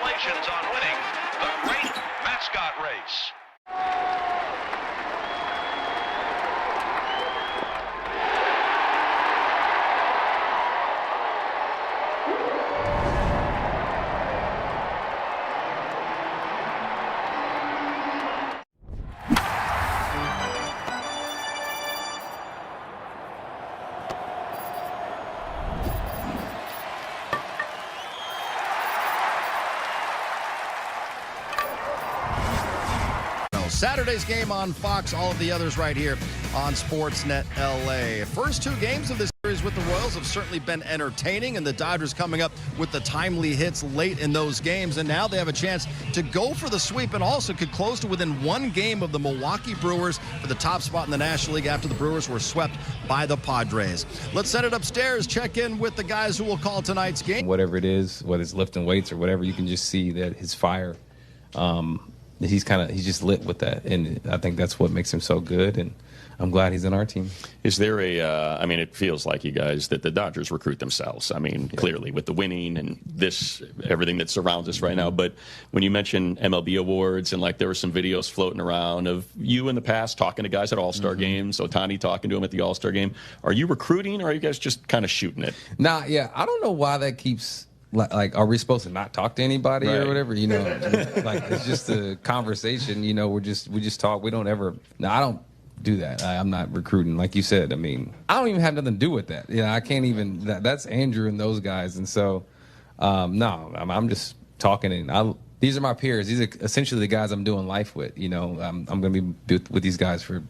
Congratulations on winning the Great Mascot Race. Saturday's game on Fox, all of the others right here on Sportsnet LA. First two games of this series with the Royals have certainly been entertaining, and the Dodgers coming up with the timely hits late in those games, and now they have a chance to go for the sweep and also could close to within one game of the Milwaukee Brewers for the top spot in the National League after the Brewers were swept by the Padres. Let's send it upstairs, check in with the guys who will call tonight's game. Whatever it is, whether it's lifting weights or whatever, you can just see that his fire, he's just lit with that, and I think that's what makes him so good, and I'm glad he's in our team. Is there it feels like you guys that the Dodgers recruit themselves. Clearly with the winning and everything that surrounds us right now. But when you mention MLB awards and there were some videos floating around of you in the past talking to guys at All-Star games, Ohtani talking to him at the All-Star game, are you recruiting or are you guys just kind of shooting it? I don't know why that keeps. Are we supposed to not talk to anybody or whatever? It's just a conversation. We just talk. We don't ever. No, I don't do that. I'm not recruiting, like you said. I don't even have nothing to do with that. I can't even. That's Andrew and those guys. And so, no, I'm just talking. And these are my peers. These are essentially the guys I'm doing life with. I'm going to be with these guys for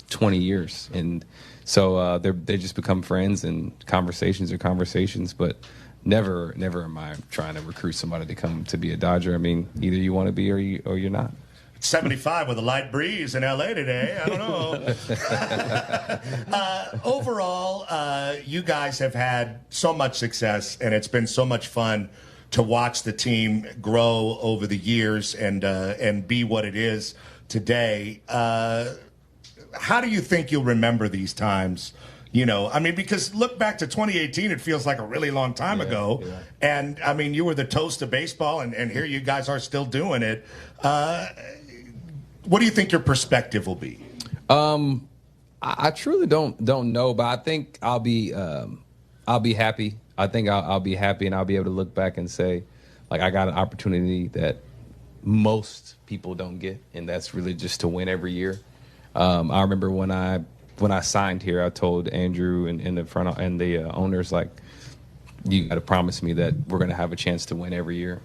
20 years, and so they just become friends, and conversations are conversations, but. Never am I trying to recruit somebody to come to be a Dodger. Either you want to be or you're not. 75 with a light breeze in L.A. today. I don't know. Overall, you guys have had so much success, and it's been so much fun to watch the team grow over the years and be what it is today. How do you think you'll remember these times? Because look back to 2018, it feels like a really long time ago. Yeah. And, you were the toast of baseball, and here you guys are still doing it. What do you think your perspective will be? I truly don't know, but I think I'll be happy. I think I'll be happy, and I'll be able to look back and say, I got an opportunity that most people don't get, and that's really just to win every year. I remember when I signed here, I told Andrew and the owners, you got to promise me that we're going to have a chance to win every year.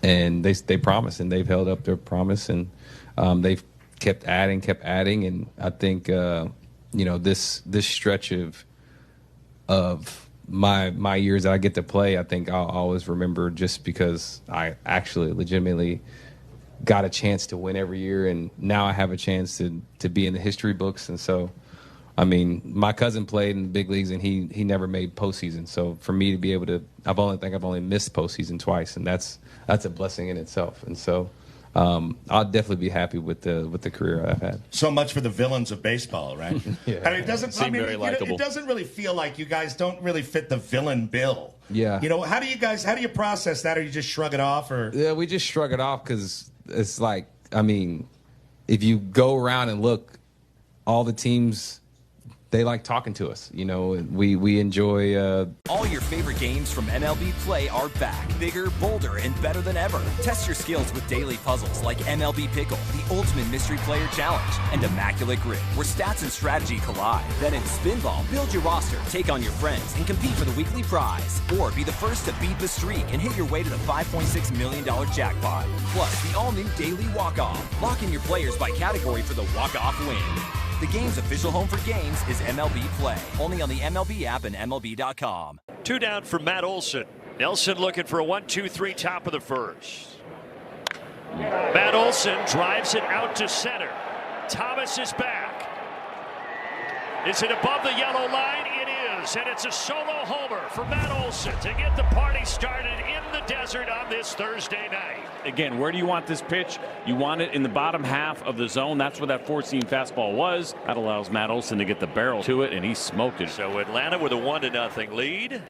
And they promised, and they've held up their promise, and they've kept adding. And I think, this stretch of my years that I get to play, I think I'll always remember, just because I actually legitimately got a chance to win every year, and now I have a chance to be in the history books. And so, my cousin played in the big leagues, and he never made postseason. So for me to be able to, I've only missed postseason twice, and that's a blessing in itself. And so, I'll definitely be happy with the career I've had. So much for the villains of baseball, right? Yeah. It doesn't seem very likable. It doesn't really feel like you guys don't really fit the villain bill. Yeah. How do you process that, or you just shrug it off, or? Yeah, we just shrug it off, because it's if you go around and look, all the teams, they like talking to us. We enjoy. All your favorite games from MLB Play are back, bigger, bolder, and better than ever. Test your skills with daily puzzles like MLB Pickle, the Ultimate Mystery Player Challenge, and Immaculate Grid, where stats and strategy collide. Then in Spinball, build your roster, take on your friends, and compete for the weekly prize. Or be the first to beat the streak and hit your way to the $5.6 million jackpot. Plus, the all-new Daily Walk-Off. Lock in your players by category for the walk-off win. The game's official home for games is MLB Play. Only on the MLB app and MLB.com. 2 down for Matt Olson. Nelson looking for a 1-2-3 top of the first. Matt Olson drives it out to center. Thomas is back. Is it above the yellow line? It is, and it's a solo homer for Matt Olson to get the party started in the desert on this Thursday night. Again, where do you want this pitch? You want it in the bottom half of the zone. That's where that 4-seam fastball was. That allows Matt Olson to get the barrel to it, and he smoked it. So Atlanta with a 1-0 lead.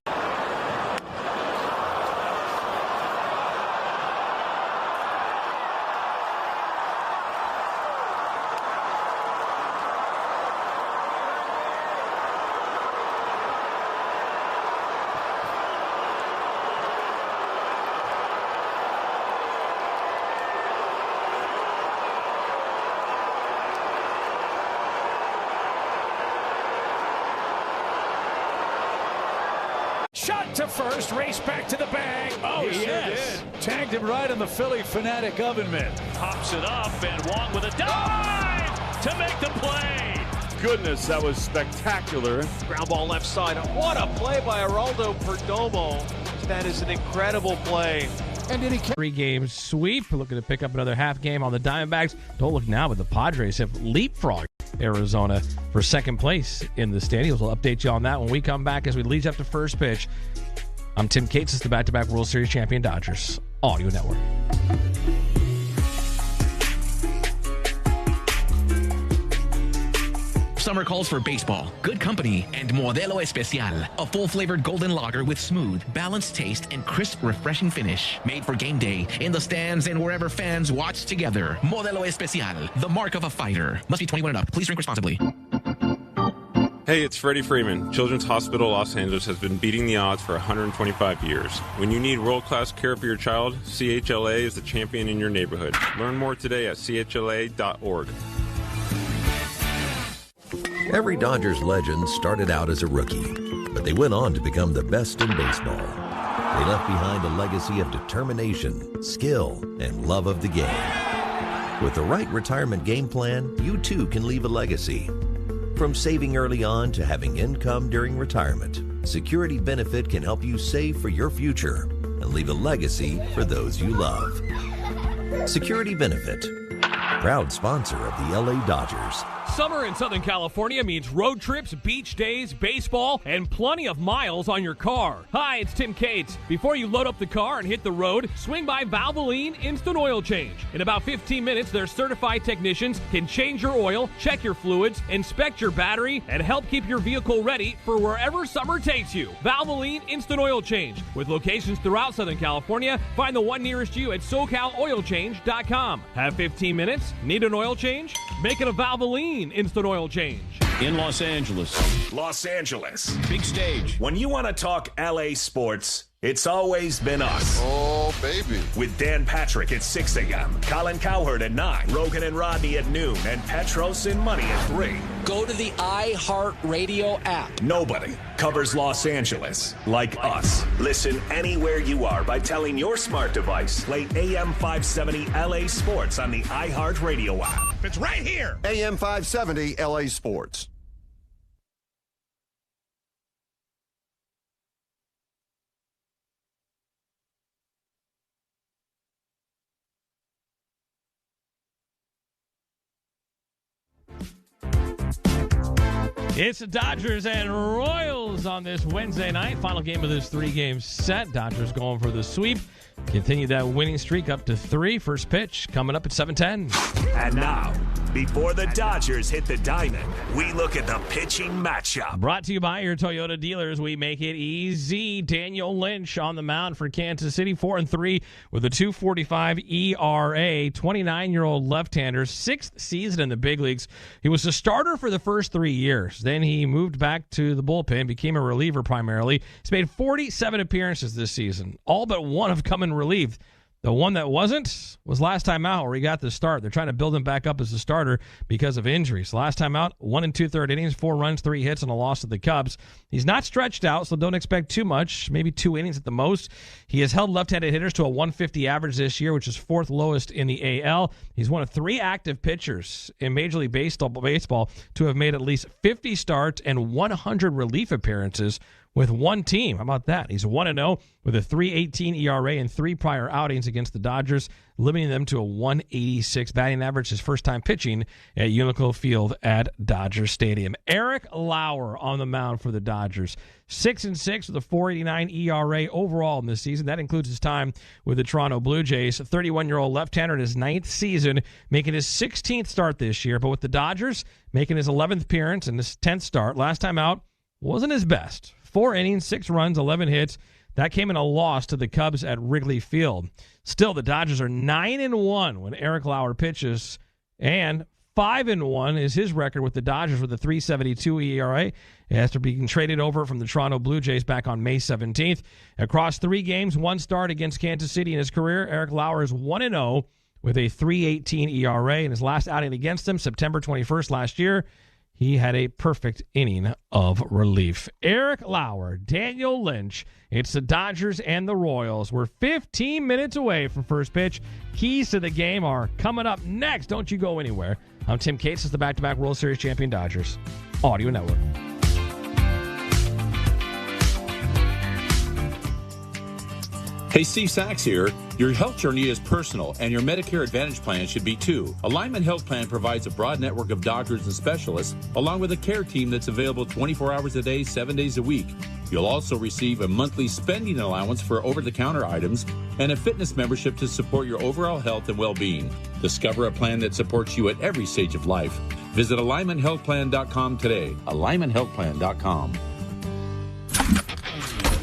shot to first, race back to the bag. Oh, yes. Tagged him right on the Philly Fanatic oven mitt. Pops it up, and Wong with a dive to make the play. Goodness, that was spectacular. Ground ball left side. What a play by Geraldo Perdomo. That is an incredible play. And did he 3-game sweep, looking to pick up another half game on the Diamondbacks. Don't look now, but the Padres have leapfrogged Arizona for second place in the standings. We'll update you on that when we come back as we lead up to first pitch. I'm Tim Cates. It's the back-to-back World Series champion Dodgers Audio Network. Summer calls for baseball, good company, and Modelo Especial, a full-flavored golden lager with smooth, balanced taste and crisp, refreshing finish. Made for game day, in the stands, and wherever fans watch together. Modelo Especial, the mark of a fighter. Must be 21 and up. Please drink responsibly. Hey, it's Freddie Freeman. Children's Hospital Los Angeles has been beating the odds for 125 years. When you need world-class care for your child, CHLA is the champion in your neighborhood. Learn more today at chla.org. Every Dodgers legend started out as a rookie, but they went on to become the best in baseball. They left behind a legacy of determination, skill, and love of the game. With the right retirement game plan, you too can leave a legacy. From saving early on to having income during retirement, Security Benefit can help you save for your future and leave a legacy for those you love. Security Benefit, proud sponsor of the LA Dodgers. Summer in Southern California means road trips, beach days, baseball, and plenty of miles on your car. Hi, it's Tim Cates. Before you load up the car and hit the road, swing by Valvoline Instant Oil Change. In about 15 minutes, their certified technicians can change your oil, check your fluids, inspect your battery, and help keep your vehicle ready for wherever summer takes you. Valvoline Instant Oil Change. With locations throughout Southern California, find the one nearest you at SoCalOilChange.com. Have 15 minutes? Need an oil change? Make it a Valvoline Instant Oil Change. In Los Angeles. Los Angeles. Big stage. When you want to talk LA sports, it's always been us. Oh, baby. With Dan Patrick at 6 a.m., Colin Cowherd at 9, Rogan and Rodney at noon, and Petros and Money at 3. Go to the iHeartRadio app. Nobody covers Los Angeles like us. Listen anywhere you are by telling your smart device, play AM 570 LA Sports on the iHeartRadio app. It's right here. AM 570 LA Sports. It's the Dodgers and Royals on this Wednesday night. Final game of this 3-game set. Dodgers going for the sweep. Continue that winning streak up to 3. First pitch coming up at 7:10. And now, before the Dodgers hit the diamond, we look at the pitching matchup. Brought to you by your Toyota dealers. We make it easy. Daniel Lynch on the mound for Kansas City, 4-3 with a 2.45 ERA. 29-year-old left-hander, 6th season in the big leagues. He was a starter for the first 3 years. Then he moved back to the bullpen, became a reliever primarily. He's made 47 appearances this season. All but one have come in relief. The one that wasn't was last time out where he got the start. They're trying to build him back up as a starter because of injuries. Last time out, 1 2/3 innings, 4 runs, 3 hits, and a loss to the Cubs. He's not stretched out, so don't expect too much, maybe 2 innings at the most. He has held left-handed hitters to a 150 average this year, which is 4th lowest in the AL. He's one of 3 active pitchers in Major League Baseball to have made at least 50 starts and 100 relief appearances with one team. How about that? He's 1-0 with a 3.18 ERA and 3 prior outings against the Dodgers, limiting them to a 186 batting average. His first time pitching at Unico Field at Dodger Stadium. Eric Lauer on the mound for the Dodgers. 6-6 with a 4.89 ERA overall in this season. That includes his time with the Toronto Blue Jays. A 31-year-old left-hander in his 9th season, making his 16th start this year. But with the Dodgers, making his 11th appearance and his 10th start. Last time out wasn't his best. 4 innings, 6 runs, 11 hits. That came in a loss to the Cubs at Wrigley Field. Still, the Dodgers are 9-1 when Eric Lauer pitches, and 5-1 is his record with the Dodgers with a 3.72 ERA after being traded over from the Toronto Blue Jays back on May 17th. Across 3 games, 1 start against Kansas City in his career, Eric Lauer is 1-0 with a 3.18 ERA. In his last outing against them, September 21st last year, he had a perfect inning of relief. Eric Lauer, Daniel Lynch. It's the Dodgers and the Royals. We're 15 minutes away from first pitch. Keys to the game are coming up next. Don't you go anywhere. I'm Tim Cates. It's the back-to-back World Series champion Dodgers Audio Network. Hey, Steve Sachs here. Your health journey is personal, and your Medicare Advantage plan should be too. Alignment Health Plan provides a broad network of doctors and specialists, along with a care team that's available 24 hours a day, 7 days a week. You'll also receive a monthly spending allowance for over-the-counter items and a fitness membership to support your overall health and well-being. Discover a plan that supports you at every stage of life. Visit AlignmentHealthPlan.com today. AlignmentHealthPlan.com.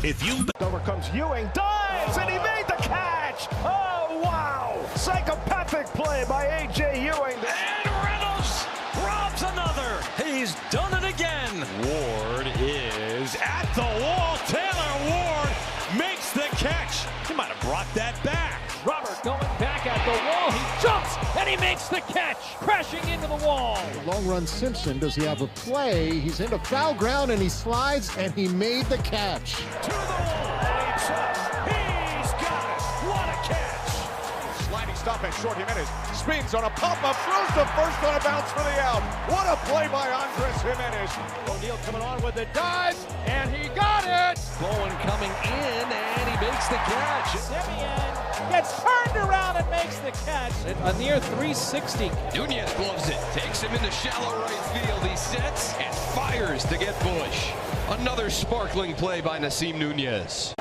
If you Over comes Ewing, dives, and he made the catch. Oh, wow. Psychopathic play by A.J. Ewing. And Reynolds robs another. He's done it again. Ward is at the wall. Taylor Ward makes the catch. He might have brought that back. Robert going back at the wall. He jumps and he makes the catch, crashing into the wall. Long run Simpson, does he have a play? He's into foul ground and he slides and he made the catch. To the wall. He's got it. What a catch. Sliding stop at short. Jimenez spins on a pop-up, throws to first on a bounce for the out. What a play by Andres Jimenez. O'Neal coming on with the dive, and he got it. Bowen coming in, and he makes the catch. Simeon gets turned around and makes the catch. A near 360. Nunez gloves it, takes him into shallow right field. He sets and fires to get Bush. Another sparkling play by Nasim Nunez.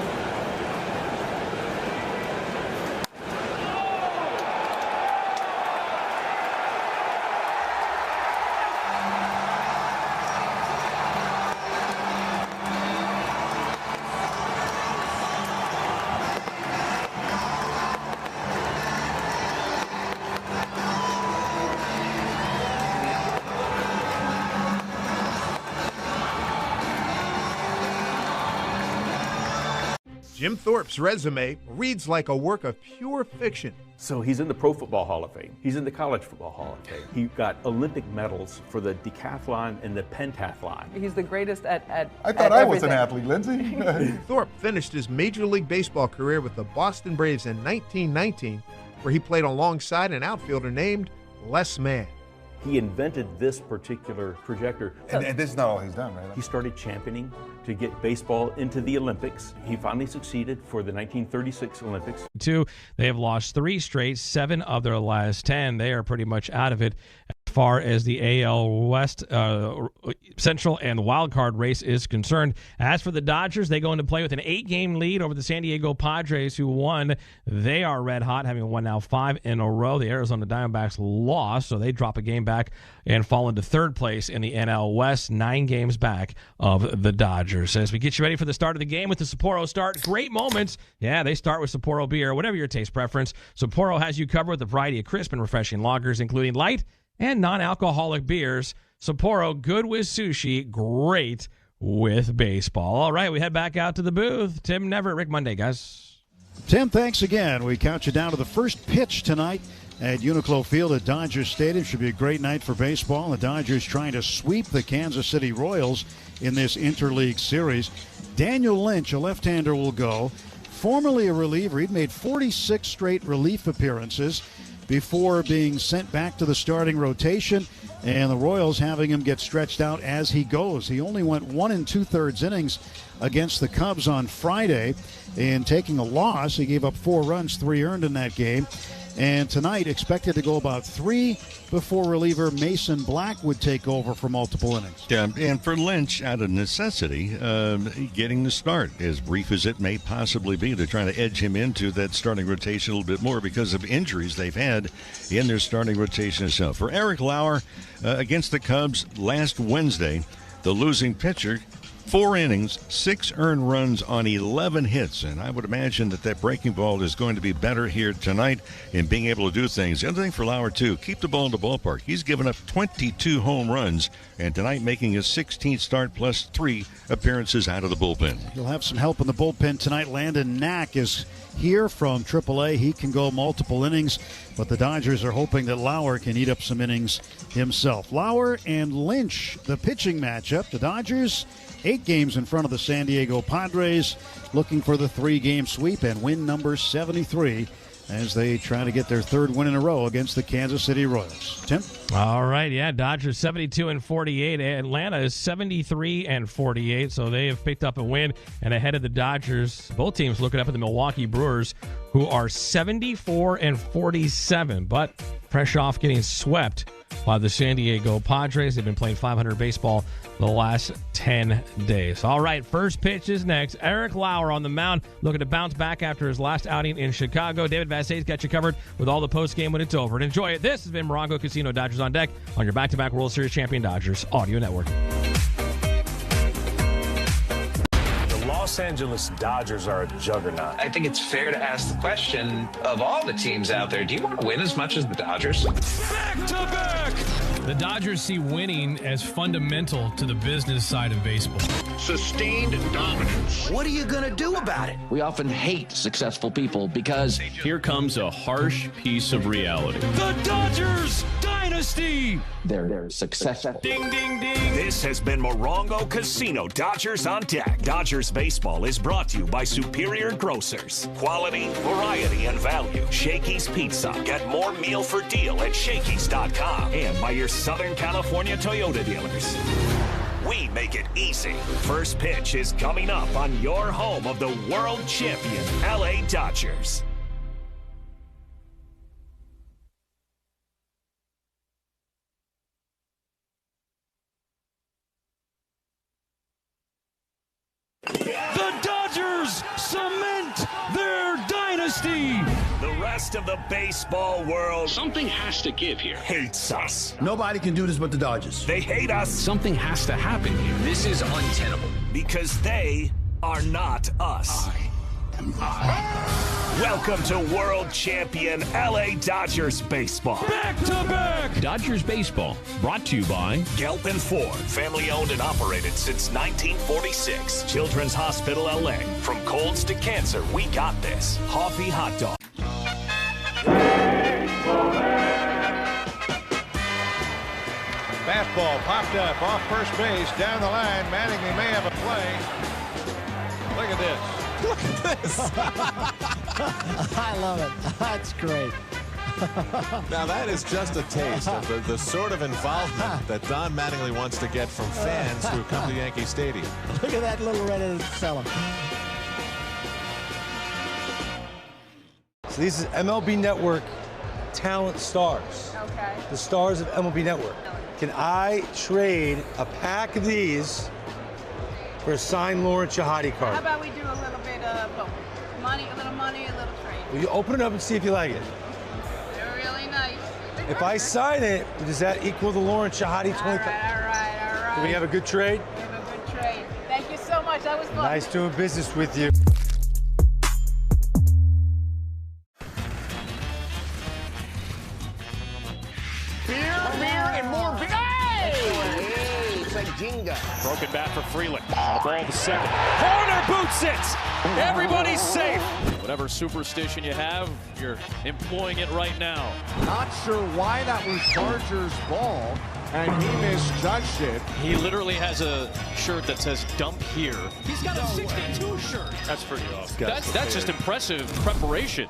Jim Thorpe's resume reads like a work of pure fiction. So he's in the Pro Football Hall of Fame. He's in the College Football Hall of Fame. He got Olympic medals for the decathlon and the pentathlon. He's the greatest at I thought I was an athlete, Lindsay. Thorpe finished his Major League Baseball career with the Boston Braves in 1919, where he played alongside an outfielder named Les Mann. He invented this particular projector. And this is not all he's done, right? He started championing to get baseball into the Olympics. He finally succeeded for the 1936 Olympics. They have lost 3 straight, 7 of their last 10. They are pretty much out of it as far as the AL West Central and wild card race is concerned. As for the Dodgers, they go into play with an 8-game lead over the San Diego Padres, who won. They are red hot, having won now 5 in a row. The Arizona Diamondbacks lost, so they drop a game back and fall into 3rd place in the NL West, 9 games back of the Dodgers. As we get you ready for the start of the game with the Sapporo start, great moments. Yeah, they start with Sapporo beer, whatever your taste preference. Sapporo has you covered with a variety of crisp and refreshing lagers, including light and non-alcoholic beers. Sapporo, good with sushi, great with baseball. All right, we head back out to the booth. Tim Neverett, Rick Monday, guys. Tim, thanks again. We count you down to the first pitch tonight at Uniqlo Field at Dodger Stadium. Should be a great night for baseball. The Dodgers trying to sweep the Kansas City Royals in this interleague series. Daniel Lynch, a left-hander, will go. Formerly a reliever, he'd made 46 straight relief appearances before being sent back to the starting rotation, and the Royals having him get stretched out as he goes. He only went 1 2/3 innings against the Cubs on Friday, and taking a loss, he gave up 4 runs, 3 earned in that game. And tonight, expected to go about 3 before reliever Mason Black would take over for multiple innings. Yeah, and for Lynch, out of necessity, getting the start, as brief as it may possibly be, to try to edge him into that starting rotation a little bit more because of injuries they've had in their starting rotation itself. For Eric Lauer, against the Cubs last Wednesday, the losing pitcher 4 innings, 6 earned runs on 11 hits, and I would imagine that breaking ball is going to be better here tonight in being able to do things. The other thing for Lauer, too, keep the ball in the ballpark. He's given up 22 home runs, and tonight making his 16th start plus 3 appearances out of the bullpen. He'll have some help in the bullpen tonight. Landon Knack is here from AAA. He can go multiple innings, but the Dodgers are hoping that Lauer can eat up some innings himself. Lauer and Lynch, the pitching matchup. The Dodgers 8 games in front of the San Diego Padres, looking for the 3-game sweep and win number 73 as they try to get their 3rd win in a row against the Kansas City Royals. Tim? All right, yeah, Dodgers 72-48. Atlanta is 73-48, so they have picked up a win and ahead of the Dodgers. Both teams looking up at the Milwaukee Brewers, who are 74-47, but fresh off getting swept by the San Diego Padres. They've been playing .500 baseball the last 10 days. All right, first pitch is next. Eric Lauer on the mound, looking to bounce back after his last outing in Chicago. David Vassay's got you covered with all the post-game when it's over. And enjoy it. This has been Morongo Casino Dodgers on Deck on your back-to-back World Series champion Dodgers Audio Network. Los Angeles Dodgers are a juggernaut. I think it's fair to ask the question of all the teams out there, do you want to win as much as the Dodgers? Back to back! The Dodgers see winning as fundamental to the business side of baseball. Sustained dominance. What are you going to do about it? We often hate successful people because... Here comes a harsh piece of reality. The Dodgers Dynasty! They're successful. Ding, ding, ding. This has been Morongo Casino Dodgers on Deck. Dodgers Baseball is brought to you by Superior Grocers. Quality, variety, and value. Shakey's Pizza. Get more meal for deal at Shakey's.com. And by your Southern California Toyota dealers. We make it easy. First pitch is coming up on your home of the world champion LA Dodgers. The Dodgers cement their dynasty. The rest of the baseball world, something has to give here, hates us. Nobody can do this but the Dodgers. They hate us. Something has to happen here. This is untenable. Because they are not us. Welcome to world champion LA Dodgers baseball. Back to back. Dodgers baseball, brought to you by Gelp and Ford, family owned and operated since 1946. Children's Hospital LA. From colds to cancer, we got this. Hoffy Hot Dog. Fastball popped up off first base, down the line. Mattingly may have a play. Look at this. Look at this. I love it. That's great. Now that is just a taste of the sort of involvement that Don Mattingly wants to get from fans who come to Yankee Stadium. Look at that little red-headed fella. So these is MLB Network talent stars. Okay. The stars of MLB Network. Can I trade a pack of these for a signed Lawrence Shahadi card? How about we do a little bit of both? Money, a little trade. Will you open it up and see if you like it? They're really nice. If I sign it, does that equal the Lawrence Shahadi 20? All right. Do we have a good trade? We have a good trade. Thank you so much. That was fun. Nice doing business with you. Beer, and more beer. Hey, it's like Jenga. Broken bat for Freeland. Ball to second. Corner boots it. Everybody's safe. Whatever superstition you have, you're employing it right now. Not sure why that was Chargers' ball, and he misjudged it. He literally has a shirt that says dump here. He's got a 62 shirt. That's pretty awesome. That's just impressive preparation.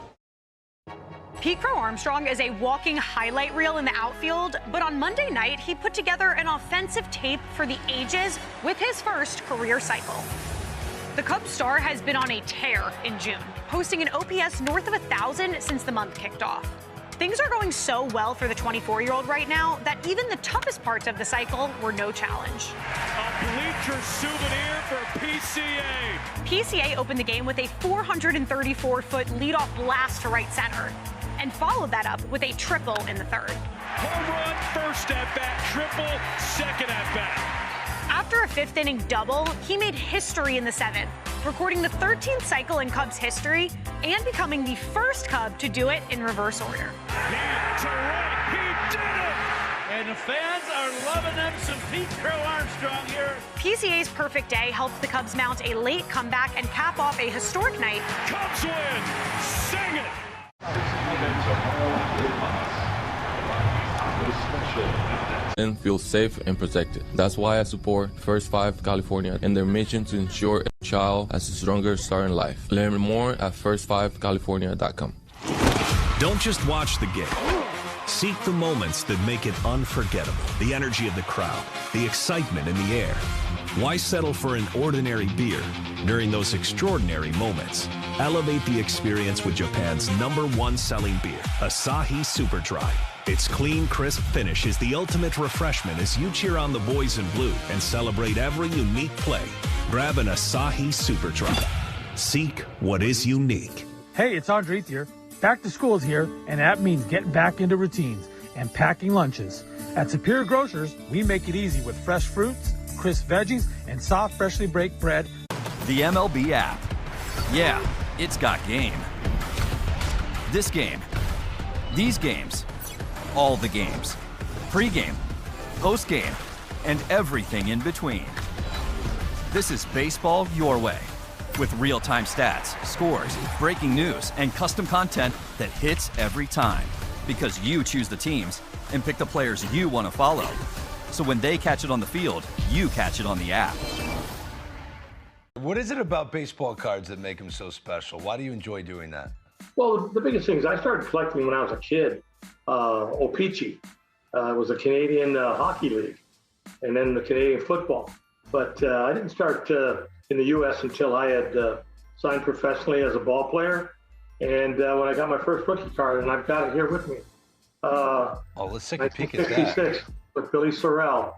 Pete Crow Armstrong is a walking highlight reel in the outfield, but on Monday night, he put together an offensive tape for the ages with his first career cycle. The Cubs star has been on a tear in June, posting an OPS north of 1,000 since the month kicked off. Things are going so well for the 24-year-old right now that even the toughest parts of the cycle were no challenge. A bleacher souvenir for PCA. PCA opened the game with a 434-foot leadoff blast to right center, and followed that up with a triple in the third. Home run, first at bat, triple, second at bat. After After a fifth-inning double, he made history in the seventh, recording the 13th cycle in Cubs history and becoming the first Cub to do it in reverse order. Yeah, to right. He did it! And the fans are loving them some Pete Crow Armstrong here. PCA's perfect day helped the Cubs mount a late comeback and cap off a historic night. Cubs win! Sing it! And feel safe and protected. That's why I support First 5 California and their mission to ensure a child has a stronger start in life. Learn more at first5california.com. Don't just watch the game. Seek the moments that make it unforgettable. The energy of the crowd, the excitement in the air. Why settle for an ordinary beer during those extraordinary moments? Elevate the experience with Japan's #1 selling beer, Asahi Super Dry. Its clean, crisp finish is the ultimate refreshment as you cheer on the boys in blue and celebrate every unique play. Grab an Asahi Super Dry. Seek what is unique. Hey, it's Andre here. Back to school is here, and that means getting back into routines and packing lunches. At Superior Grocers, we make it easy with fresh fruits, crisp veggies, and soft, freshly baked bread. The MLB app. Yeah, it's got game. This game. These games. All the games. Pre-game, post-game, and everything in between. This is baseball your way. With real-time stats, scores, breaking news, and custom content that hits every time. Because you choose the teams and pick the players you want to follow. So when they catch it on the field, you catch it on the app. What is it about baseball cards that make them so special? Why do you enjoy doing that? Well, the biggest thing is I started collecting when I was a kid. O-Pee-Chee. It was a Canadian hockey league, and then the Canadian football. But I didn't start in the U.S. until I had signed professionally as a ball player. And when I got my first rookie card, and I've got it here with me. Let's take a peek at that. 1966 with Billy Sorrell.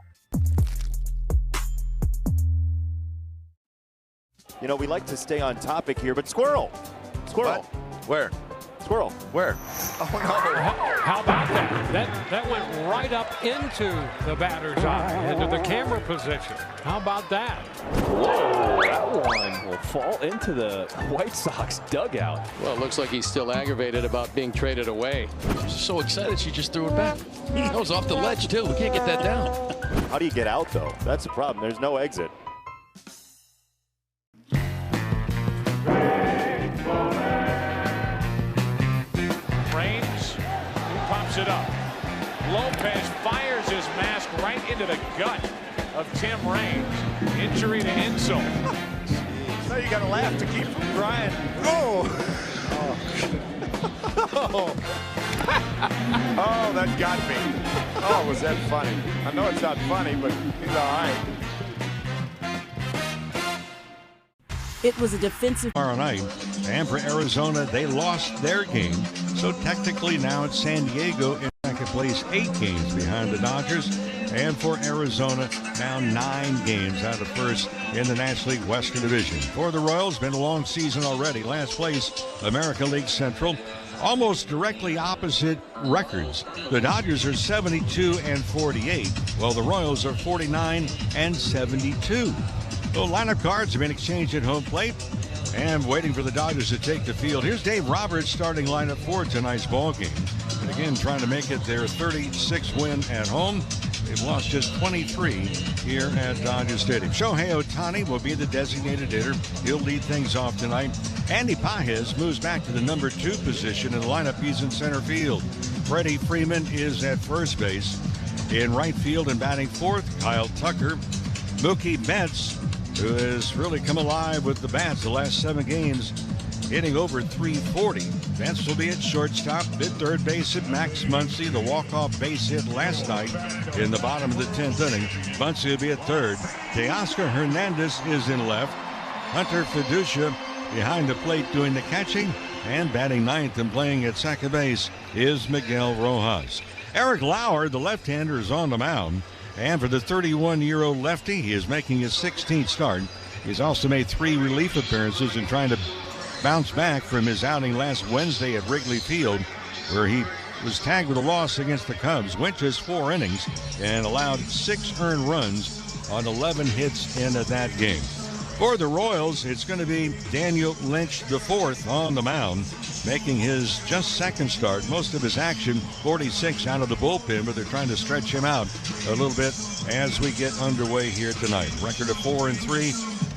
You know, we like to stay on topic here, but Squirrel. What? Where? Squirrel. Where? Oh, no. How about that? That went right up into the batter's eye, into the camera position. How about that? Whoa, that one will fall into the White Sox dugout. Well, it looks like he's still aggravated about being traded away. She's so excited she just threw it back. That was off the ledge, too. We can't get that down. How do you get out, though? That's the problem. There's no exit. It up. Lopez fires his mask right into the gut of Tim Raines. Injury to insole. So you gotta laugh to keep from crying. Oh, that got me. Oh, was that funny? I know it's not funny, but he's all right. It was a defensive. Tomorrow night, and for Arizona, they lost their game. So technically now it's San Diego in second place, 8 games behind the Dodgers. And for Arizona, now 9 games out of first in the National League Western Division. For the Royals, been a long season already. Last place, American League Central. Almost directly opposite records. The Dodgers are 72-48, while the Royals are 49-72. The lineup cards have been exchanged at home plate and waiting for the Dodgers to take the field. Here's Dave Roberts starting lineup for tonight's ball game. And again, trying to make it their 36th win at home. They've lost just 23 here at Dodger Stadium. Shohei Ohtani will be the designated hitter. He'll lead things off tonight. Andy Pages moves back to the number 2 position in the lineup. He's in center field. Freddie Freeman is at first base. In right field and batting fourth, Kyle Tucker. Mookie Betts, who has really come alive with the bats the last 7 games, hitting over 340. Betts will be at shortstop. Mid third base at Max Muncy. The walk-off base hit last night in the bottom of the 10th inning. Muncy will be at third. Teoscar Hernandez is in left. Hunter Fiducia behind the plate doing the catching. And batting ninth and playing at second base is Miguel Rojas. Eric Lauer, the left-hander, is on the mound. And for the 31-year-old lefty, he is making his 16th start. He's also made 3 relief appearances and trying to bounce back from his outing last Wednesday at Wrigley Field, where he was tagged with a loss against the Cubs. Went just 4 innings and allowed 6 earned runs on 11 hits in that game. For the Royals, it's going to be Daniel Lynch IV on the mound, making his just second start. Most of his action, 46 out of the bullpen, but they're trying to stretch him out a little bit as we get underway here tonight. Record of 4-3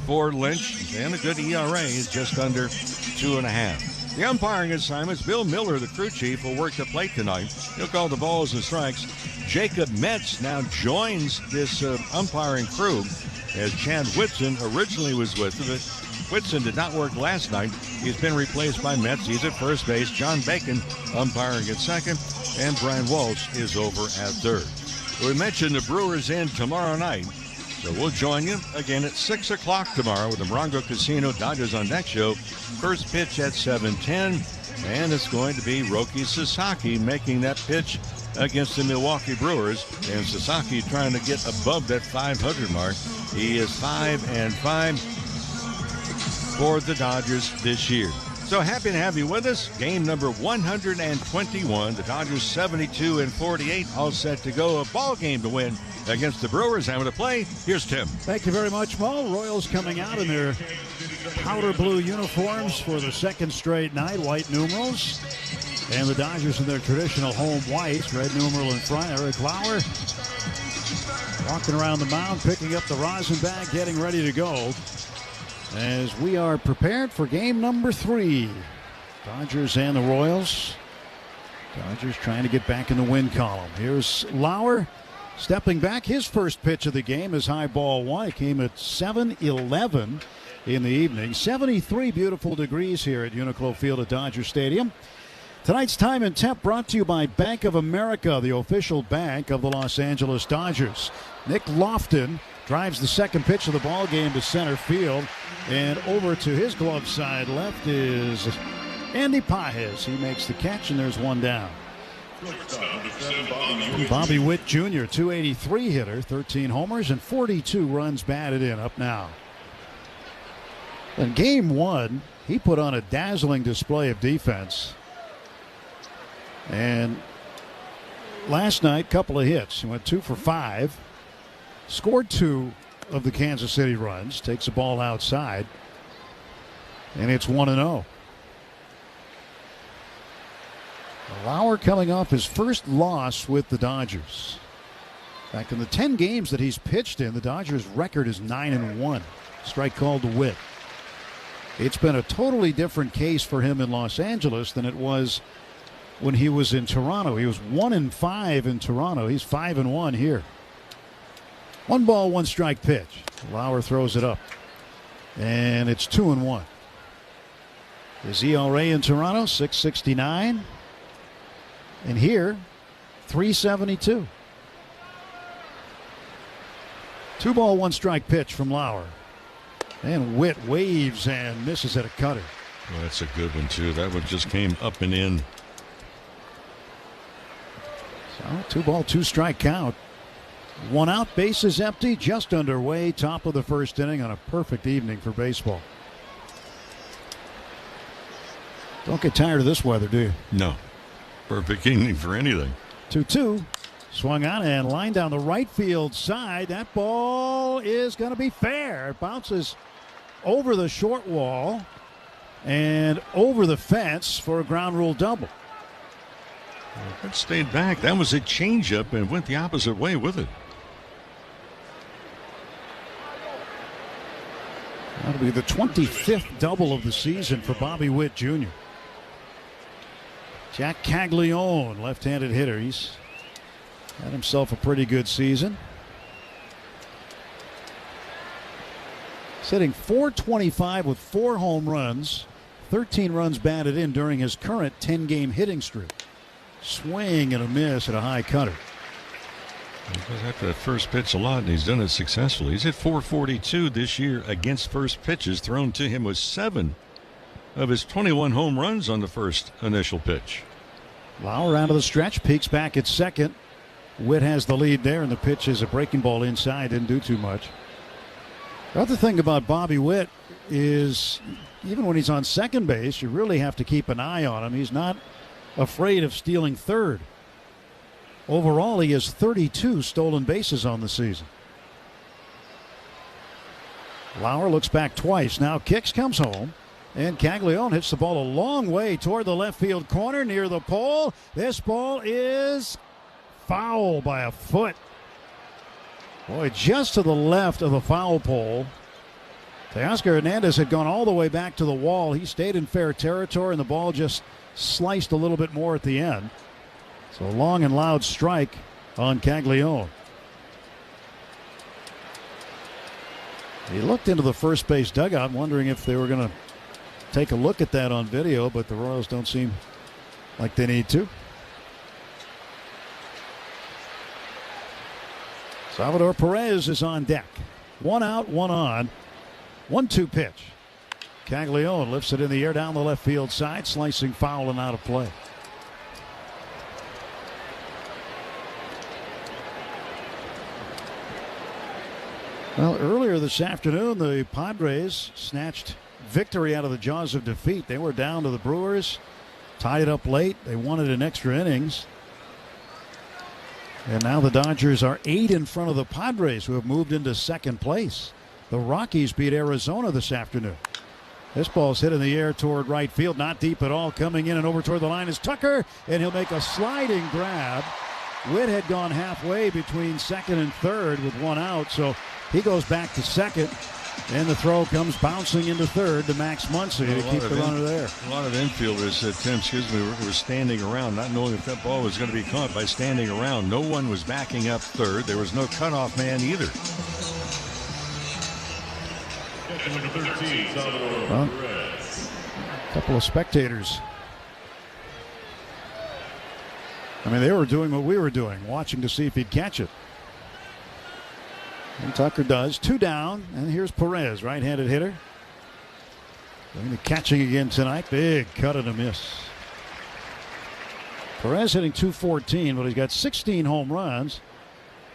for Lynch, and a good ERA, just under 2.5. The umpiring assignments, Bill Miller, the crew chief, will work the plate tonight. He'll call the balls and strikes. Jacob Metz now joins this umpiring crew, as Chad Whitson originally was with him. Whitson did not work last night. He's been replaced by Metz. He's at first base. John Bacon umpiring at second, and Brian Walsh is over at third. We mentioned the Brewers in tomorrow night, so we'll join you again at 6 o'clock tomorrow with the Morongo Casino Dodgers on Deck show. First pitch at 7:10, and it's going to be Roki Sasaki making that pitch against the Milwaukee Brewers, and Sasaki trying to get above that 500 mark. He is 5-5 for the Dodgers this year. So happy to have you with us. Game number 121. The Dodgers 72-48, all set to go. A ball game to win against the Brewers. Having to play. Here's Tim. Thank you very much, Mo. Royals coming out in their powder blue uniforms for the second straight night. White numerals. And the Dodgers in their traditional home whites. Red numeral in front. Eric Lauer walking around the mound, picking up the rosin bag, getting ready to go, as we are prepared for game number 3. Dodgers and the Royals. Dodgers trying to get back in the win column. Here's Lauer stepping back. His first pitch of the game is high ball one. It came at 7:11 in the evening. 73 beautiful degrees here at Uniqlo Field at Dodger Stadium. Tonight's time and temp brought to you by Bank of America, the official bank of the Los Angeles Dodgers. Nick Lofton drives the second pitch of the ball game to center field, and over to his glove side left is Andy Pages. He makes the catch, and there's one down. Bobby Witt Jr., 283 hitter, 13 homers and 42 runs batted in. Up now. In game 1, he put on a dazzling display of defense. And last night, couple of hits. He went 2 for 5. Scored 2 of the Kansas City runs. Takes the ball outside. And it's 1-0. Lauer coming off his first loss with the Dodgers. In fact, in the 10 games that he's pitched in, the Dodgers' record is 9-1. Strike called to Witt. It's been a totally different case for him in Los Angeles than it was when he was in Toronto. He was 1-5 in Toronto. He's 5-1 here. 1 ball, 1 strike pitch. Lauer throws it up, and it's 2-1. His ERA in Toronto, 6.69, and here, 3.72. 2 ball, 1 strike pitch from Lauer, and Witt waves and misses at a cutter. Well, that's a good one too. That one just came up and in. So 2 ball, 2 strike count. 1 out, bases empty, just underway. Top of the first inning on a perfect evening for baseball. Don't get tired of this weather, do you? No. Perfect evening for anything. 2-2. Swung on and lined down the right field side. That ball is going to be fair. It bounces over the short wall and over the fence for a ground rule double. That stayed back. That was a changeup and went the opposite way with it. That'll be the 25th double of the season for Bobby Witt Jr. Jack Caglione, left-handed hitter. He's had himself a pretty good season. Sitting .425 with 4 home runs, 13 runs batted in during his current 10-game hitting streak. Swing and a miss at a high cutter. He goes after that first pitch a lot, and he's done it successfully. He's hit .442 this year against first pitches thrown to him with 7 of his 21 home runs on the first initial pitch. Lauer out of the stretch, peeks back at second. Witt has the lead there, and the pitch is a breaking ball inside. Didn't do too much. The other thing about Bobby Witt is even when he's on second base, you really have to keep an eye on him. He's not afraid of stealing third. Overall, he has 32 stolen bases on the season. Lauer looks back twice. Now kicks, comes home. And Caglione hits the ball a long way toward the left field corner near the pole. This ball is foul by a foot. Boy, just to the left of the foul pole. Teoscar Hernandez had gone all the way back to the wall. He stayed in fair territory, and the ball just sliced a little bit more at the end. So a long and loud strike on Caglione. He looked into the first base dugout, wondering if they were going to take a look at that on video, but the Royals don't seem like they need to. Salvador Perez is on deck. 1 out, 1 on. 1-2 pitch. Caglione lifts it in the air down the left field side, slicing foul and out of play. Well, earlier this afternoon, the Padres snatched victory out of the jaws of defeat. They were down to the Brewers, tied it up late. They won it in extra innings. And now the Dodgers are 8 in front of the Padres, who have moved into second place. The Rockies beat Arizona this afternoon. This ball's hit in the air toward right field, not deep at all. Coming in and over toward the line is Tucker, and he'll make a sliding grab. Witt had gone halfway between second and third with 1 out, so he goes back to second. And the throw comes bouncing into third to Max Muncy to keep the runner there. A lot of infielders, Tim, were standing around, not knowing if that ball was going to be caught by standing around. No one was backing up third. There was no cutoff man either. Well, a couple of spectators. I mean, they were doing what we were doing, watching to see if he'd catch it. And Tucker does. 2 down, and here's Perez, right-handed hitter. Doing the catching again tonight. Big cut and a miss. Perez hitting .214, but he's got 16 home runs.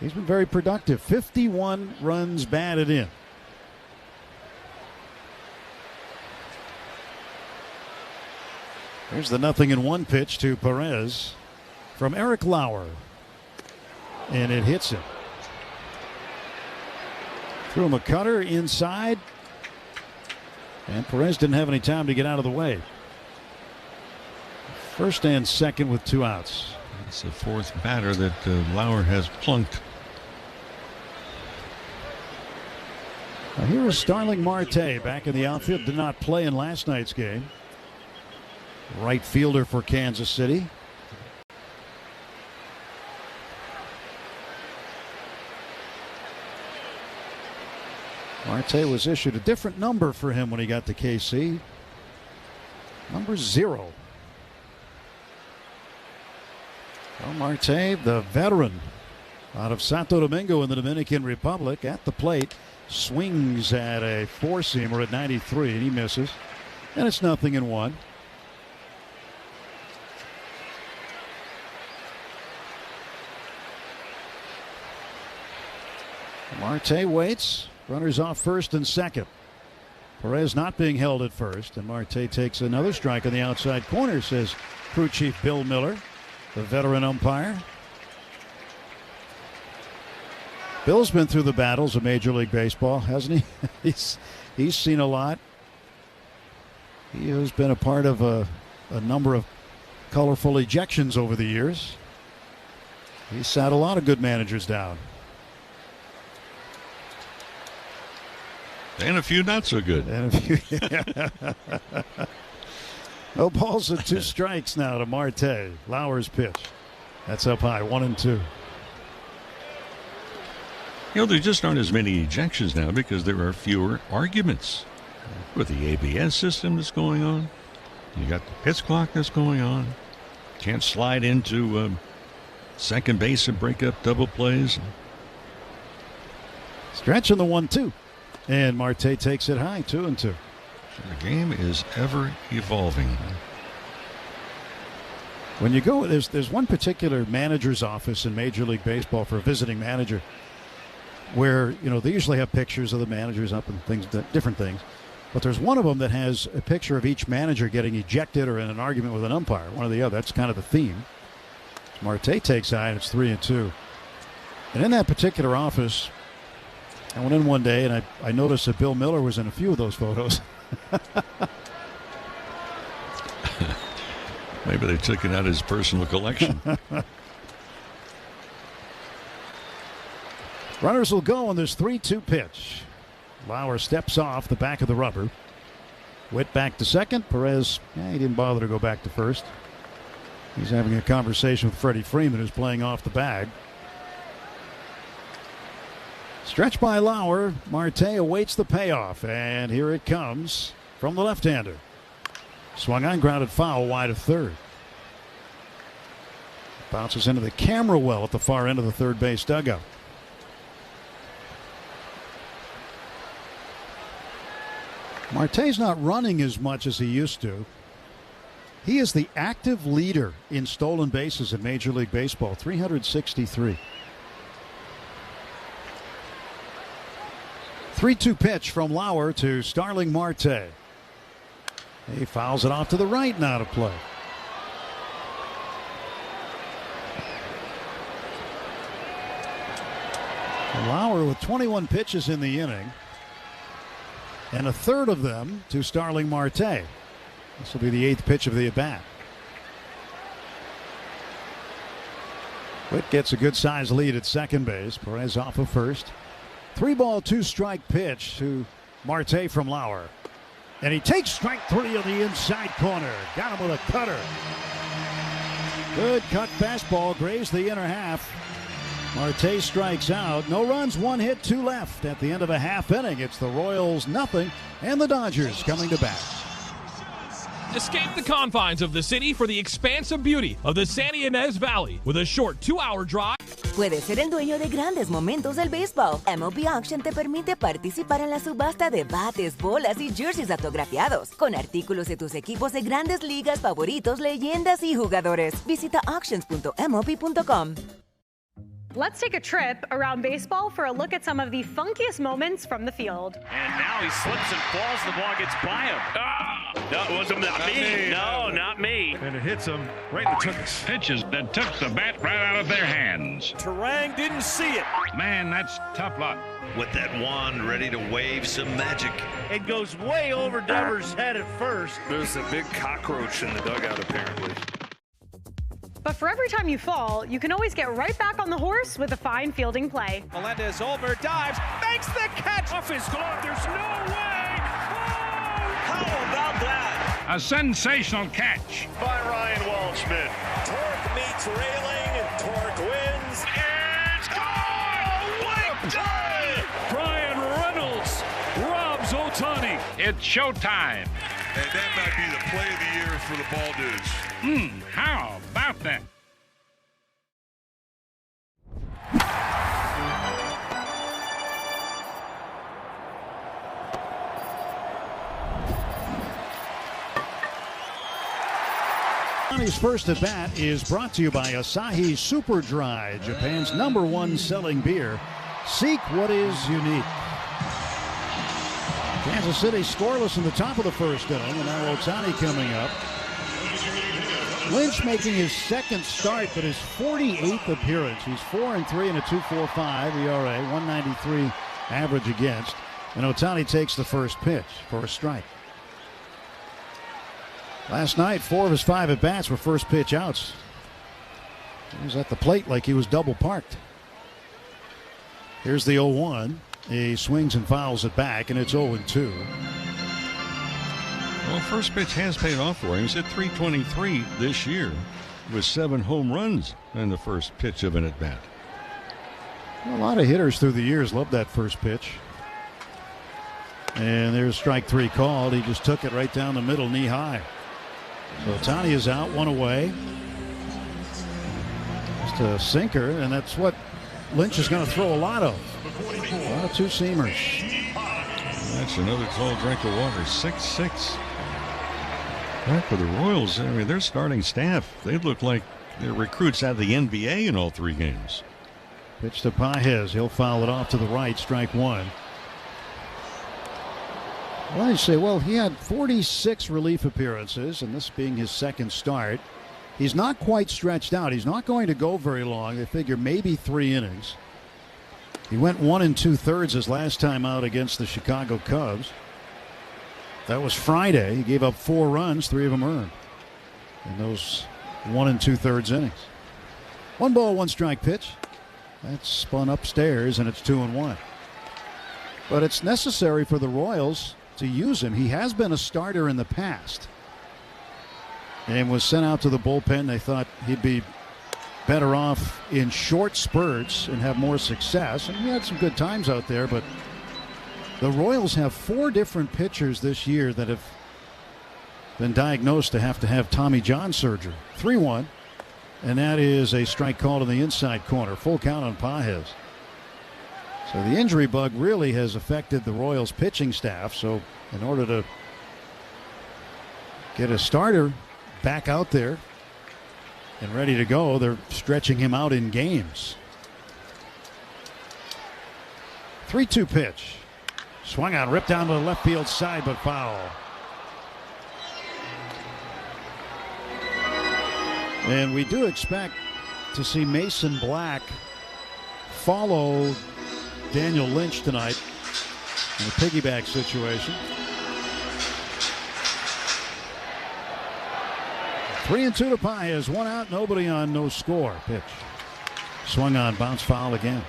He's been very productive. 51 runs batted in. Here's the 0-1 pitch to Perez from Eric Lauer. And it hits him. Threw him a cutter inside. And Perez didn't have any time to get out of the way. First and second with 2 outs. It's the 4th batter that Lauer has plunked. Now here is Starling Marte back in the outfield. Did not play in last night's game. Right fielder for Kansas City. Marte was issued a different number for him when he got to KC. Number 0. Well, Marte, the veteran out of Santo Domingo in the Dominican Republic, at the plate, swings at a 4-seamer at 93, and he misses. And it's 0-1. Marte waits. Runners off first and second. Perez not being held at first, and Marte takes another strike on the outside corner, says crew chief Bill Miller, the veteran umpire. Bill's been through the battles of Major League Baseball, hasn't he? He's seen a lot. He has been a part of a number of colorful ejections over the years. He's sat a lot of good managers down. And a few not so good. And a few. No balls and 2 strikes now to Marte. Lauer's pitch. That's up high, 1-2. You know, there just aren't as many ejections now because there are fewer arguments. With the ABS system that's going on, you got the pitch clock that's going on. Can't slide into second base and break up double plays. Stretch in the 1-2. And Marte takes it high, 2-2. The game is ever evolving. When you go, there's one particular manager's office in Major League Baseball for a visiting manager where, you know, they usually have pictures of the managers up and things, different things. But there's one of them that has a picture of each manager getting ejected or in an argument with an umpire, one or the other. That's kind of the theme. Marte takes high, and it's 3-2. And in that particular office, I went in one day and I noticed that Bill Miller was in a few of those photos. Maybe they took it out of his personal collection. Runners will go on this 3-2 pitch. Lauer steps off the back of the rubber. Witt back to second. Perez, he didn't bother to go back to first. He's having a conversation with Freddie Freeman, who's playing off the bag. Stretch by Lauer. Marte awaits the payoff, and here it comes from the left-hander. Swung on, grounded foul wide of third. Bounces into the camera well at the far end of the third base dugout. Marte's not running as much as he used to. He is the active leader in stolen bases in Major League Baseball, 363. 3-2 pitch from Lauer to Starling Marte. He fouls it off to the right, and out of play. Lauer with 21 pitches in the inning, and a third of them to Starling Marte. This will be the 8th pitch of the at-bat. Witt gets a good-sized lead at second base. Perez off of first. 3-ball, 2-strike pitch to Marte from Lauer. And he takes strike 3 on the inside corner. Got him with a cutter. Good cut fastball, grazed the inner half. Marte strikes out. No runs, 1 hit, 2 left. At the end of a half inning, it's the Royals nothing, and the Dodgers coming to bat. Escape the confines of the city for the expansive beauty of the San Ynez Valley with a short 2-hour drive. Puedes ser el dueño de grandes momentos del béisbol. MLB Auction te permite participar en la subasta de bates, bolas y jerseys autografiados, con artículos de tus equipos de grandes ligas favoritos, leyendas y jugadores. Visita auctions.mlb.com. Let's take a trip around baseball for a look at some of the funkiest moments from the field. And now he slips and falls. The ball gets by him. That wasn't not me. No, not me. And it hits him right in the tuchus. Pitches that took the bat right out of their hands. Terang didn't see it. Man, that's tough luck. With that wand ready to wave some magic. It goes way over Devers' head at first. There's a big cockroach in the dugout, apparently. But for every time you fall, you can always get right back on the horse with a fine fielding play. Melendez over, dives, makes the catch. Off his glove, there's no way. Oh! How about that? A sensational catch. By Ryan Waldschmidt. Torque meets railing, and Torque wins. It's gone! What a day! Brian Reynolds robs Ohtani. It's showtime. And that might be the play of the year for the Ball Dudes. How about that? His first at bat is brought to you by Asahi Super Dry, Japan's #1 selling beer. Seek what is unique. Kansas City scoreless in the top of the first inning, and now Ohtani coming up. Lynch making his second start, but his 48th appearance. He's 4-3 and a 2.45 ERA, 193 average against. And Ohtani takes the first pitch for a strike. Last night, 4 of his 5 at-bats were first pitch outs. He was at the plate like he was double parked. Here's the 0-1. He swings and fouls it back, and it's 0-2. Well, first pitch has paid off for him. He's at .323 this year with 7 home runs in the first pitch of an at-bat. A lot of hitters through the years love that first pitch. And there's strike 3 called. He just took it right down the middle, knee high. So Ohtani is out, 1 away. Just a sinker, and that's what Lynch is going to throw a lot of. A lot of two-seamers. That's another tall drink of water. 6-6. Back for the Royals, I mean, their starting staff, they look like they're recruits out of the NBA in all 3 games. Pitch to Pages. He'll foul it off to the right, strike 1. Well, you say, well, he had 46 relief appearances, and this being his second start. He's not quite stretched out. He's not going to go very long. They figure maybe 3 innings. He went 1 2/3 his last time out against the Chicago Cubs. That was Friday. He gave up 4 runs, 3 of them earned in those 1 2/3 innings. 1 ball, 1 strike pitch. That's spun upstairs, and it's 2-1. But it's necessary for the Royals to use him. He has been a starter in the past and was sent out to the bullpen. They thought he'd be better off in short spurts and have more success. And he had some good times out there, but the Royals have 4 different pitchers this year that have been diagnosed to have Tommy John surgery. 3-1, and that is a strike called in the inside corner. Full count on Pages. So the injury bug really has affected the Royals pitching staff. So in order to get a starter back out there and ready to go, they're stretching him out in games. 3-2 pitch. Swung on, ripped down to the left field side, but foul. And we do expect to see Mason Black follow Daniel Lynch tonight in a piggyback situation. 3-2 to Pages. 1 out, nobody on, no score. Pitch. Swung on, bounce foul again.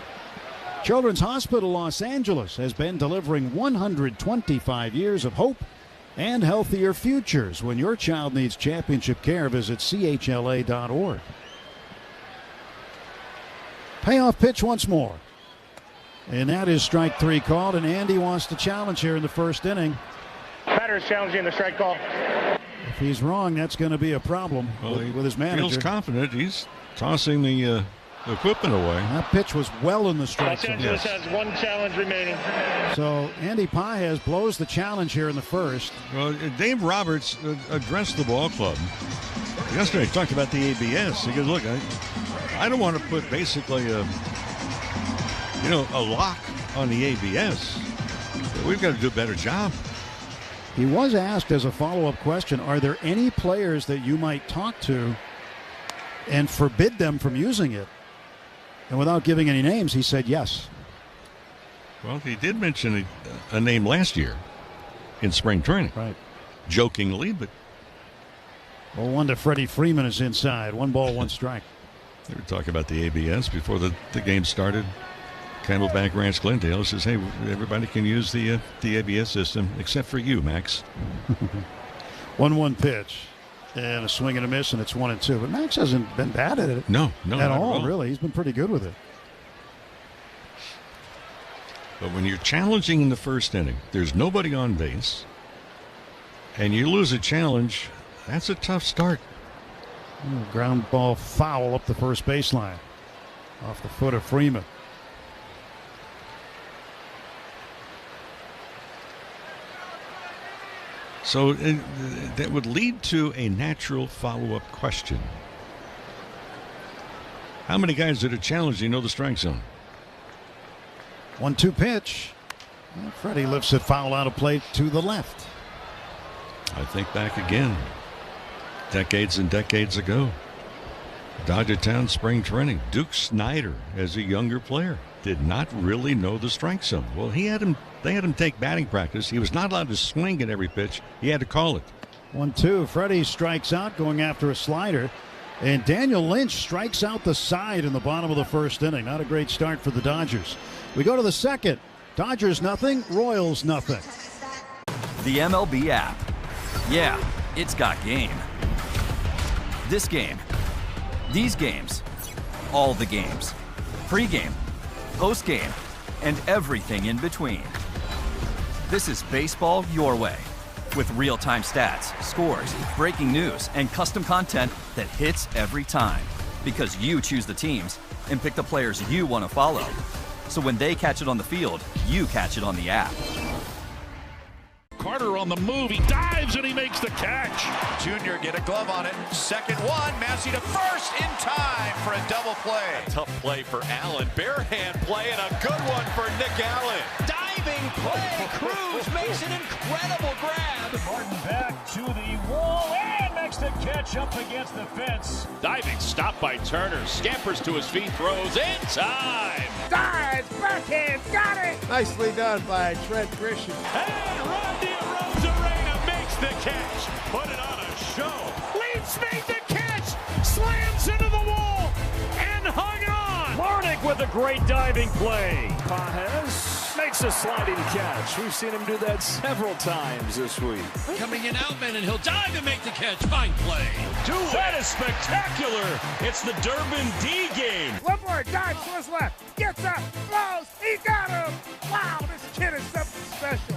Children's Hospital Los Angeles has been delivering 125 years of hope and healthier futures. When your child needs championship care, visit chla.org. Payoff pitch once more. And that is strike 3 called, and Andy wants to challenge here in the first inning. Batter is challenging the strike call. If he's wrong, that's going to be a problem with his manager. Feels confident. He's tossing the equipment away. That pitch was well in the strike zone. Los Angeles has 1 challenge remaining. So Andy Pages blows the challenge here in the first. Well, Dave Roberts addressed the ball club yesterday. He talked about the ABS. He goes, look, I don't want to put basically a lock on the ABS. We've got to do a better job. He was asked as a follow-up question, are there any players that you might talk to and forbid them from using it? And without giving any names, he said yes. Well, he did mention a name last year in spring training. Right. Jokingly, but. Well, 1 to Freddie Freeman is inside. 1 ball, 1 strike. They were talking about the ABS before the game started. Camelback Ranch Glendale says, hey, everybody can use the ABS system except for you, Max. 1-1 pitch. And a swing and a miss, and it's 1-2. But Max hasn't been bad at it. No, at all, really. He's been pretty good with it. But when you're challenging in the first inning, there's nobody on base, and you lose a challenge, that's a tough start. Ground ball foul up the first baseline. Off the foot of Freeman. So that would lead to a natural follow-up question. How many guys that are challenged know the strike zone? 1-2 pitch. Well, Freddie lifts it foul out of play to the left. I think back again. Decades and decades ago. Dodgertown spring training. Duke Snyder, as a younger player, did not really know the strike zone. Well, they had him take batting practice. He was not allowed to swing at every pitch. He had to call it. 1-2. Freddie strikes out going after a slider. And Daniel Lynch strikes out the side in the bottom of the first inning. Not a great start for the Dodgers. We go to the second. Dodgers nothing, Royals nothing. The MLB app. Yeah, it's got game. This game. These games. All the games. Pre-game. Post-game. And everything in between. This is baseball your way. With real-time stats, scores, breaking news, and custom content that hits every time. Because you choose the teams and pick the players you want to follow. So when they catch it on the field, you catch it on the app. Carter on the move. He dives and he makes the catch. Junior get a glove on it. Second one. Massey to first in time for a double play. A tough play for Allen. Bare hand play and a good one for Nick Allen. Diving play. Cruz makes an incredible grab. Martin back to the wall and makes the catch. catch up against the fence. Diving stop by Turner. Scampers to his feet, throws in time. Dives, backhand, got it! Nicely done by Trent Grisham. And Randy Arozarena makes the catch. Put it on a show. Leeds made the catch. Slams into the wall and hung on. Larnick with a great diving play. Pajes makes a sliding catch. We've seen him do that several times this week. Coming in Outman, and he'll dive and make the catch. Fine play. That is spectacular. It's the Durbin D game. Lemore dives to his left, gets up, blows, he got him. Wow, this kid is something special.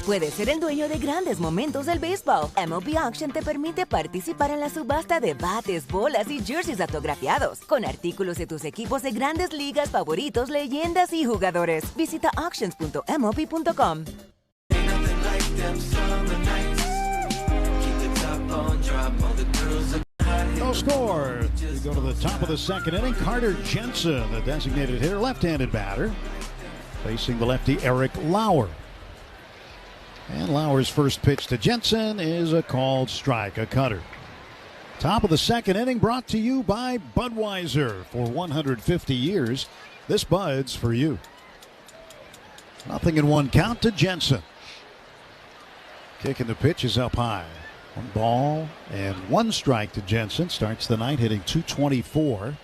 Puedes ser el dueño de grandes momentos del béisbol. MLB Auction te permite participar en la subasta de bates, bolas y jerseys autografiados, con artículos de tus equipos de grandes ligas favoritos, leyendas y jugadores. Visita auctions.mlb.com. No score. We go to the top of the second inning. Carter Jensen, the designated hitter, left-handed batter, facing the lefty Eric Lauer. And Lauer's first pitch to Jensen is a called strike, a cutter. Top of the second inning brought to you by Budweiser. For 150 years, this Bud's for you. 0-1 count to Jensen. Kicking the pitch is up high. 1 ball and 1 strike to Jensen. Starts the night hitting .224.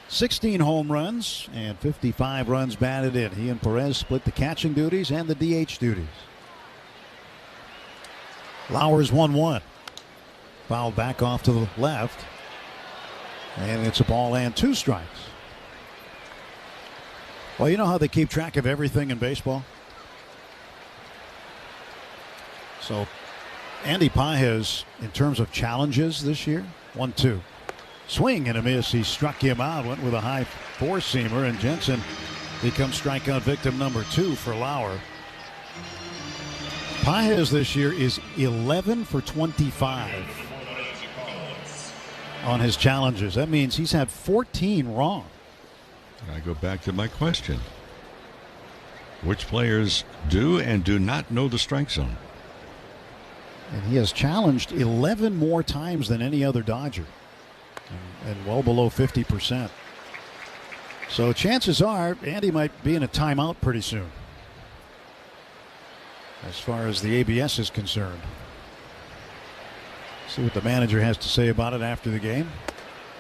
16 home runs and 55 runs batted in. He and Perez split the catching duties and the DH duties. Lauer's 1-1. Fouled back off to the left. And it's a ball and 2 strikes. Well, you know how they keep track of everything in baseball? So, Andy Pajes, in terms of challenges this year, 1-2. Swing and a miss. He struck him out, went with a high four-seamer, and Jensen becomes strikeout victim number 2 for Lauer. Pajes this year is 11 for 25 on his challenges. That means he's had 14 wrong. I go back to my question. Which players do and do not know the strike zone? And he has challenged 11 more times than any other Dodger. And well below 50%. So chances are Andy might be in a timeout pretty soon, as far as the ABS is concerned. See what the manager has to say about it after the game.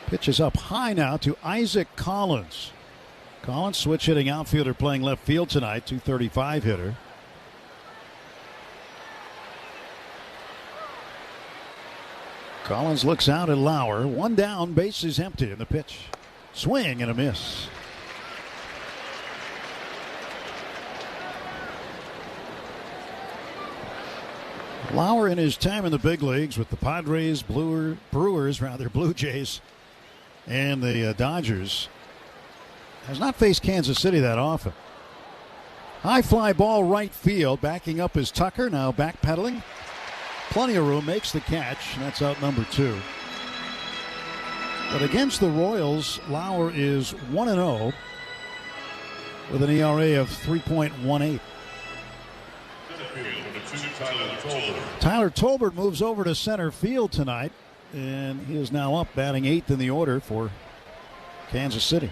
Pitch is up high now to Isaac Collins. Collins, switch hitting outfielder, playing left field tonight, .235 hitter. Collins looks out at Lauer. 1 down, base is empty, and the pitch. Swing and a miss. Lauer, in his time in the big leagues with the Padres, Blue Jays, and the Dodgers, has not faced Kansas City that often. High fly ball right field. Backing up is Tucker, now backpedaling. Plenty of room, makes the catch, and that's out number 2. But against the Royals, Lauer is 1-0 with an ERA of 3.18. Tyler Tolbert moves over to center field tonight, and he is now up, batting 8th in the order for Kansas City.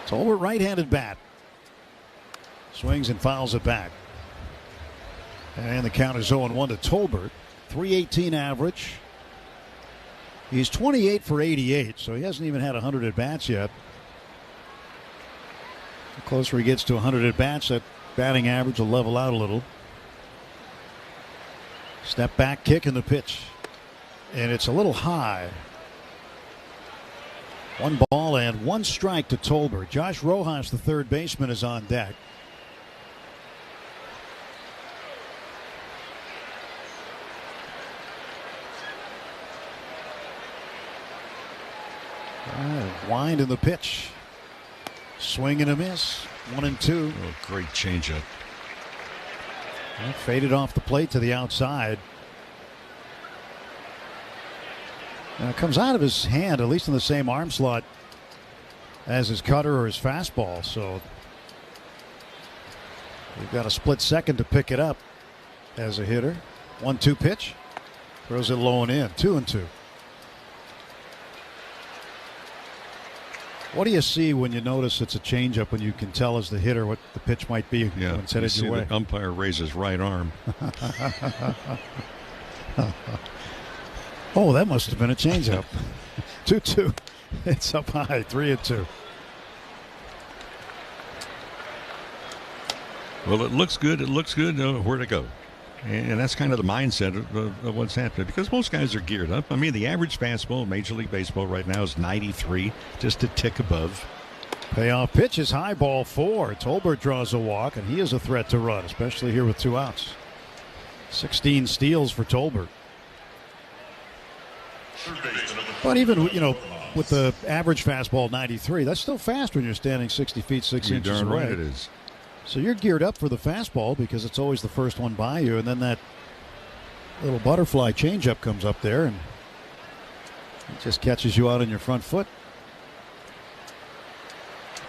Tolbert, right-handed bat. Swings and fouls it back. And the count is 0-1 to Tolbert. .318 average. He's 28 for 88, so he hasn't even had 100 at-bats yet. The closer he gets to 100 at-bats, that batting average will level out a little. Step back kick in the pitch. And it's a little high. 1 ball and 1 strike to Tolbert. Josh Rojas, the third baseman, is on deck. Wind in the pitch. Swing and a miss. 1-2. Oh, great changeup. Faded off the plate to the outside. Now it comes out of his hand, at least in the same arm slot as his cutter or his fastball. So we've got a split second to pick it up as a hitter. 1-2 pitch. Throws it low and in. 2-2. What do you see when you notice it's a changeup, when you can tell as the hitter what the pitch might be when it's headed your way? The umpire raises right arm. Oh, that must have been a changeup. 2-2. It's up high. 3-2. Well, it looks good. It looks good. Where to go? And that's kind of the mindset of what's happening, because most guys are geared up. I mean, the average fastball in Major League Baseball right now is 93, just a tick above. Payoff pitch is high, ball 4. Tolbert draws a walk, and he is a threat to run, especially here with 2 outs. 16 steals for Tolbert. But even, with the average fastball 93, that's still fast when you're standing 60 feet 6 inches away. Right it is. So you're geared up for the fastball because it's always the first one by you, and then that little butterfly changeup comes up there and it just catches you out on your front foot.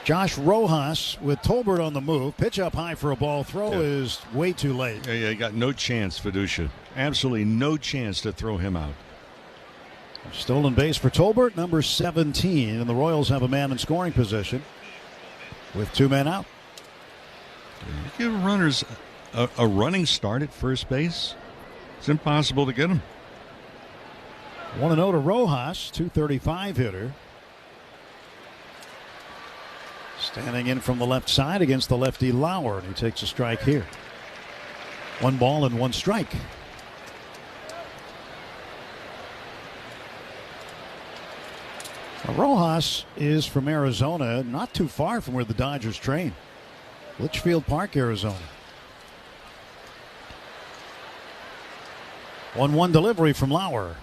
Josh Rojas with Tolbert on the move. Pitch up high for a ball. Throw is way too late. Yeah, you got no chance, Fiducia. Absolutely no chance to throw him out. Stolen base for Tolbert, number 17, and the Royals have a man in scoring position with 2 men out. You give runners a running start at first base, it's impossible to get them. 1-0 to Rojas, 235 hitter. Standing in from the left side against the lefty Lauer, and he takes a strike here. 1 ball and 1 strike. Now, Rojas is from Arizona, not too far from where the Dodgers train. Litchfield Park, Arizona. 1-1 delivery from Lauer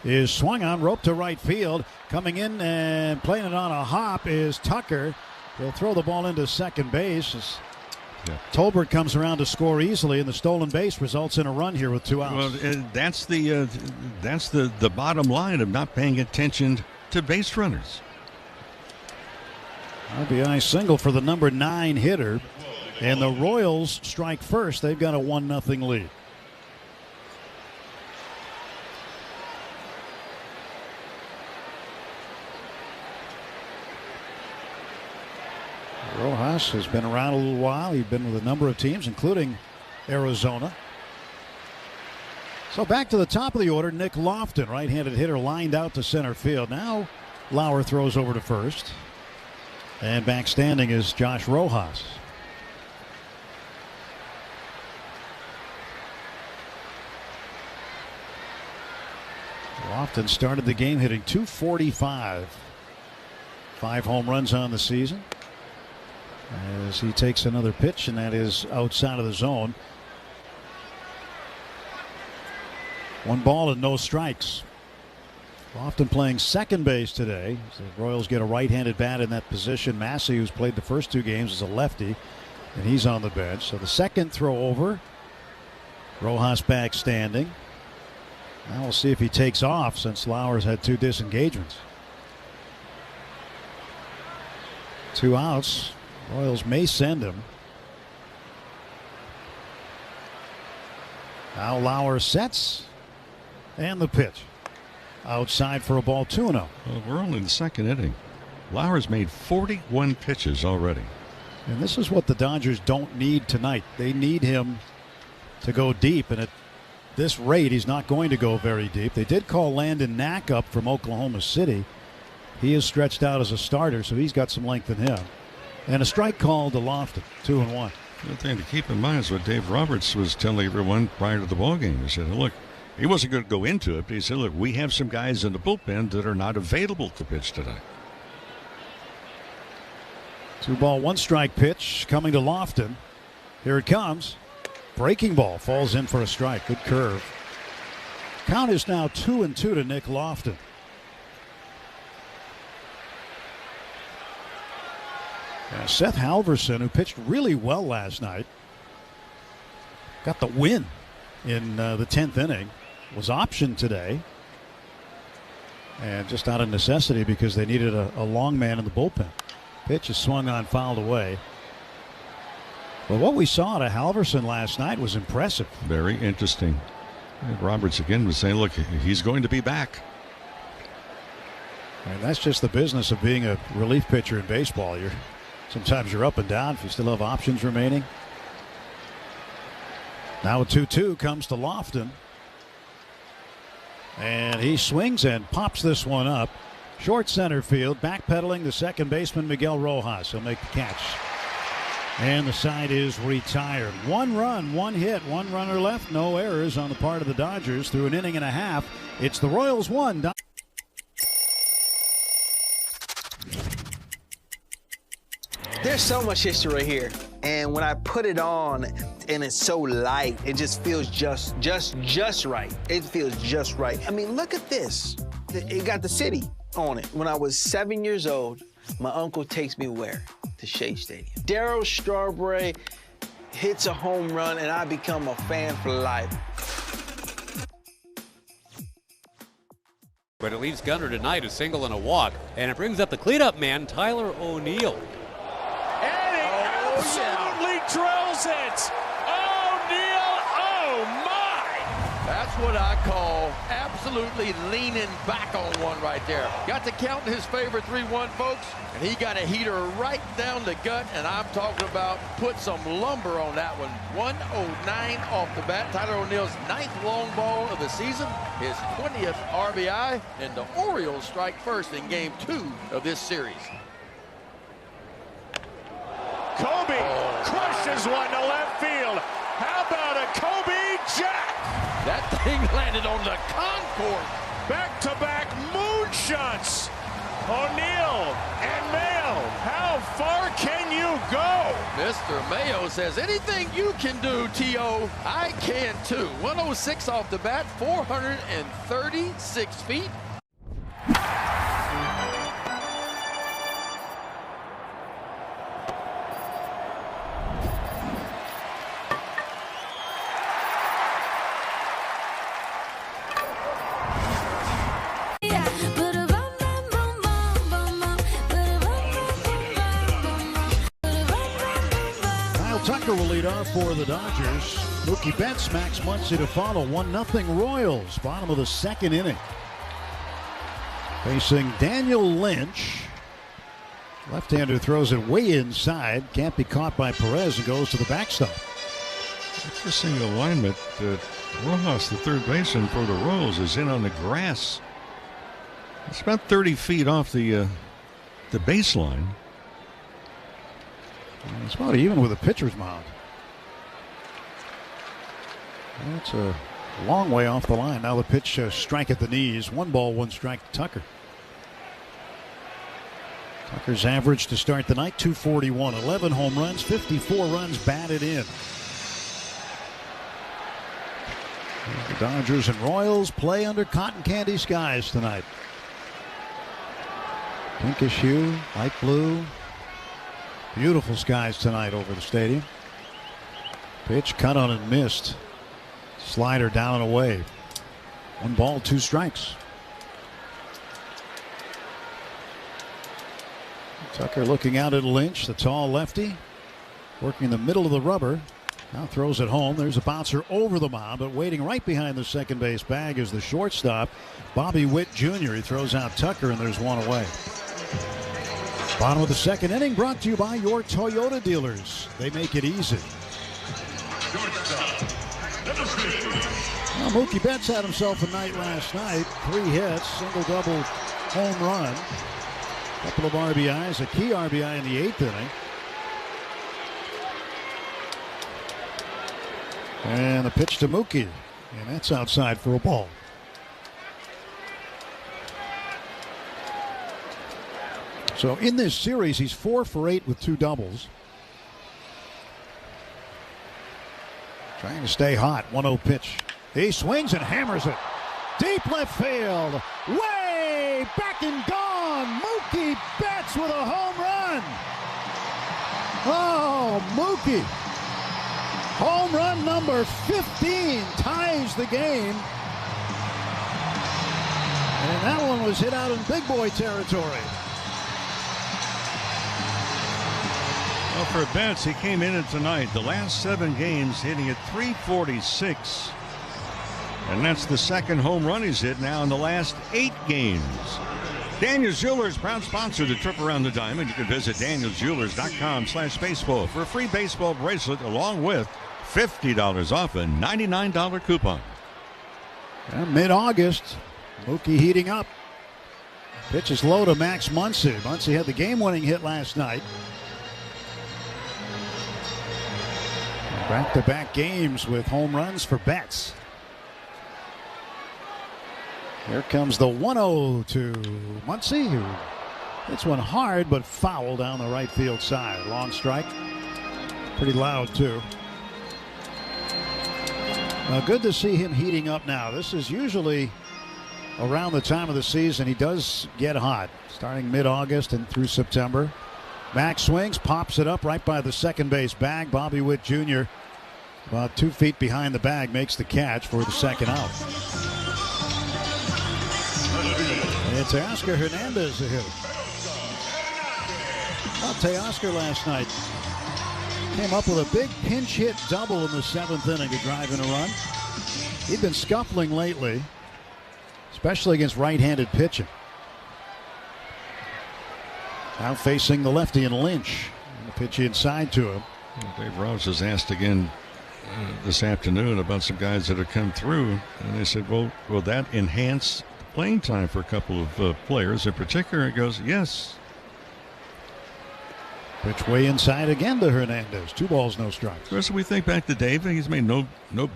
is swung on, rope to right field. Coming in and playing it on a hop is Tucker. He'll throw the ball into second base. Tolbert comes around to score easily, and the stolen base results in a run here with 2 outs. Well, that's the bottom line of not paying attention to base runners. RBI single for the number 9 hitter, and the Royals strike first. They've got a 1-0 lead. Rojas has been around a little while. He's been with a number of teams, including Arizona. So back to the top of the order, Nick Lofton, right-handed hitter, lined out to center field. Now Lauer throws over to first. And back standing is Josh Rojas. Lofton started the game hitting .245. 5 home runs on the season. As he takes another pitch, and that is outside of the zone. 1 ball and no strikes. Lofton playing second base today. So the Royals get a right-handed bat in that position. Massey, who's played the first 2 games, is a lefty, and he's on the bench. So the second throw over. Rojas back standing. Now we'll see if he takes off, since Lauer's had 2 disengagements. 2 outs. Royals may send him. Now Lauer sets, and the pitch. Outside for a ball, 2-0. Well, we're only in the second inning. Lauer's made 41 pitches already. And this is what the Dodgers don't need tonight. They need him to go deep, and at this rate, he's not going to go very deep. They did call Landon Knack up from Oklahoma City. He is stretched out as a starter, so he's got some length in him. And a strike call to Lofton, 2-1. The thing to keep in mind is what Dave Roberts was telling everyone prior to the ballgame. He said, look, he wasn't going to go into it, but he said, look, we have some guys in the bullpen that are not available to pitch today. 2 ball, 1 strike pitch coming to Lofton. Here it comes. Breaking ball falls in for a strike. Good curve. Count is now 2-2 to Nick Lofton. Seth Halverson, who pitched really well last night, got the win in the 10th inning, was optioned today, and just out of necessity because they needed a long man in the bullpen. Pitch is swung on, fouled away. But what we saw to Halverson last night was impressive. Very interesting. And Roberts again was saying, look, he's going to be back. And that's just the business of being a relief pitcher in baseball. Sometimes you're up and down if you still have options remaining. Now a 2-2 comes to Lofton. And he swings and pops this one up. Short center field, backpedaling the second baseman Miguel Rojas. He'll make the catch. And the side is retired. 1 run, 1 hit, 1 runner left. No errors on the part of the Dodgers through an inning and a half. It's the Royals 1. There's so much history right here. And when I put it on and it's so light, it just feels just right. It feels just right. I mean, look at this. It got the city on it. When I was 7 years old, my uncle takes me where? To Shea Stadium. Darryl Strawberry hits a home run and I become a fan for life. But it leaves Gunnar tonight a single and a walk, and it brings up the cleanup man, Tyler O'Neill. And he absolutely drills it. O'Neill, oh my! That's what I call absolutely leaning back on one right there. Got to count his favorite 3-1, folks, and he got a heater right down the gut, and I'm talking about put some lumber on that one. 109 off the bat. Tyler O'Neill's 9th long ball of the season, his 20th RBI, and the Orioles strike first in game 2 of this series. Kobe crushes one to left field. How about a Kobe Jack? That thing landed on the concourse. Back-to-back moonshots. O'Neill and Mayo. How far can you go? Mr. Mayo says, anything you can do, T.O., I can too. 106 off the bat, 436 feet. Tucker will lead off for the Dodgers. Mookie Betts, Max Muncy to follow. 1-0 Royals. Bottom of the second inning. Facing Daniel Lynch. Left-hander throws it way inside. Can't be caught by Perez and goes to the backstop. Interesting alignment. Rojas, the third baseman for the Royals, is in on the grass. It's about 30 feet off the baseline. It's about even with a pitcher's mound. That's a long way off the line. Now the pitch strike at the knees. 1 ball, 1 strike to Tucker. Tucker's average to start the night, 241. 11 home runs, 54 runs batted in. The Dodgers and Royals play under cotton candy skies tonight. Pinkish hue, light blue. Beautiful skies tonight over the stadium. Pitch cut on and missed. Slider down and away. 1 ball, 2 strikes. Tucker looking out at Lynch, the tall lefty, working in the middle of the rubber. Now throws it home. There's a bouncer over the mound, but waiting right behind the second base bag is the shortstop, Bobby Witt Jr. He throws out Tucker, and there's 1 away. Bottom of the second inning, brought to you by your Toyota dealers. They make it easy. Well, Mookie Betts had himself a night last night. 3 hits, single-double home run. Couple of RBIs, a key RBI in the 8th inning. And a pitch to Mookie, and that's outside for a ball. So in this series, he's 4 for 8 with 2 doubles. Trying to stay hot. 1-0 pitch. He swings and hammers it. Deep left field. Way back and gone. Mookie Betts with a home run. Oh, Mookie. Home run number 15 ties the game. And that one was hit out in big boy territory. Well, for Betts, he came in tonight, the last 7 games, hitting at .346. And that's the second home run he's hit now in the last 8 games. Daniels Jewelers, proud sponsor of the Trip Around the Diamond. You can visit danielsjewelers.com/baseball for a free baseball bracelet along with $50 off a $99 coupon. And mid-August, Mookie heating up. Pitch is low to Max Muncy. Muncy had the game-winning hit last night. Back-to-back games with home runs for Betts. Here comes the 1-0 to Muncy, who hits one hard but foul down the right field side. Long strike. Pretty loud, too. Good to see him heating up now. This is usually around the time of the season he does get hot, starting mid-August and through September. Max swings, pops it up right by the second base bag. Bobby Witt Jr., about 2 feet behind the bag, makes the catch for the second out. And Teoscar Hernandez the hitter. Well, Teoscar last night came up with a big pinch hit double in the 7th inning to drive in a run. He'd been scuffling lately, especially against right-handed pitching. Now facing the lefty in Lynch. And the pitch inside to him. Dave Rouse was asked again this afternoon about some guys that have come through, and they said, well, will that enhance playing time for a couple of players in particular? He goes, yes. Pitch way inside again to Hernandez. 2 balls, no strikes. Of course, we think back to Dave, he's made no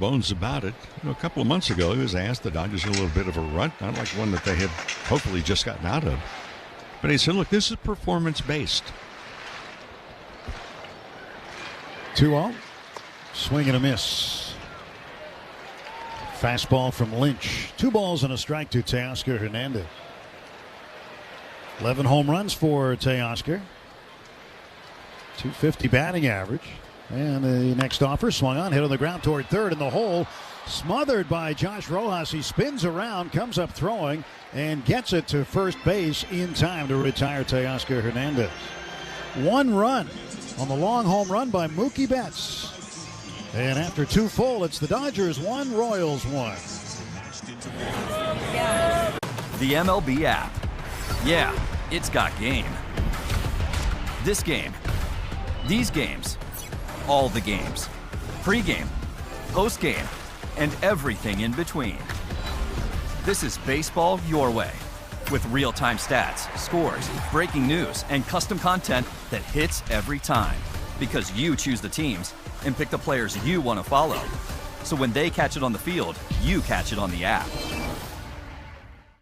bones about it. You know, a couple of months ago, he was asked the Dodgers in a little bit of a rut, not like one that they had hopefully just gotten out of. But he said, look, this is performance-based. 2-0. Swing and a miss. Fastball from Lynch. 2 balls and a strike to Teoscar Hernandez. 11 home runs for Teoscar. .250 batting average. And the next offer swung on, hit on the ground toward third in the hole. Smothered by Josh Rojas. He spins around, comes up throwing, and gets it to first base in time to retire Teoscar Hernandez. 1 run on the long home run by Mookie Betts. And after 2 full, it's the Dodgers 1, Royals 1. The MLB app. Yeah, it's got game. This game. These games. All the games. Pre-game, post-game, and everything in between. This is baseball your way. With real-time stats, scores, breaking news, and custom content that hits every time. Because you choose the teams and pick the players you want to follow. So when they catch it on the field, you catch it on the app.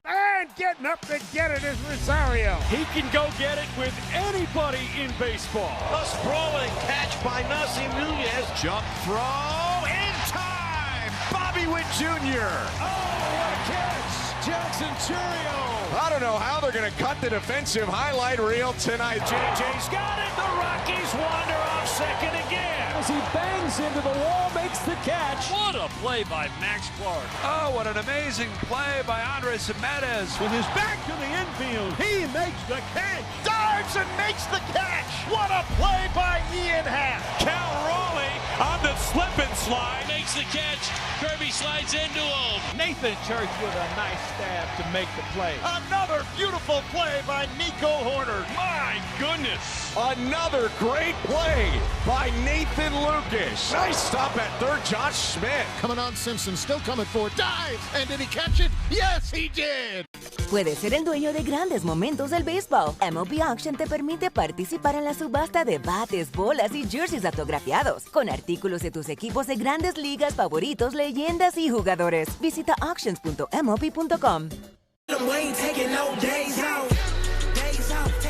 And getting up to get it is Rosario. He can go get it with anybody in baseball. A sprawling catch by Nasim Nunez. Jump throw in time. Bobby Witt Jr. Oh, what a catch. Jackson Churio. I don't know how they're going to cut the defensive highlight reel tonight. JJ's got it. The Rockies wander off second again. As he bangs into the wall, makes the catch. What a play by Max Clark. Oh, what an amazing play by Andres Gimenez. With his back to the infield, he makes the catch. Dives and makes the catch. What a play by Ian Happ. Cal Raleigh on the slip and slide. Makes the catch. Kirby slides into him. Nathan Church with a nice stab to make the play. Another beautiful play by Nico Horner. My goodness. Another great play by Nathan Lucas. Nice stop at third, Josh Smith. Coming on Simpson, still coming forward. Dives. And did he catch it? Yes, he did. Puedes ser el dueño de grandes momentos del béisbol. MLB Auction te permite participar en la subasta de bates, bolas y jerseys autografiados, con artículos de tus equipos de grandes ligas favoritos, leyendas y jugadores. Visita auctions.mlb.com.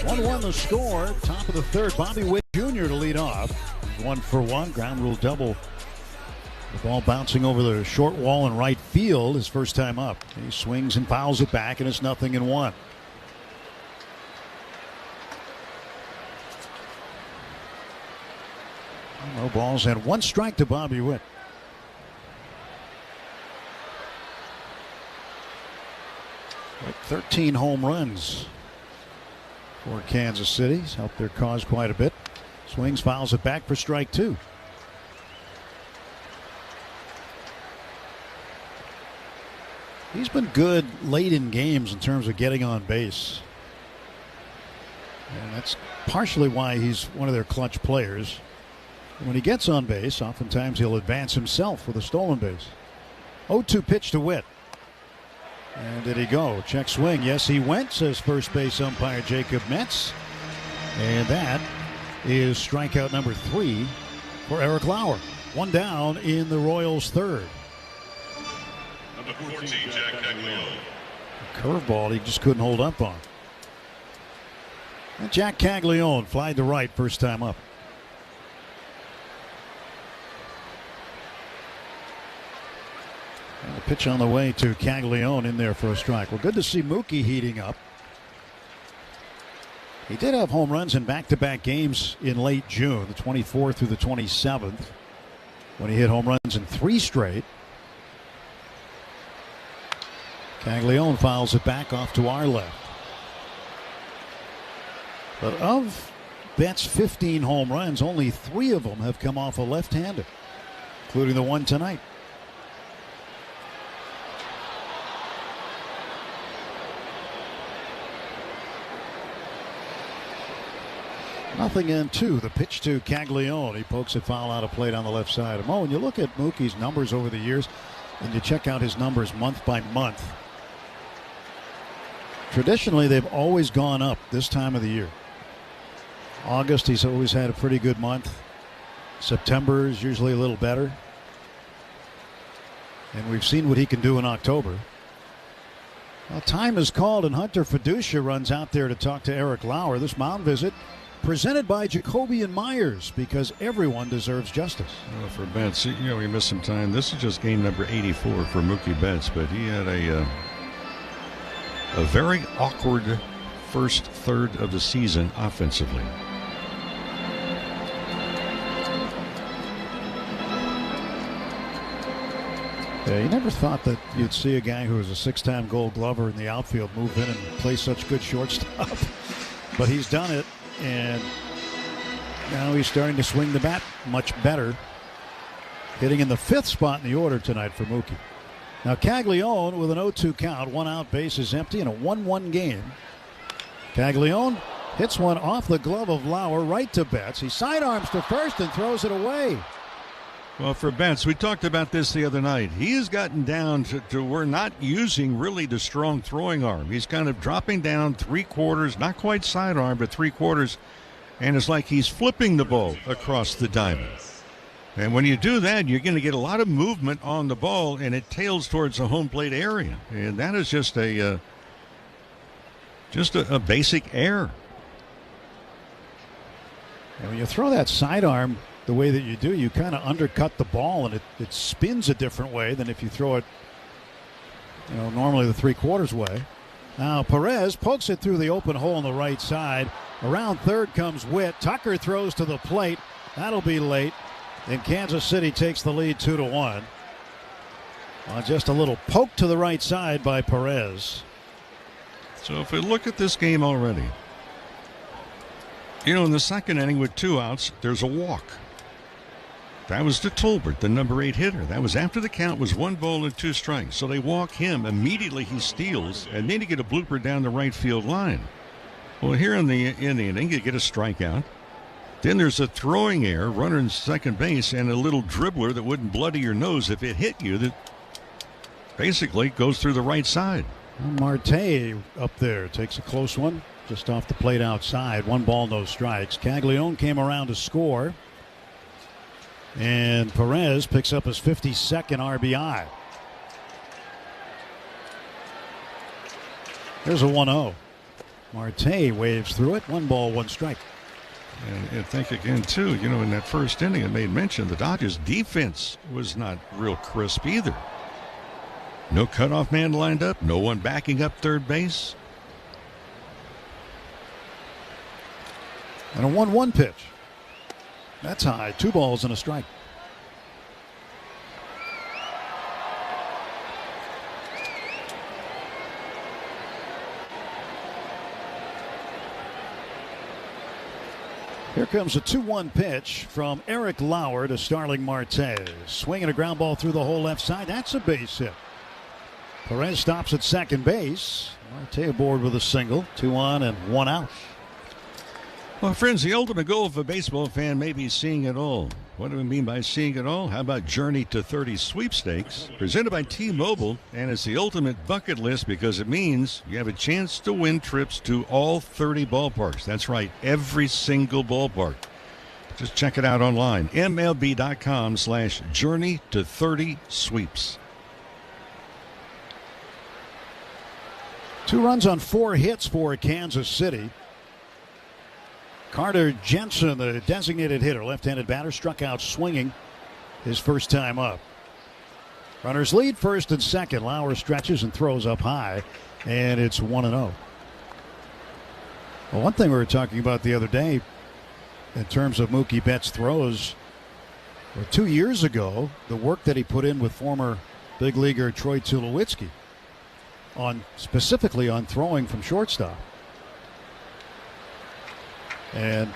1-1 the score. Top of the third. Bobby Witt Jr. to lead off. 1-for-1. Ground rule double. The ball bouncing over the short wall in right field his first time up. He swings and fouls it back, and it's 0-1. No balls and 1 strike to Bobby Witt. Like 13 home runs for Kansas City. He's helped their cause quite a bit. Swings, fouls it back for strike 2. He's been good late in games in terms of getting on base. And that's partially why he's one of their clutch players. When he gets on base, oftentimes he'll advance himself with a stolen base. 0-2 pitch to Witt. And did he go? Check swing. Yes, he went, says first base umpire Jacob Metz. And that is strikeout number 3 for Eric Lauer. 1 down in the Royals' third. Number 14, Jack Caglione. Curveball he just couldn't hold up on. And Jack Caglione flied to right first time up. And the pitch on the way to Caglione in there for a strike. Well, good to see Mookie heating up. He did have home runs in back-to-back games in late June, the 24th through the 27th, when he hit home runs in 3 straight. Caglione fouls it back off to our left. But of Betts' 15 home runs, only 3 of them have come off a left-hander, including the one tonight. Nothing in 2. The pitch to Caglione. He pokes it foul out of plate on the left side. When you look at Mookie's numbers over the years and you check out his numbers month by month, traditionally they've always gone up this time of the year. August, he's always had a pretty good month. September is usually a little better. And we've seen what he can do in October. Well, time is called, and Hunter Fiducia runs out there to talk to Eric Lauer. This mound visit presented by Jacoby and Myers, because everyone deserves justice. Well, for Betts, he missed some time. This is just game number 84 for Mookie Betts, but he had a very awkward first third of the season offensively. Yeah, you never thought that you'd see a guy who was a 6-time Gold Glover in the outfield move in and play such good shortstop. But he's done it, and now he's starting to swing the bat much better. Hitting in the 5th spot in the order tonight for Mookie. Now Caglione with an 0-2 count, 1 out, bases empty in a 1-1 game. Caglione hits one off the glove of Lauer right to Betts. He sidearms to first and throws it away. Well, for Betts, we talked about this the other night. He has gotten down to where not using really the strong throwing arm. He's kind of dropping down 3/4, not quite sidearm, but 3/4, and it's like he's flipping the ball across the diamond. And when you do that, you're going to get a lot of movement on the ball, and it tails towards the home plate area. And that is just a basic error. And when you throw that sidearm the way that you do, you kind of undercut the ball, and it spins a different way than if you throw it, normally the 3/4 way. Now Perez pokes it through the open hole on the right side. Around third comes Witt. Tucker throws to the plate. That'll be late. And Kansas City takes the lead 2-1. Just a little poke to the right side by Perez. So if we look at this game already, in the second inning with 2 outs, there's a walk. That was to Tolbert, the number 8 hitter. That was after the count was 1 ball and 2 strikes. So they walk him. Immediately he steals, and then you get a blooper down the right field line. Well, here in the inning, you get a strikeout. Then there's a throwing error, runner in second base, and a little dribbler that wouldn't bloody your nose if it hit you. That basically goes through the right side. Marte up there takes a close one just off the plate outside. 1 ball, no strikes. Caglione came around to score. And Perez picks up his 52nd RBI. There's a 1-0. Marte waves through it. 1 ball, 1 strike. And think again, too, in that first inning, it made mention the Dodgers' defense was not real crisp either. No cutoff man lined up. No one backing up third base. And a 1-1 pitch. That's high. 2 balls and a strike. Here comes a 2-1 pitch from Eric Lauer to Starling Marte. Swinging a ground ball through the whole left side. That's a base hit. Perez stops at second base. Marte aboard with a single. 2 on and 1 out. Well, friends, the ultimate goal of a baseball fan may be seeing it all. What do we mean by seeing it all? How about Journey to 30 sweepstakes? Presented by T-Mobile, and it's the ultimate bucket list because it means you have a chance to win trips to all 30 ballparks. That's right, every single ballpark. Just check it out online. MLB.com/Journey to 30 sweeps. 2 runs on 4 hits for Kansas City. Carter Jensen, the designated hitter, left-handed batter, struck out swinging his first time up. Runners lead first and second. Lauer stretches and throws up high, and it's 1-0. Well, one thing we were talking about the other day in terms of Mookie Betts' throws, 2 years ago, the work that he put in with former big leaguer Troy Tulowitzki specifically on throwing from shortstop. And,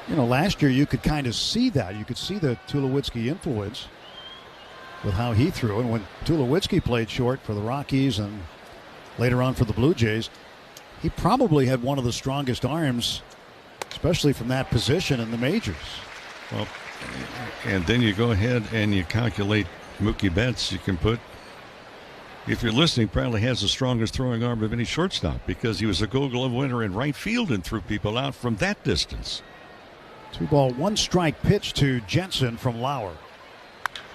last year you could kind of see that. You could see the Tulowitzki influence with how he threw. And when Tulowitzki played short for the Rockies and later on for the Blue Jays, he probably had one of the strongest arms, especially from that position in the majors. Well, and then you go ahead and you calculate Mookie Betts. You can put, if you're listening, probably has the strongest throwing arm of any shortstop because he was a Gold Glove winner in right field and threw people out from that distance. 2-ball, 1-strike pitch to Jensen from Lauer.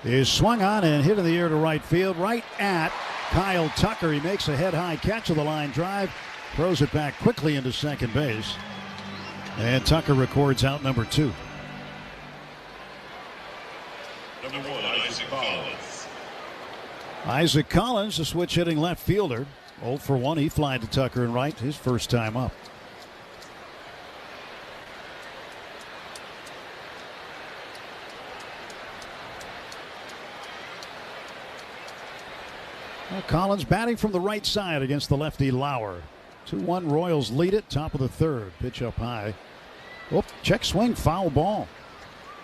Is swung on and hit in the air to right field, right at Kyle Tucker. He makes a head-high catch of the line drive, throws it back quickly into second base, and Tucker records out number 2. Number 1, Isaac Collins. Isaac Collins, the switch-hitting left fielder. 0 for 1. He flied to Tucker and right his first time up. Well, Collins batting from the right side against the lefty Lauer. 2-1 Royals lead it. Top of the third. Pitch up high. Oh, check swing. Foul ball.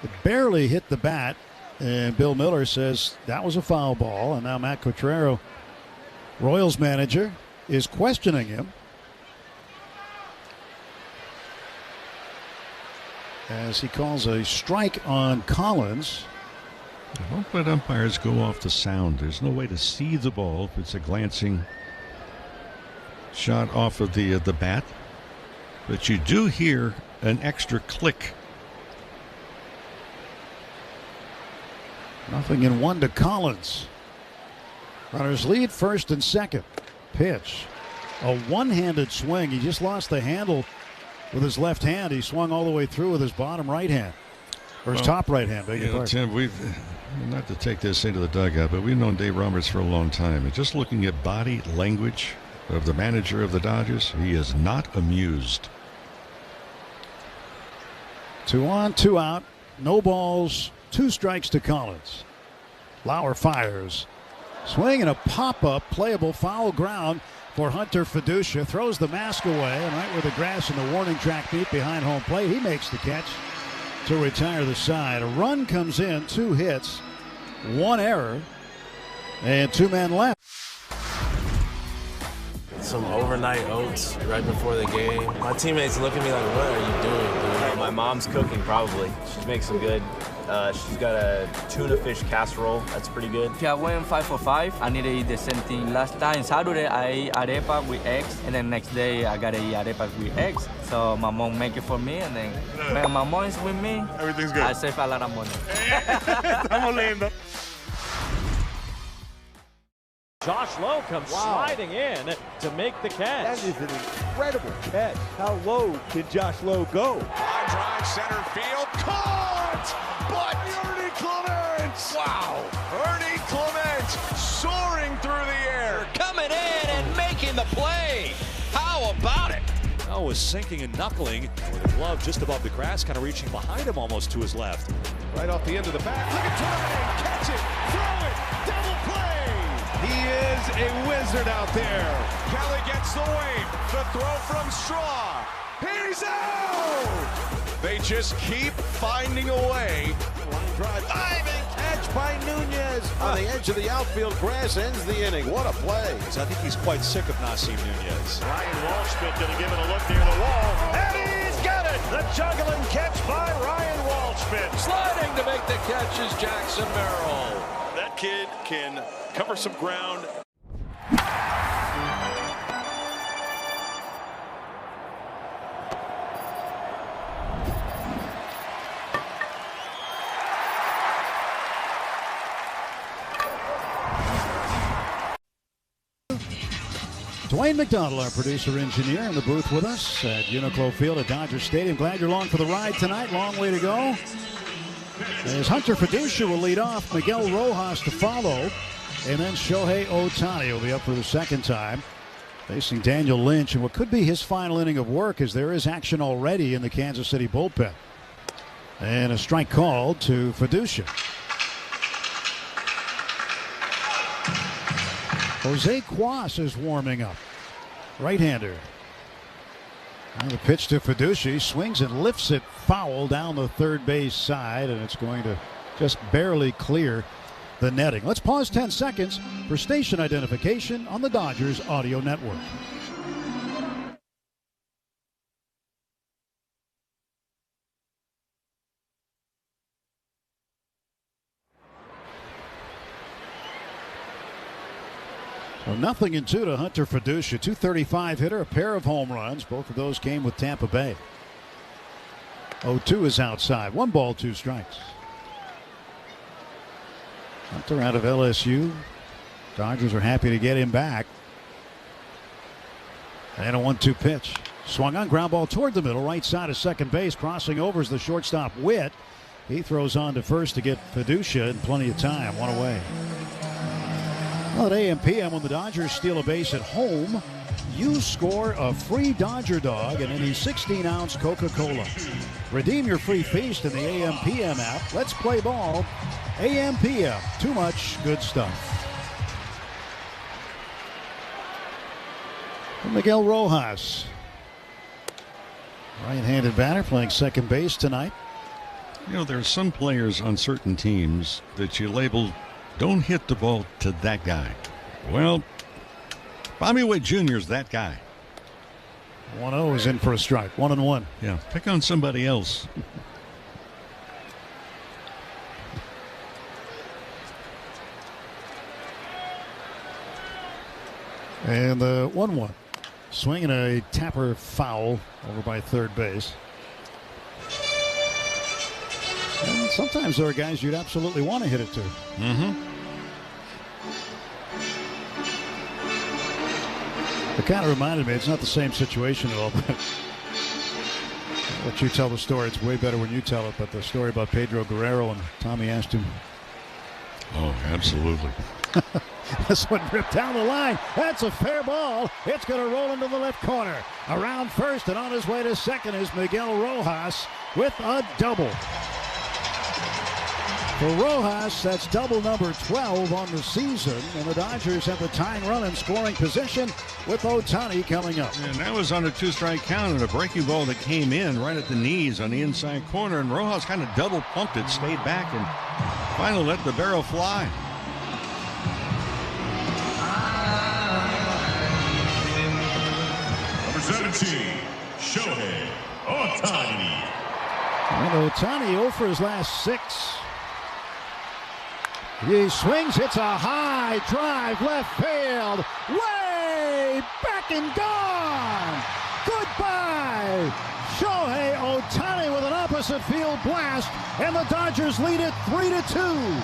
It barely hit the bat. And Bill Miller says that was a foul ball. And now Matt Quatrero, Royals manager, is questioning him as he calls a strike on Collins. Don't let umpires go off the sound. There's no way to see the ball if it's a glancing shot off of the bat. But you do hear an extra click. 0-1 to Collins. Runners lead first and second. Pitch. A one-handed swing. He just lost the handle with his left hand. He swung all the way through with his bottom right hand. Or his top right hand. Beg your pardon. Tim, we've, not to take this into the dugout, but we've known Dave Roberts for a long time. And just looking at body language of the manager of the Dodgers, he is not amused. 2 on, 2 out. No balls. 2 strikes to Collins. Lauer fires. Swing and a pop-up, playable foul ground for Hunter Fiducia. Throws the mask away, and right where the grass and the warning track meet behind home plate, he makes the catch to retire the side. A run comes in, 2 hits, 1 error, and 2 men left. Some overnight oats right before the game. My teammates look at me like, what are you doing, dude? My mom's cooking, probably. She makes some good. She's got a tuna fish casserole. That's pretty good. I went 5 for 5. I need to eat the same thing. Last time, Saturday, I ate arepa with eggs, and then next day, I gotta eat arepa with eggs. So my mom make it for me, and then when my mom is with me, everything's good. I save a lot of money. Estamos lindo. Josh Lowe comes sliding in to make the catch. That is an incredible catch. How low can Josh Lowe go? Line drive, center field, caught! But Ernie Clement! Wow! Ernie Clement soaring through the air. Coming in and making the play. How about it? Oh, was sinking and knuckling with the glove just above the grass, kind of reaching behind him almost to his left. Right off the end of the bat. Look at Turner. Catch it. Throw it. Double play. He is a wizard out there. Kelly gets the wave. The throw from Straw. He's out! They just keep finding a way. Line drive, diving catch by Nunez on the edge of the outfield grass, ends the inning. What a play. I think he's quite sick of not seeing Nunez. Ryan Walshman going to give it a look near the wall, and he's got it. The juggling catch by Ryan Walshman. Sliding to make the catch is Jackson Merrill. That kid can cover some ground. Dwayne McDonald, our producer-engineer, in the booth with us at Uniqlo Field at Dodger Stadium. Glad you're along for the ride tonight. Long way to go. As Hunter Fiducia will lead off, Miguel Rojas to follow, and then Shohei Ohtani will be up for the second time, facing Daniel Lynch in what could be his final inning of work, as there is action already in the Kansas City bullpen. And a strike called to Fiducia. Jose Cuas is warming up. Right-hander. And the pitch to Fiducia. He swings and lifts it foul down the third base side, and it's going to just barely clear the netting. Let's pause 10 seconds for station identification on the Dodgers Audio Network. So 0-2 to Hunter Fiducia. .235 hitter, a pair of home runs. Both of those came with Tampa Bay. 0-2 is outside. 1 ball, 2 strikes. Hunter out of LSU. Dodgers are happy to get him back. And a 1-2 pitch. Swung on, ground ball toward the middle, right side of second base. Crossing over is the shortstop Witt. He throws on to first to get Fiducia in plenty of time. 1 away. Well, at AM/PM, when the Dodgers steal a base at home, you score a free Dodger dog and any 16-ounce Coca-Cola. Redeem your free feast in the AM/PM app. Let's play ball. AM/PM. Too much good stuff. And Miguel Rojas. Right-handed batter playing second base tonight. You know, there are some players on certain teams that you label, don't hit the ball to that guy. Well, Bobby Witt Jr. is that guy. 1-0 is in for a strike. 1-1. Yeah, pick on somebody else. And the 1-1. Swinging a tapper foul over by third base. And sometimes there are guys you'd absolutely want to hit it to. Mm-hmm. It kind of reminded me, it's not the same situation at all, but let you tell the story. It's way better when you tell it, but the story about Pedro Guerrero and Tommy Ashton. Oh, absolutely. This one ripped down the line. That's a fair ball. It's going to roll into the left corner. Around first and on his way to second is Miguel Rojas with a double. For Rojas, that's double number 12 on the season, and the Dodgers have the tying run in scoring position with Ohtani coming up. And that was on a 2-strike count and a breaking ball that came in right at the knees on the inside corner, and Rojas kind of double pumped it, stayed back, and finally let the barrel fly. Number 17, Shohei Ohtani. And Ohtani 0 for his last 6. He swings, hits a high drive, left field, way back and gone. Goodbye. Shohei Ohtani with an opposite field blast, and the Dodgers lead it 3-2.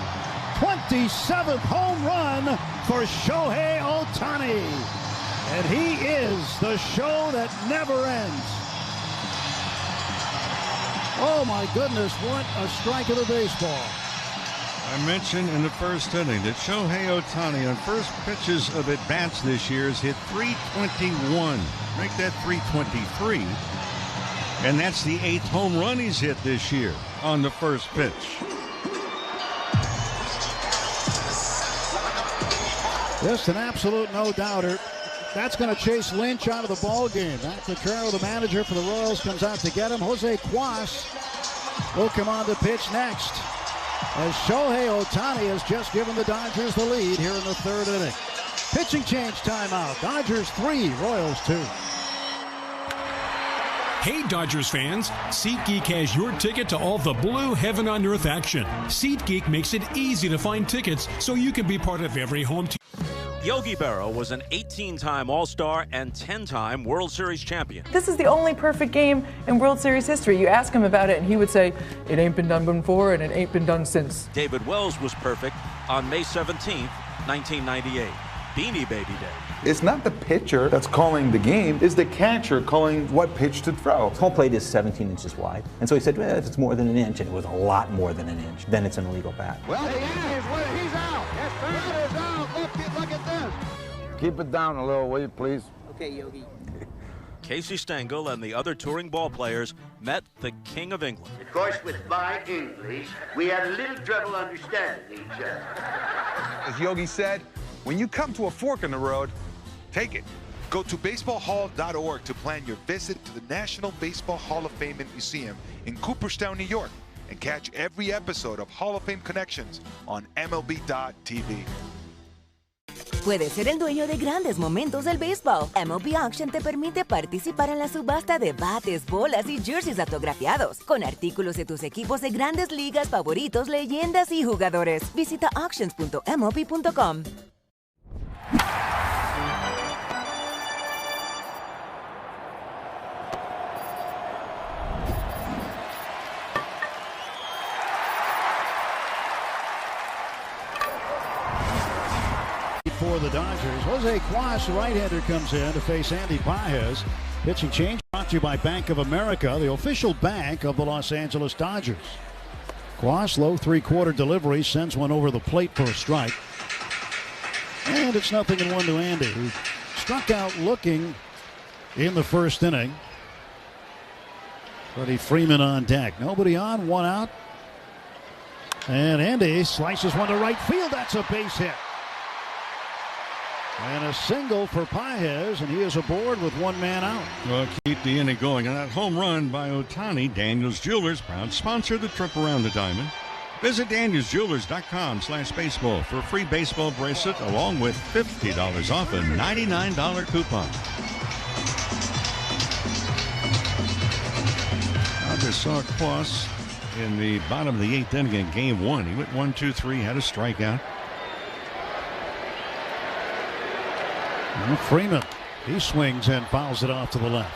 27th home run for Shohei Ohtani. And he is the show that never ends. Oh my goodness, what a strike of the baseball. I mentioned in the first inning that Shohei Ohtani on first pitches of at-bats this year has hit .321. Make that .323. And that's the 8th home run he's hit this year on the first pitch. Just an absolute no-doubter. That's going to chase Lynch out of the ball game. Matt Vaccaro, the manager for the Royals, comes out to get him. Jose Cuas will come on to pitch next, as Shohei Ohtani has just given the Dodgers the lead here in the third inning. Pitching change timeout. Dodgers 3, Royals 2. Hey Dodgers fans, SeatGeek has your ticket to all the blue heaven on earth action. SeatGeek makes it easy to find tickets so you can be part of every home team. Yogi Berra was an 18-time All-Star and 10-time World Series champion. This is the only perfect game in World Series history. You ask him about it and he would say, it ain't been done before and it ain't been done since. David Wells was perfect on May 17th, 1998. Beanie Baby Day. It's not the pitcher that's calling the game, it's the catcher calling what pitch to throw. Home plate is 17 inches wide. And so he said, well, if it's more than an inch, and it was a lot more than an inch, then it's an illegal bat. Well, he is. He's out. Yes, that is out. Look at this. Keep it down a little, will you, please? Okay, Yogi. Casey Stengel and the other touring ball players met the King of England. Of course, with my English, we had a little trouble understanding each other. As Yogi said, when you come to a fork in the road, take it. Go to baseballhall.org to plan your visit to the National Baseball Hall of Fame and Museum in Cooperstown, New York, and catch every episode of Hall of Fame Connections on MLB.tv. Puedes ser el dueño de grandes momentos del béisbol. MLB Auction te permite participar en la subasta de bates, bolas y jerseys autografiados, con artículos de tus equipos de grandes ligas favoritos, leyendas y jugadores. Visita auctions.mlb.com. For the Dodgers, Jose Cuas, the right-hander, comes in to face Andy Pages. Pitching change brought to you by Bank of America, the official bank of the Los Angeles Dodgers. Cuas, low three-quarter delivery, sends one over the plate for a strike. And it's 0-1 to Andy, who struck out looking in the first inning. Freddie Freeman on deck. Nobody on, one out. And Andy slices one to right field. That's a base hit. And a single for Pages, and he is aboard with one man out. Well, keep the inning going. And that home run by Ohtani, Daniels Jewelers, proud sponsor of the trip around the diamond. Visit danielsjewelers.com/baseball for a free baseball bracelet along with $50 off a $99 coupon. I just saw Cuas in the bottom of the 8th inning in game 1. He went 1-2-3, had a strikeout. Well, Freeman, he swings and fouls it off to the left.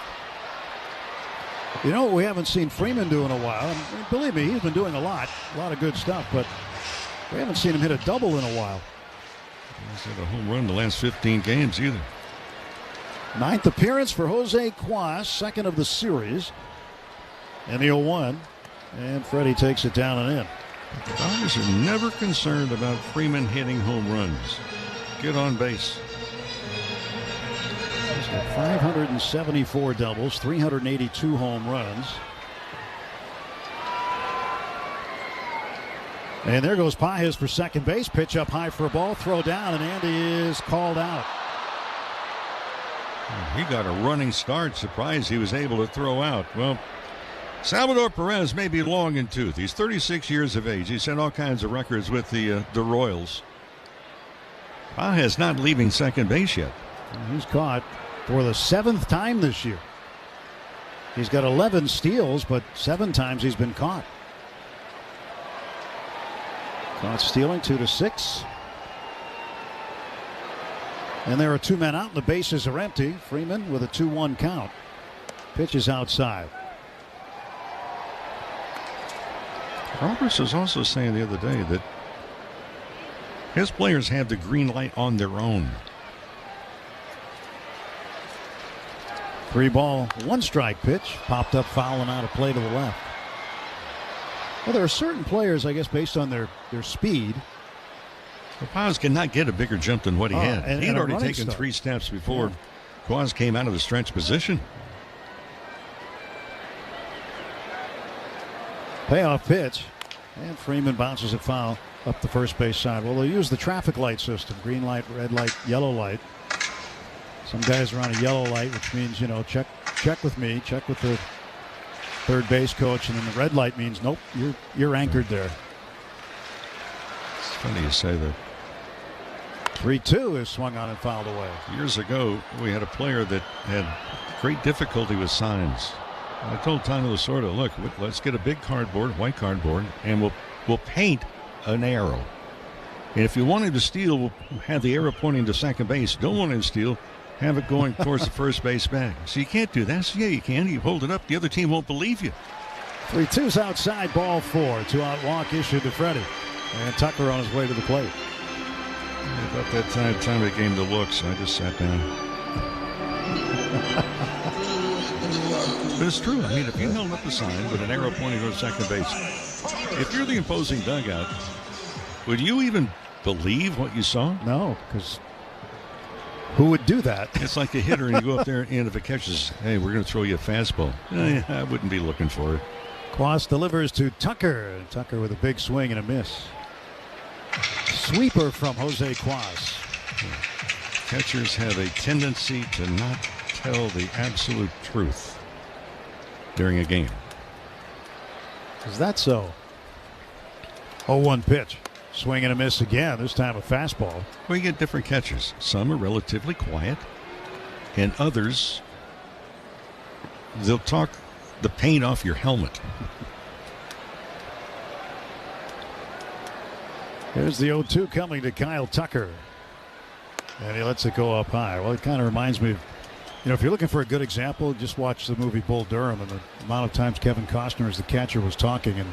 You know what we haven't seen Freeman do in a while? And believe me, he's been doing a lot of good stuff, but we haven't seen him hit a double in a while. He's hit a home run the last 15 games either. 9th appearance for Jose Cuas, second of the series. And the 0-1, and Freddie takes it down and in. The Dodgers are never concerned about Freeman hitting home runs. Get on base. He's got 574 doubles, 382 home runs. And there goes Pages for second base. Pitch up high for a ball, throw down, and Andy is called out. He got a running start. Surprised he was able to throw out. Well, Salvador Perez may be long in tooth. He's 36 years of age. He's set all kinds of records with the Royals. Pages not leaving second base yet. He's caught for the 7th time this year. He's got 11 steals, but 7 times he's been caught. Caught stealing, 2-6. And there are 2 men out, and the bases are empty. Freeman with a 2-1 count. Pitch is outside. Roberts was also saying the other day that his players have the green light on their own. 3-ball, 1-strike pitch. Popped up, foul, and out of play to the left. Well, there are certain players, I guess, based on their speed. Pages cannot get a bigger jump than what he had. He'd already taken start. 3 steps before Cuas came out of the stretch position. Payoff pitch. And Freeman bounces it foul up the first base side. Well, they'll use the traffic light system. Green light, red light, yellow light. Some guys are on a yellow light, which means, check with me, check with the third base coach, and then the red light means, nope, you're anchored there. It's funny you say that. 3-2 is swung on and fouled away. Years ago, we had a player that had great difficulty with signs. I told Tommy Lasorda, look, let's get a big cardboard, white cardboard, and we'll paint an arrow. And if you want him to steal, we'll have the arrow pointing to second base. Don't want him to steal, have it going towards the first base bag. So you can't do that. So yeah, you can. You hold it up. The other team won't believe you. 3-2's outside, ball 4. 2-out walk issued to Freddie. And Tucker on his way to the plate. About that time of the game to look, so I just sat down. But it's true. I mean, if you held up the sign with an arrow pointing to second base, if you're the opposing dugout, would you even believe what you saw? No, because who would do that? It's like a hitter, and you go up there, and if it catches, hey, we're going to throw you a fastball. I wouldn't be looking for it. Quas delivers to Tucker. Tucker with a big swing and a miss. Sweeper from Jose Quas. Catchers have a tendency to not tell the absolute truth during a game. Is that so? 0-1 pitch. Swing and a miss again, this time a fastball. Well, you get different catchers. Some are relatively quiet, and others, they'll talk the paint off your helmet. Here's the 0-2 coming to Kyle Tucker. And he lets it go up high. Well, it kind of reminds me of, if you're looking for a good example, just watch the movie Bull Durham and the amount of times Kevin Costner as the catcher was talking and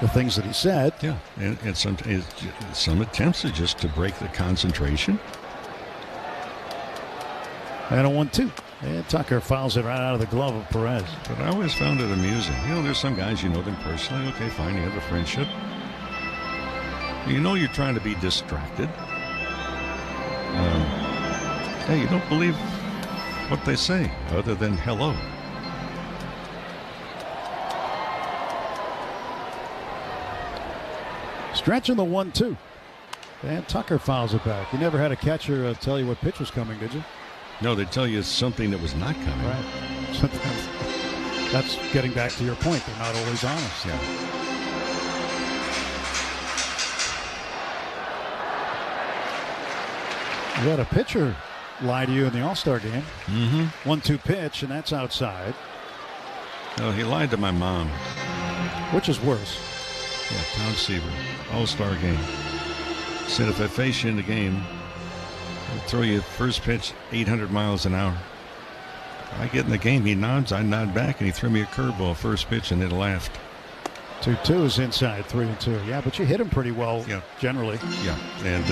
the things that he said. Yeah, and some attempts are just to break the concentration. And a 1-2. And Tucker fouls it right out of the glove of Perez. But I always found it amusing. There's some guys you know them personally. Okay, fine, you have a friendship. You're trying to be distracted. Hey, you don't believe what they say other than hello. Stretching the 1-2. And Tucker fouls it back. You never had a catcher tell you what pitch was coming, did you? No, they tell you something that was not coming. Right. Sometimes that's getting back to your point. They're not always honest. Yeah. You had a pitcher lie to you in the All-Star game. Mm-hmm. 1-2 pitch, and that's outside. No, he lied to my mom. Which is worse? Yeah, Tom Seaver, All-Star game. Said if I face you in the game, I'll throw you first pitch 800 miles an hour. I get in the game, he nods, I nod back, and he threw me a curveball first pitch, and it laughed. 2-2 is inside, 3-2. Yeah, but you hit him pretty well, generally. Yeah, and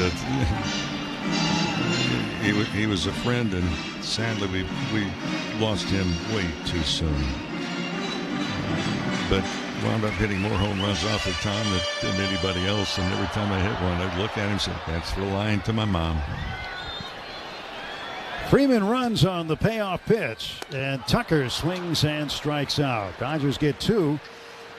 he was a friend, and sadly we lost him way too soon. But wound up hitting more home runs off of Tom than anybody else, and every time I hit one, I'd look at him and say, that's for lying to my mom. Freeman runs on the payoff pitch, and Tucker swings and strikes out. Dodgers get 2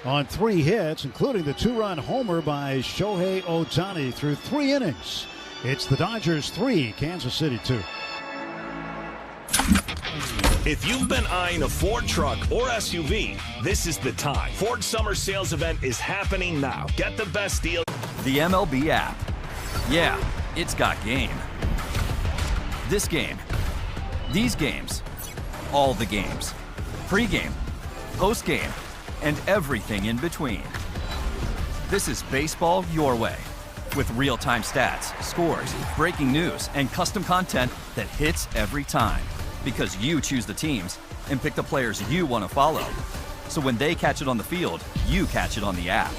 on 3 hits, including the 2-run homer by Shohei Ohtani through 3 innings. It's the Dodgers 3, Kansas City 2. If you've been eyeing a Ford truck or SUV, this is the time. Ford Summer Sales Event is happening now. Get the best deal. The MLB app. Yeah, it's got game. This game. These games. All the games. Pre-game. Post-game. And everything in between. This is baseball your way. With real-time stats, scores, breaking news, and custom content that hits every time. Because you choose the teams and pick the players you want to follow. So when they catch it on the field, you catch it on the app.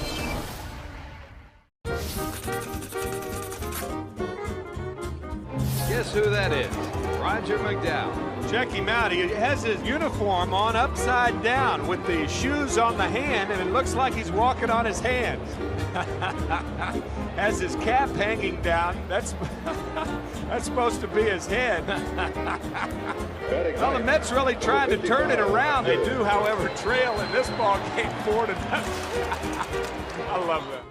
Guess who that is? Roger McDowell. Check him out. He has his uniform on upside down with the shoes on the hand, and it looks like he's walking on his hands. Has his cap hanging down. That's supposed to be his head. Well, the Mets really trying to turn it around. They do, however, trail in this ball game 4-0. I love that.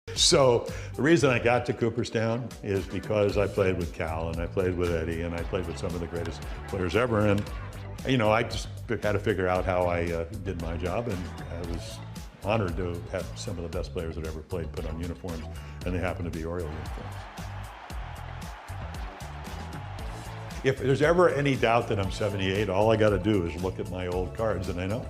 So the reason I got to Cooperstown is because I played with Cal and I played with Eddie and I played with some of the greatest players ever. And, you know, I just had to figure out how I did my job, and I was honored to have some of the best players that ever played put on uniforms, and they happen to be Oriole uniforms. If there's ever any doubt that I'm 78, all I got to do is look at my old cards and I know.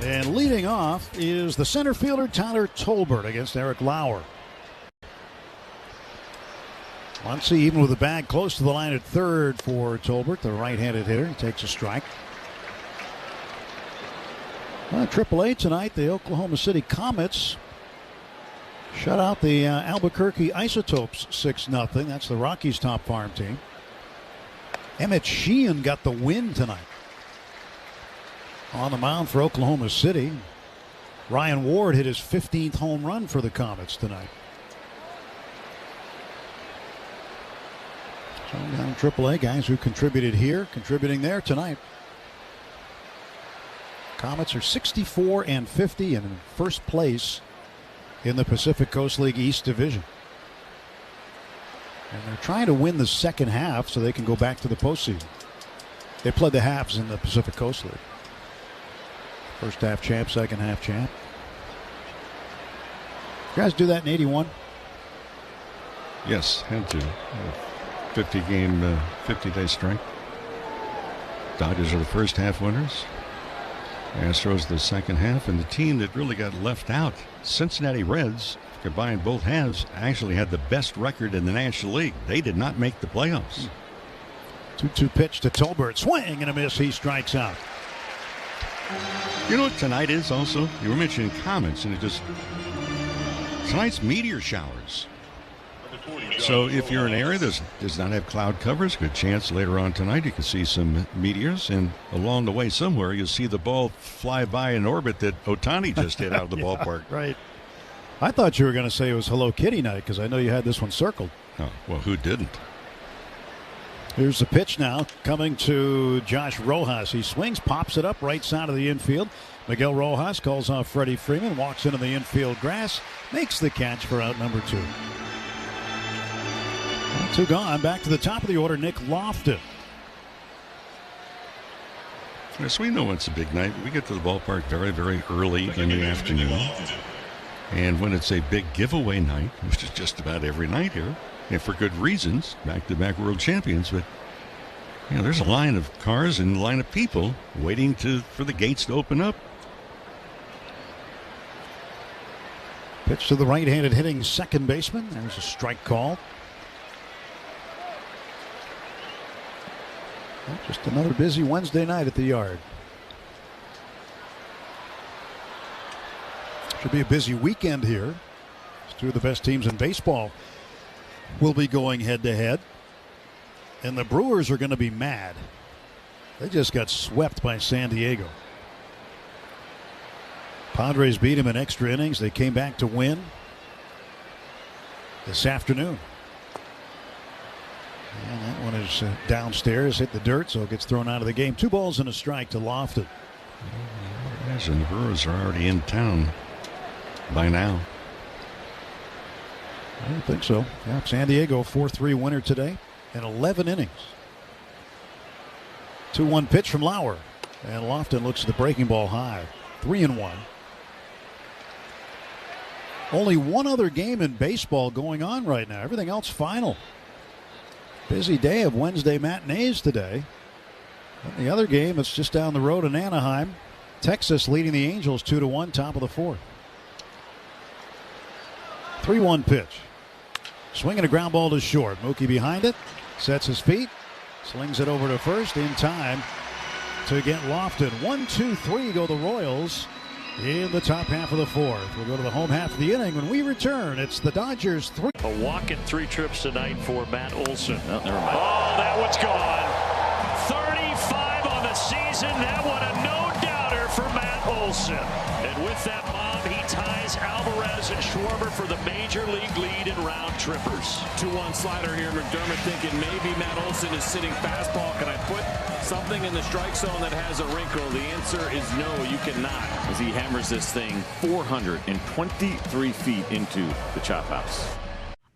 And leading off is the center fielder Tyler Tolbert against Eric Lauer. Muncy even with the bag close to the line at third for Tolbert, the right-handed hitter. He takes a strike. AAA tonight, the Oklahoma City Comets shut out the Albuquerque Isotopes 6-0. That's the Rockies' top farm team. Emmett Sheehan got the win tonight. On the mound for Oklahoma City, Ryan Ward hit his 15th home run for the Comets tonight. So down in AAA, guys who contributed here, contributing there tonight. Comets are 64-50 and in first place in the Pacific Coast League East Division. And they're trying to win the second half so they can go back to the postseason. They played the halves in the Pacific Coast League. First half champ, second half champ. You guys do that in 81? Yes, had to. 50-game, 50-day strike. Dodgers are the first half winners. Astros the second half, and the team that really got left out, Cincinnati Reds, combined both halves, actually had the best record in the National League. They did not make the playoffs. 2-2 pitch to Tolbert. Swing and a miss. He strikes out. You know what tonight is also? You were mentioning comets, and tonight's meteor showers. So if you're in an area that does not have cloud covers, good chance later on tonight you can see some meteors, and along the way somewhere you'll see the ball fly by an orbit that Ohtani just hit out of the ballpark. Right. I thought you were going to say it was Hello Kitty night because I know you had this one circled. Oh, well, who didn't? Here's the pitch now coming to Josh Rojas. He swings, pops it up right side of the infield. Miguel Rojas calls off Freddie Freeman, walks into the infield grass, makes the catch for out number 2. 2 gone. Back to the top of the order, Nick Lofton. Yes, we know it's a big night. We get to the ballpark very, very early in the afternoon. And when it's a big giveaway night, which is just about every night here, and for good reasons, back-to-back world champions, but you know, there's a line of cars and a line of people waiting for the gates to open up. Pitch to the right-handed hitting second baseman. There's a strike call. Well, just another busy Wednesday night at the Yard. Should be a busy weekend here. Two of the best teams in baseball will be going head-to-head. And the Brewers are going to be mad. They just got swept by San Diego. Padres beat them in extra innings. They came back to win this afternoon. And that one is downstairs, hit the dirt, so it gets thrown out of the game. 2 balls and a strike to Lofton. And the Brewers are already in town by now. I don't think so. Yeah, San Diego 4-3 winner today in 11 innings. 2-1 pitch from Lauer. And Lofton looks at the breaking ball high. 3-1. Only one other game in baseball going on right now. Everything else final. Busy day of Wednesday matinees today. And the other game, it's just down the road in Anaheim. Texas leading the Angels 2-1, top of the 4th. 3-1 pitch. Swinging a ground ball to short. Mookie behind it. Sets his feet. Slings it over to first in time to get Lofton. 1-2-3 go the Royals in the top half of the 4th. We'll go to the home half of the inning. When we return, it's the Dodgers 3. A walk in 3 trips tonight for Matt Olson. Oh, never mind. Oh, that one's gone. 35 on the season. That one a no-doubter Olsen. And with that bomb, he ties Alvarez and Schwarber for the major league lead in round trippers. 2-1 slider here. McDermott thinking maybe Matt Olson is sitting fastball. Can I put something in the strike zone that has a wrinkle? The answer is no, you cannot. As he hammers this thing 423 feet into the chop house.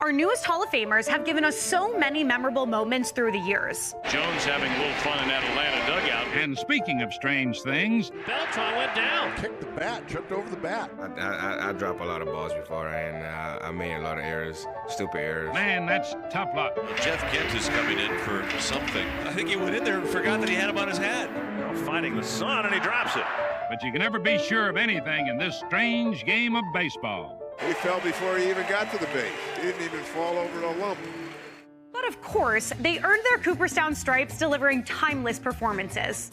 Our newest Hall of Famers have given us so many memorable moments through the years. Jones having a little fun in that Atlanta dugout. And speaking of strange things, Beltran went down. Kicked the bat, tripped over the bat. I drop a lot of balls before, and I made a lot of errors, stupid errors. Man, that's tough luck. Jeff Kent is coming in for something. I think he went in there and forgot that he had him on his hat. Finding the sun, and he drops it. But you can never be sure of anything in this strange game of baseball. He fell before he even got to the base. He didn't even fall over the lump. But of course, they earned their Cooperstown stripes delivering timeless performances.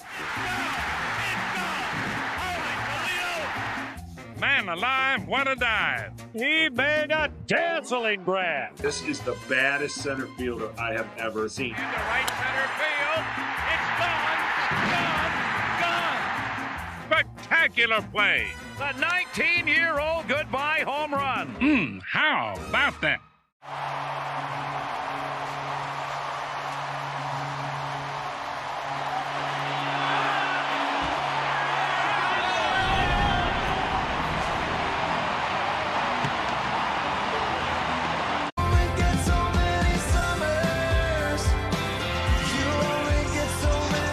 Man alive, what a dive. He made a dazzling grab. This is the baddest center fielder I have ever seen. Into right center field. It's gone. Spectacular play. The 19-year-old goodbye home run. How about that?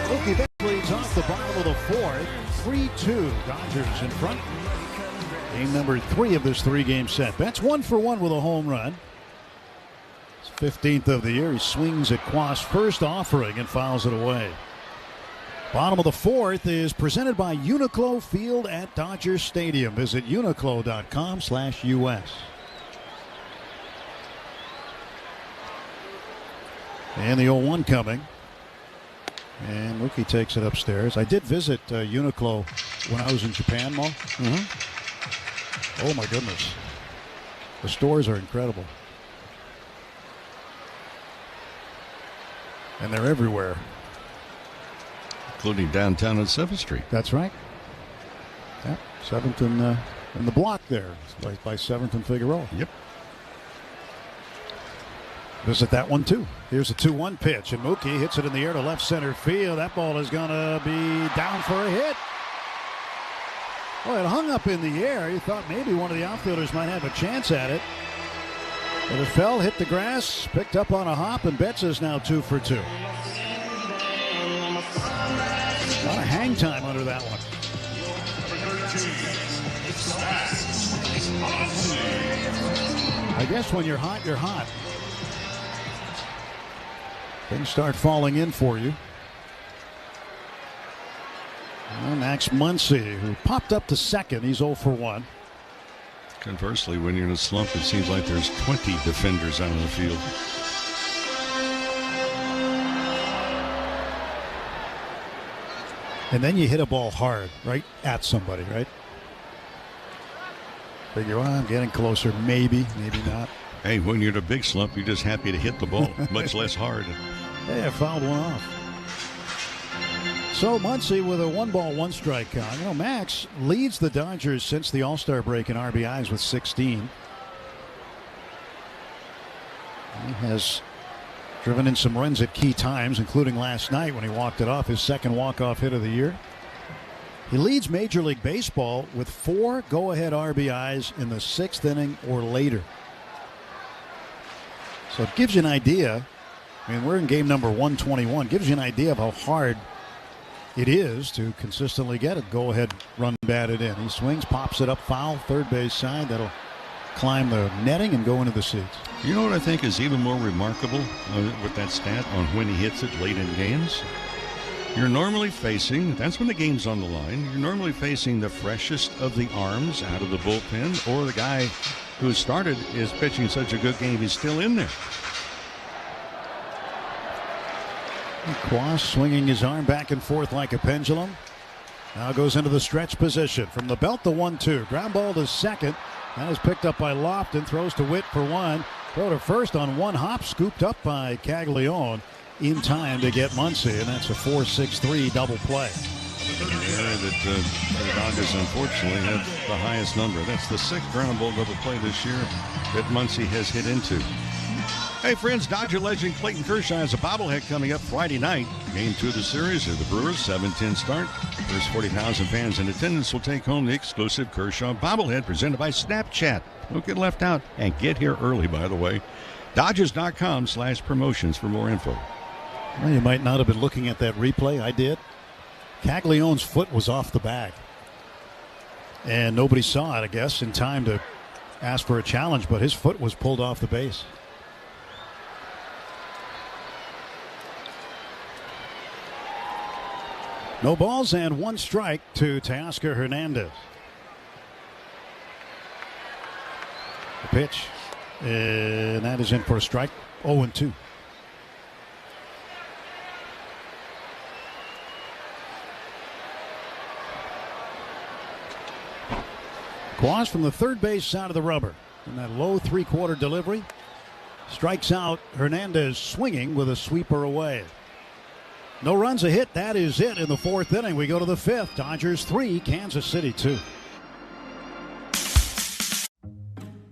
Mookie Betts leads off the bottom of the fourth. 3-2, Dodgers in front. Game number 3 of this 3-game set. Betts 1 for 1 with a home run. His 15th of the year. He swings at Quas' first offering and fouls it away. Bottom of the fourth is presented by Uniqlo Field at Dodger Stadium. Visit uniqlo.com/US. And the 0-1 coming. And Mookie takes it upstairs. I did visit Uniqlo when I was in Japan, Mo. Oh, my goodness. The stores are incredible. And they're everywhere. Including downtown on 7th Street. That's right. Yep, 7th in the block there by 7th and Figueroa. Yep. Visit that one, too. Here's a 2-1 pitch, and Mookie hits it in the air to left center field. That ball is going to be down for a hit. Well, it hung up in the air. You thought maybe one of the outfielders might have a chance at it. But it fell, hit the grass, picked up on a hop, and Betts is now 2 for 2. A lot of hang time under that one. I guess when you're hot, you're hot. Things start falling in for you. And Max Muncy, who popped up to second, he's 0 for 1. Conversely, when you're in a slump, it seems like there's 20 defenders out on the field. And then you hit a ball hard, right at somebody, right? Figure, well, I'm getting closer, maybe not. Hey, when you're in a big slump, you're just happy to hit the ball, much less hard. Hey, I fouled one off. So Muncy with a 1-ball, 1-strike count. You know, Max leads the Dodgers since the All-Star break in RBIs with 16. He has driven in some runs at key times, including last night when he walked it off, his second walk-off hit of the year. He leads Major League Baseball with 4 go-ahead RBIs in the 6th inning or later. So it gives you an idea. I mean, we're in game number 121. Gives you an idea of how hard it is to consistently get a go-ahead run batted in. He swings, pops it up foul, third base side. That'll climb the netting and go into the seats. You know what I think is even more remarkable with that stat on when he hits it late in games? You're normally facing, that's when the game's on the line, you're normally facing the freshest of the arms out of the bullpen, or the guy who started is pitching such a good game he's still in there. Quas swinging his arm back and forth like a pendulum. Now goes into the stretch position. From the belt, the 1-2. Ground ball to second. That is picked up by Lofton. Throws to Witt for 1. Throw to first on 1 hop. Scooped up by Caglione in time to get Muncy. And that's a 4-6-3 double play. area that the Dodgers unfortunately had the highest number. That's the 6th ground ball double play this year that Muncy has hit into. Hey, friends, Dodger legend Clayton Kershaw has a bobblehead coming up Friday night. Game 2 of the series of the Brewers, 7:10 start. First 40,000 fans in attendance will take home the exclusive Kershaw bobblehead presented by Snapchat. Don't get left out, and get here early, by the way. Dodgers.com/promotions for more info. Well, you might not have been looking at that replay. I did. Caglianone's foot was off the bag. And nobody saw it, I guess, in time to ask for a challenge, but his foot was pulled off the base. No balls and 1 strike to Teoscar Hernandez. The pitch, and that is in for a strike. 0-2. Quaz from the third base side of the rubber. And that low 3/4 delivery strikes out Hernandez swinging with a sweeper away. No runs, a hit. That is it in the 4th inning. We go to the 5th. Dodgers 3, Kansas City 2.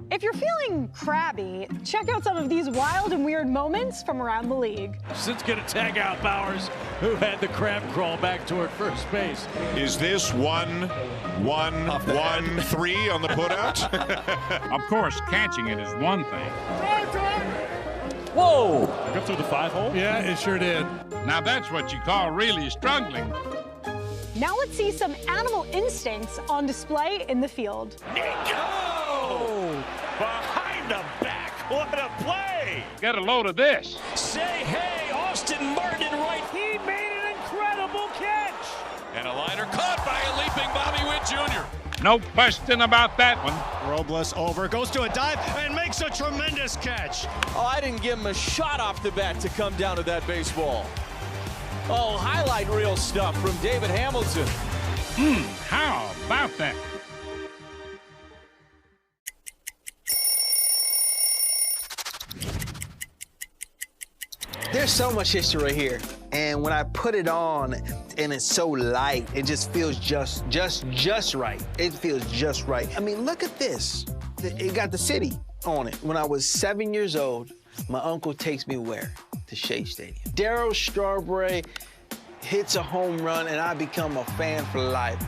If you're feeling crabby, check out some of these wild and weird moments from around the league. Since gonna tag out Bowers, who had the crab crawl back toward first base. Is this 1-1-1-3 on the putout? Of course, catching it is one thing. Whoa! Go through the 5-hole? Yeah, it sure did. Now that's what you call really struggling. Now let's see some animal instincts on display in the field. Nico! Behind the back. What a play! Get a load of this. Say hey, Austin Martin right. He made an incredible catch. And a liner caught by a leaping Bobby Witt Jr. No question about that one. Robles over, goes to a dive, and makes a tremendous catch. Oh, I didn't give him a shot off the bat to come down to that baseball. Oh, highlight reel stuff from David Hamilton. How about that? There's so much history right here. And when I put it on and it's so light, it just feels just right. It feels just right. I mean, look at this. It got the city on it. When I was 7 years old, my uncle takes me where? To Shea Stadium. Darryl Strawberry hits a home run and I become a fan for life.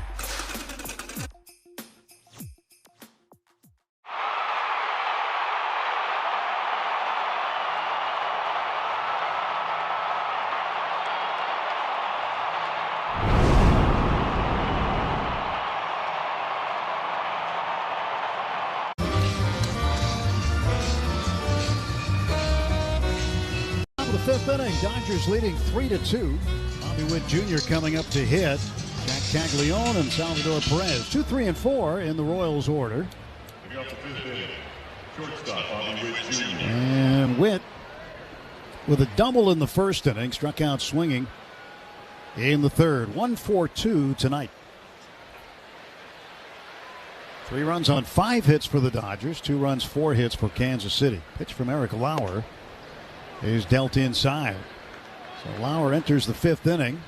The 5th inning, Dodgers leading 3-2. Bobby Witt Jr. coming up to hit. Jack Caglione and Salvador Perez. 2, 3, and 4 in the Royals order. And Witt with a double in the 1st inning, struck out swinging in the 3rd. 1-4-2 tonight. 3 runs on 5 hits for the Dodgers. 2 runs, 4 hits for Kansas City. Pitch from Eric Lauer is dealt inside. So Lauer enters the 5th inning.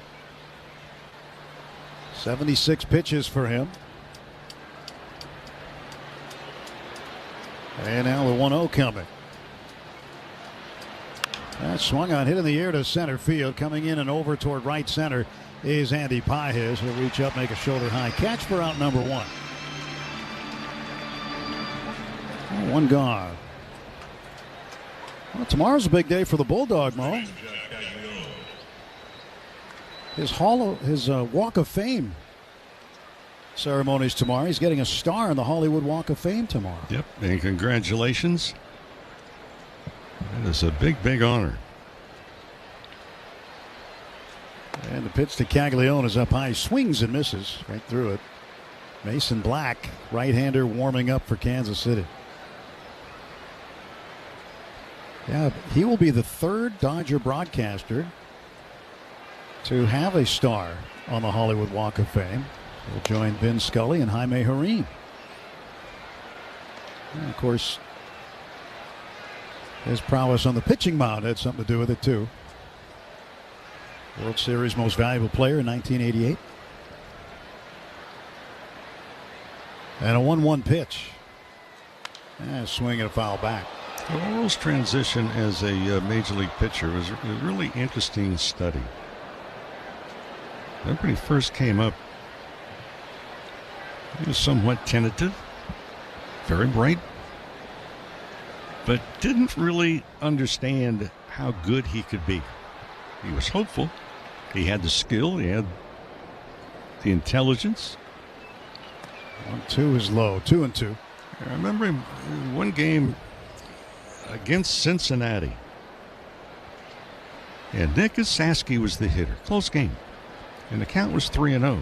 76 pitches for him. And now the 1-0 coming. That swung on, hit in the air to center field. Coming in and over toward right center is Andy Pages. He'll reach up, make a shoulder high catch for out number 1. 1 gone. Well, tomorrow's a big day for the Bulldog, Mo. His Walk of Fame ceremonies tomorrow. He's getting a star in the Hollywood Walk of Fame tomorrow. Yep, and congratulations. That is a big, big honor. And the pitch to Caglione is up high. Swings and misses right through it. Mason Black, right-hander, warming up for Kansas City. Yeah, he will be the 3rd Dodger broadcaster to have a star on the Hollywood Walk of Fame. He'll join Vin Scully and Jaime Jarrín. And of course, his prowess on the pitching mound had something to do with it too. World Series most valuable player in 1988. And a 1-1 pitch. Swing and a foul back. Oral's transition as a major league pitcher was a really interesting study. When he first came up, he was somewhat tentative, very bright, but didn't really understand how good he could be. He was hopeful. He had the skill. He had the intelligence. 1-2 is low. 2-2. I remember him one game against Cincinnati. And Nick Osaski was the hitter. Close game. And the count was 3-0.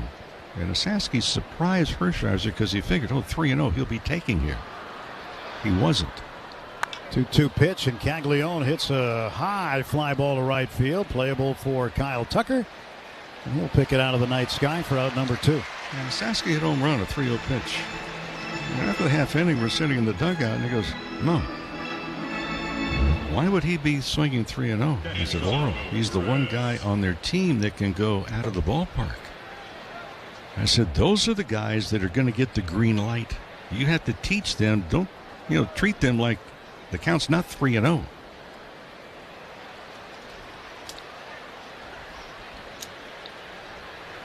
And Osaski surprised Hershiser because he figured, 3-0, he'll be taking here. He wasn't. 2-2 pitch, and Caglione hits a high fly ball to right field. Playable for Kyle Tucker. And he'll pick it out of the night sky for out number 2. And Osaski hit home run, a 3-0 pitch. And after the half inning, we're sitting in the dugout, and he goes, no. Why would he be swinging 3-0? I said, Oral, he's the one guy on their team that can go out of the ballpark. I said, those are the guys that are going to get the green light. You have to teach them. Don't, treat them like the count's not 3-0.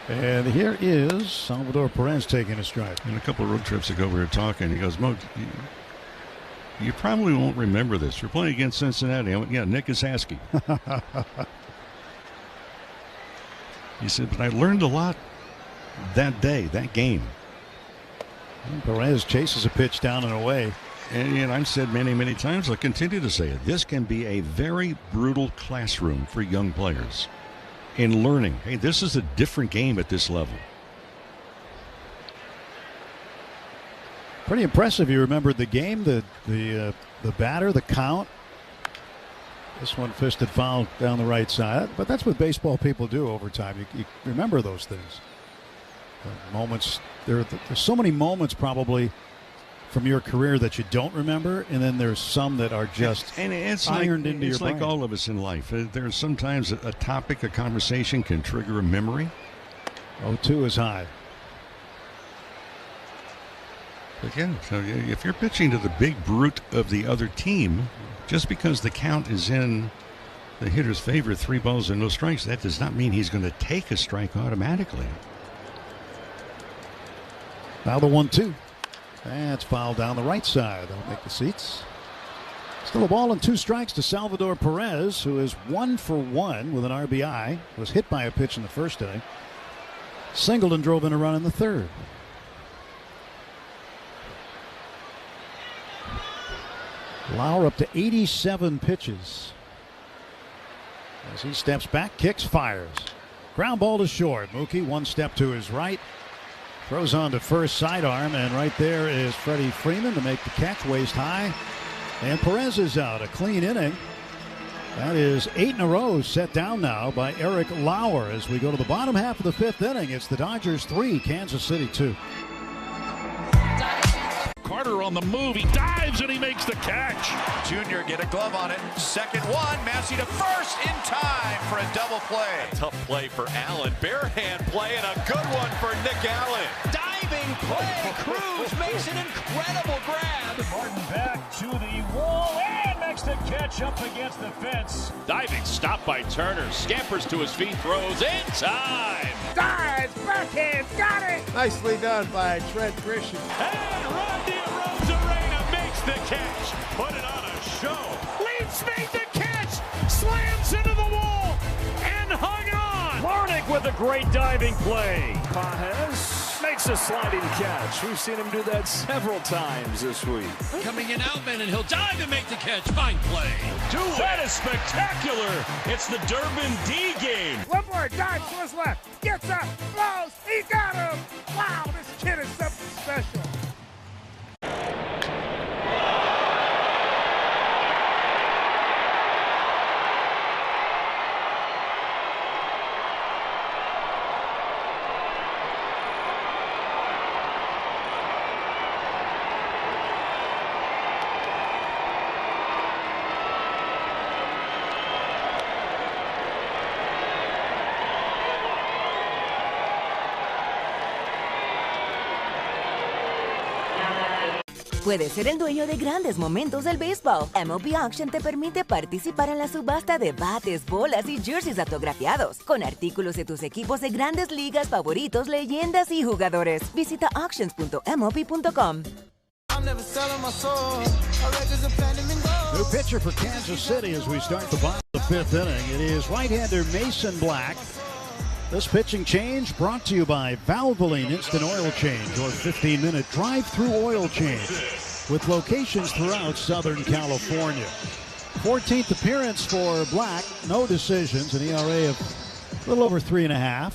And here is Salvador Perez taking a stride. And a couple of road trips ago, we were talking. He goes, Mo, you probably won't remember this. We're playing against Cincinnati. I went, yeah, Nick Osaski. He said, but I learned a lot that day, that game. And Perez chases a pitch down and away. And I've said many, many times, I'll continue to say it. This can be a very brutal classroom for young players in learning. Hey, this is a different game at this level. Pretty impressive. You remembered the game, the batter, the count. This one fisted foul down the right side. But that's what baseball people do over time. You remember those things. Moments. There's so many moments probably from your career that you don't remember, and then there's some that are just ironed into your brain. It's like all of us in life. There's sometimes a topic, a conversation can trigger a memory. 0-2 is high. Again, so if you're pitching to the big brute of the other team, just because the count is in the hitter's favor, 3 balls and no strikes, that does not mean he's going to take a strike automatically. Now the 1-2. That's fouled down the right side. That'll make the seats. Still a ball and 2 strikes to Salvador Perez, who is 1 for 1 with an RBI. Was hit by a pitch in the first inning. Singled and drove in a run in the third. Lauer up to 87 pitches. As he steps back, kicks, fires. Ground ball to short. Mookie 1 step to his right. Throws on to first, sidearm, and right there is Freddie Freeman to make the catch, waist high. And Perez is out. A clean inning. That is 8 in a row set down now by Eric Lauer. As we go to the bottom half of the 5th inning, it's the Dodgers 3, Kansas City 2. Carter on the move. He dives and he makes the catch. Junior get a glove on it. Second one. Massey to first in time for a double play. A tough play for Allen. Bare hand play and a good one for Nick Allen. Diving play. Cruz makes an incredible grab. Martin back to the wall and makes the catch up against the fence. Diving stop by Turner. Scampers to his feet. Throws in time. Dives. Backhand. Got it. Nicely done by Trent Grisham. And Randy Arozarena makes the catch. Put it on a show. Leafs made the catch. Slams into the wall and hung on. Larnick with a great diving play. Pages makes a sliding catch. We've seen him do that several times this week. Coming in Outman, and he'll dive and make the catch. Fine play. That is spectacular. It's the Durbin D game. Woodward dives to his left. Gets up. Blows. He got him. Wow, this kid is something special. Puedes ser el dueño de grandes momentos del béisbol. MLB Auction te permite participar en la subasta de bates, bolas y jerseys autografiados, con artículos de tus equipos de grandes ligas favoritos, leyendas y jugadores. Visita auctions.mlb.com. New pitcher for Kansas City as we start the bottom of the 5th inning. It is right-hander Mason Black. This pitching change brought to you by Valvoline Instant Oil Change, or 15-minute drive-through oil change, with locations throughout Southern California. 14th appearance for Black, no decisions, an ERA of a little over 3.5.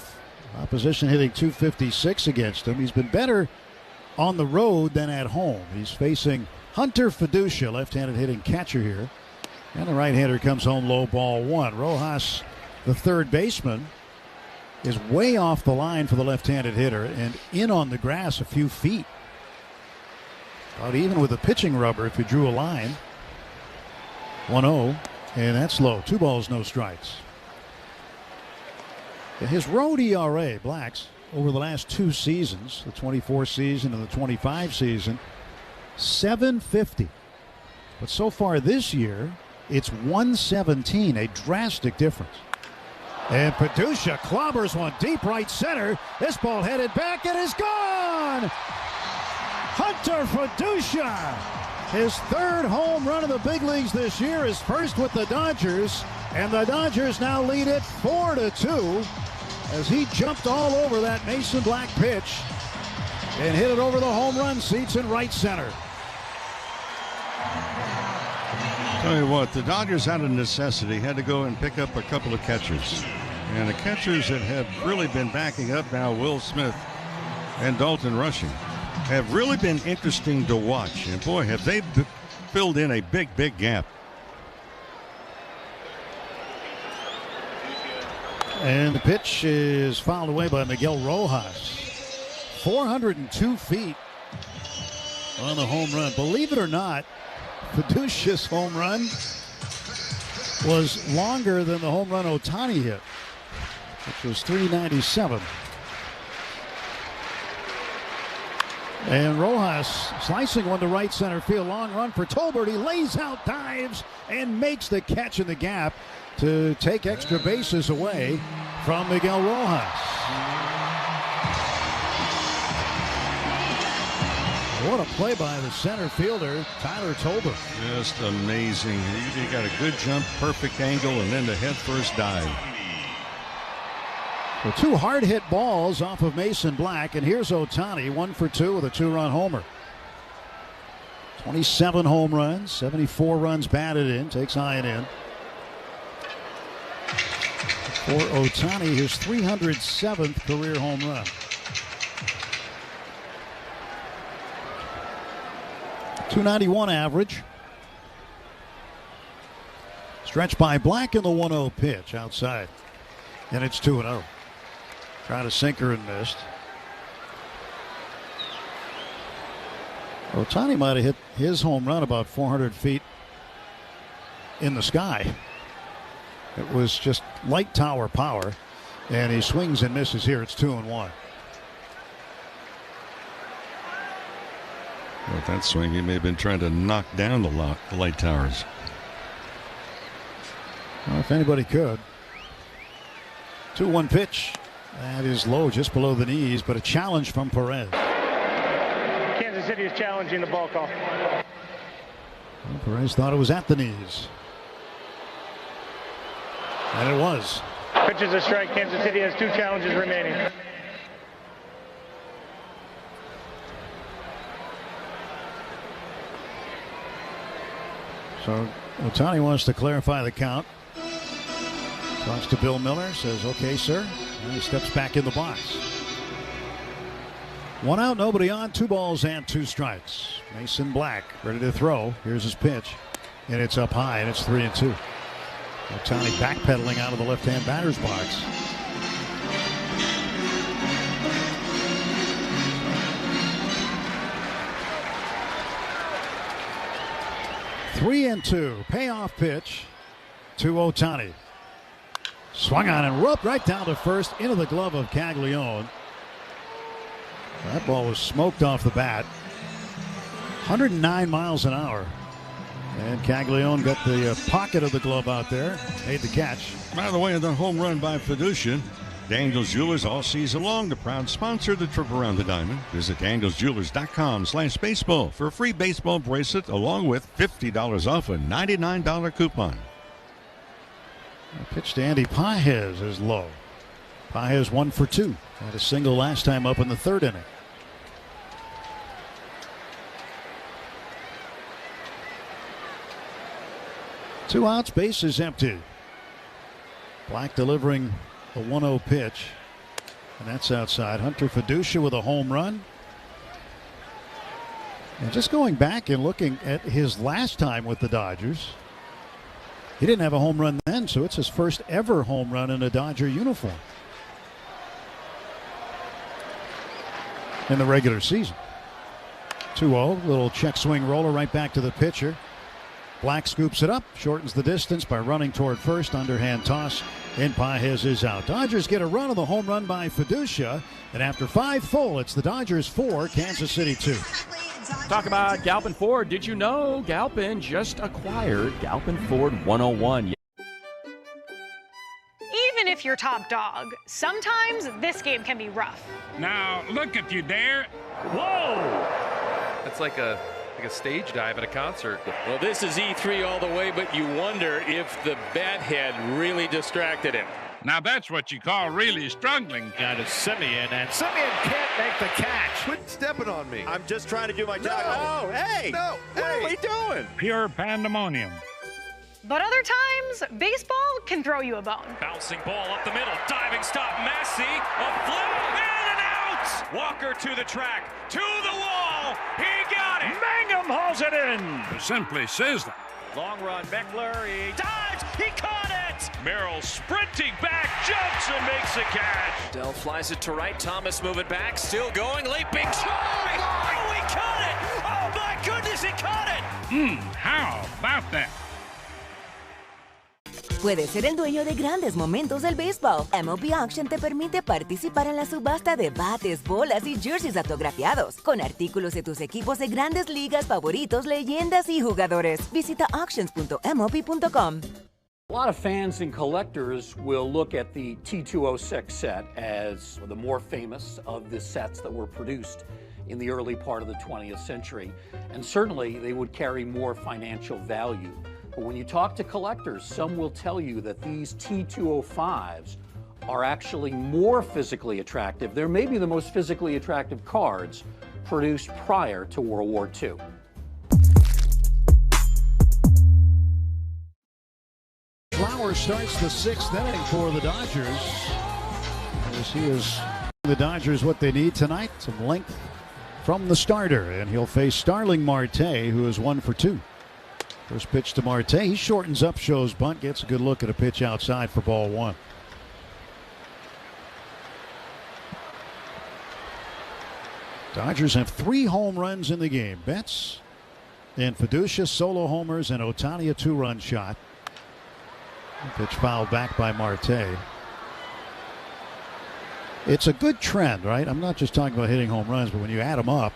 Opposition hitting .256 against him. He's been better on the road than at home. He's facing Hunter Fiducia, left-handed hitting catcher here. And the right-hander comes home low, ball 1. Rojas, the third baseman, is way off the line for the left-handed hitter and in on the grass a few feet. About even with the pitching rubber if you drew a line. 1-0, and that's low. 2 balls, no strikes. His road ERA, Black's, over the last 2 seasons, the 24 season and the 25 season, 750. But so far this year, it's 117, a drastic difference. And Fiducia clobbers one deep right center. This ball headed back and is gone! Hunter Fiducia, his 3rd home run of the big leagues this year, is first with the Dodgers, and the Dodgers now lead it 4-2 as he jumped all over that Mason Black pitch and hit it over the home run seats in right center. Tell you what, the Dodgers out of necessity had to go and pick up a couple of catchers. And the catchers that have really been backing up now, Will Smith and Dalton Rushing, have really been interesting to watch. And boy, have they filled in a big, big gap. And the pitch is fouled away by Miguel Rojas. 402 feet on the home run. Believe it or not, Fiducia's home run was longer than the home run Ohtani hit, which was 397. And Rojas slicing one to right center field. Long run for Tolbert. He lays out, dives, and makes the catch in the gap to take extra bases away from Miguel Rojas. What a play by the center fielder, Tyler Tolbert. Just amazing. He got a good jump, perfect angle, and then the head first dive. So 2 hard hit balls off of Mason Black, and here's Ohtani, 1 for 2 with a 2-run homer. 27 home runs, 74 runs batted in, takes high and in. For Ohtani, his 307th career home run. .291 average. Stretched by Black in the 1-0 pitch outside. And it's 2-0. Trying to sinker and missed. Ohtani might have hit his home run about 400 feet in the sky. It was just light tower power. And he swings and misses here. It's 2-1. With that swing, he may have been trying to knock down the light towers. Well, if anybody could. 2-1 pitch. That is low, just below the knees, but a challenge from Perez. Kansas City is challenging the ball call. Well, Perez thought it was at the knees. And it was. Pitch is a strike. Kansas City has 2 challenges remaining. So Ohtani wants to clarify the count. Talks to Bill Miller, says, okay, sir. And he steps back in the box. 1 out, nobody on, 2 balls and 2 strikes. Mason Black ready to throw. Here's his pitch. And it's up high, and it's 3-2. Ohtani backpedaling out of the left-hand batter's box. Three and 2. Payoff pitch to Ohtani. Swung on and whooped right down to first into the glove of Caglione. That ball was smoked off the bat. 109 miles an hour. And Caglione got the pocket of the glove out there, made the catch. By the way, the home run by Fiducia. Daniels Jewelers all season long, the proud sponsor of the trip around the diamond. Visit danielsjewelers.com/baseball for a free baseball bracelet along with $50 off a $99 coupon. Pitch to Andy Pages is low. Pages 1 for 2. Had a single last time up in the 3rd inning. Two outs, bases empty. Black delivering a 1-0 pitch, and that's outside. Hunter Fiducia with a home run. And just going back and looking at his last time with the Dodgers, he didn't have a home run then, so it's his first ever home run in a Dodger uniform in the regular season. 2-0, little check swing roller right back to the pitcher. Black scoops it up, shortens the distance by running toward first. Underhand toss, and Pages is out. Dodgers get a run on the home run by Fiducia, and after 5 full, it's the Dodgers 4, Kansas City 2. Talk about Galpin Ford. Did you know Galpin just acquired Galpin Ford 101? Even if you're top dog, sometimes this game can be rough. Now, look at you there. Whoa! It's like a stage dive at a concert. Well, this is E3 all the way, but you wonder if the bat head really distracted him. Now that's what you call really struggling. Down to Simeon, and Simeon can't make the catch. Quit stepping on me. I'm just trying to do my job. No. Oh, hey! No, what are we doing? Pure pandemonium. But other times, baseball can throw you a bone. Bouncing ball up the middle, diving stop, Massey, a flip, in and out! Walker to the track, to the wall, he got it! Mangum hauls it in! Simply sizzling. Long run, Meckler, he dives, he caught it! Merrill sprinting back, jumps and makes the catch. Dell flies it to right, Thomas moving back, still going, leaping, try! Oh, he caught it! Oh my goodness, he caught it! How about that? Puedes ser el dueño de grandes momentos del béisbol. MLB Auction te permite participar en la subasta de bates, bolas y jerseys autografiados, con artículos de tus equipos de grandes ligas favoritos, leyendas y jugadores. Visita auctions.mlb.com. A lot of fans and collectors will look at the T206 set as the more famous of the sets that were produced in the early part of the 20th century, and certainly they would carry more financial value. But when you talk to collectors, some will tell you that these T205s are actually more physically attractive. They're maybe the most physically attractive cards produced prior to World War II. Flowers starts the 6th inning for the Dodgers. As he is the Dodgers what they need tonight, some length from the starter, and he'll face Starling Marte, who is 1 for 2. First pitch to Marte. He shortens up, shows bunt, gets a good look at a pitch outside for ball 1. Dodgers have 3 home runs in the game. Betts and Fiducia solo homers, and Ohtani a 2-run shot. Pitch fouled back by Marte. It's a good trend, right? I'm not just talking about hitting home runs, but when you add them up,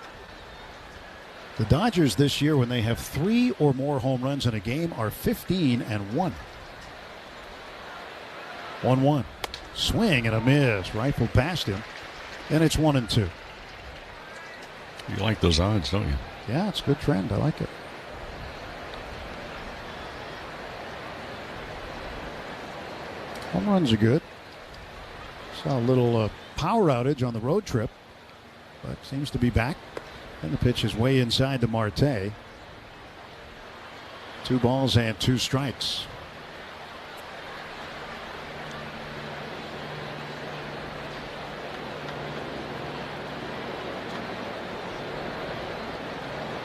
the Dodgers this year, when they have 3 or more home runs in a game, are 15-1. 1-1. Swing and a miss. Rifled past him. And it's 1-2. You like those odds, don't you? Yeah, it's a good trend. I like it. Home runs are good. Saw a little power outage on the road trip, but seems to be back. And the pitch is way inside to Marte. 2 balls and 2 strikes.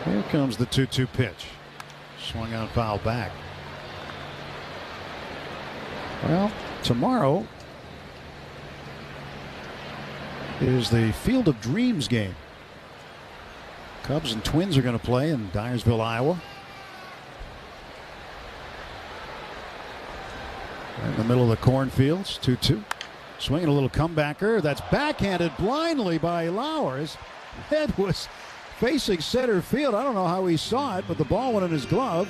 Here comes the 2-2 pitch. Swung out, foul back. Well, tomorrow is the Field of Dreams game. Cubs and Twins are going to play in Dyersville, Iowa. Right in the middle of the cornfields, 2-2. Swinging a little comebacker. That's backhanded blindly by Lauer. His head was facing center field. I don't know how he saw it, but the ball went in his glove.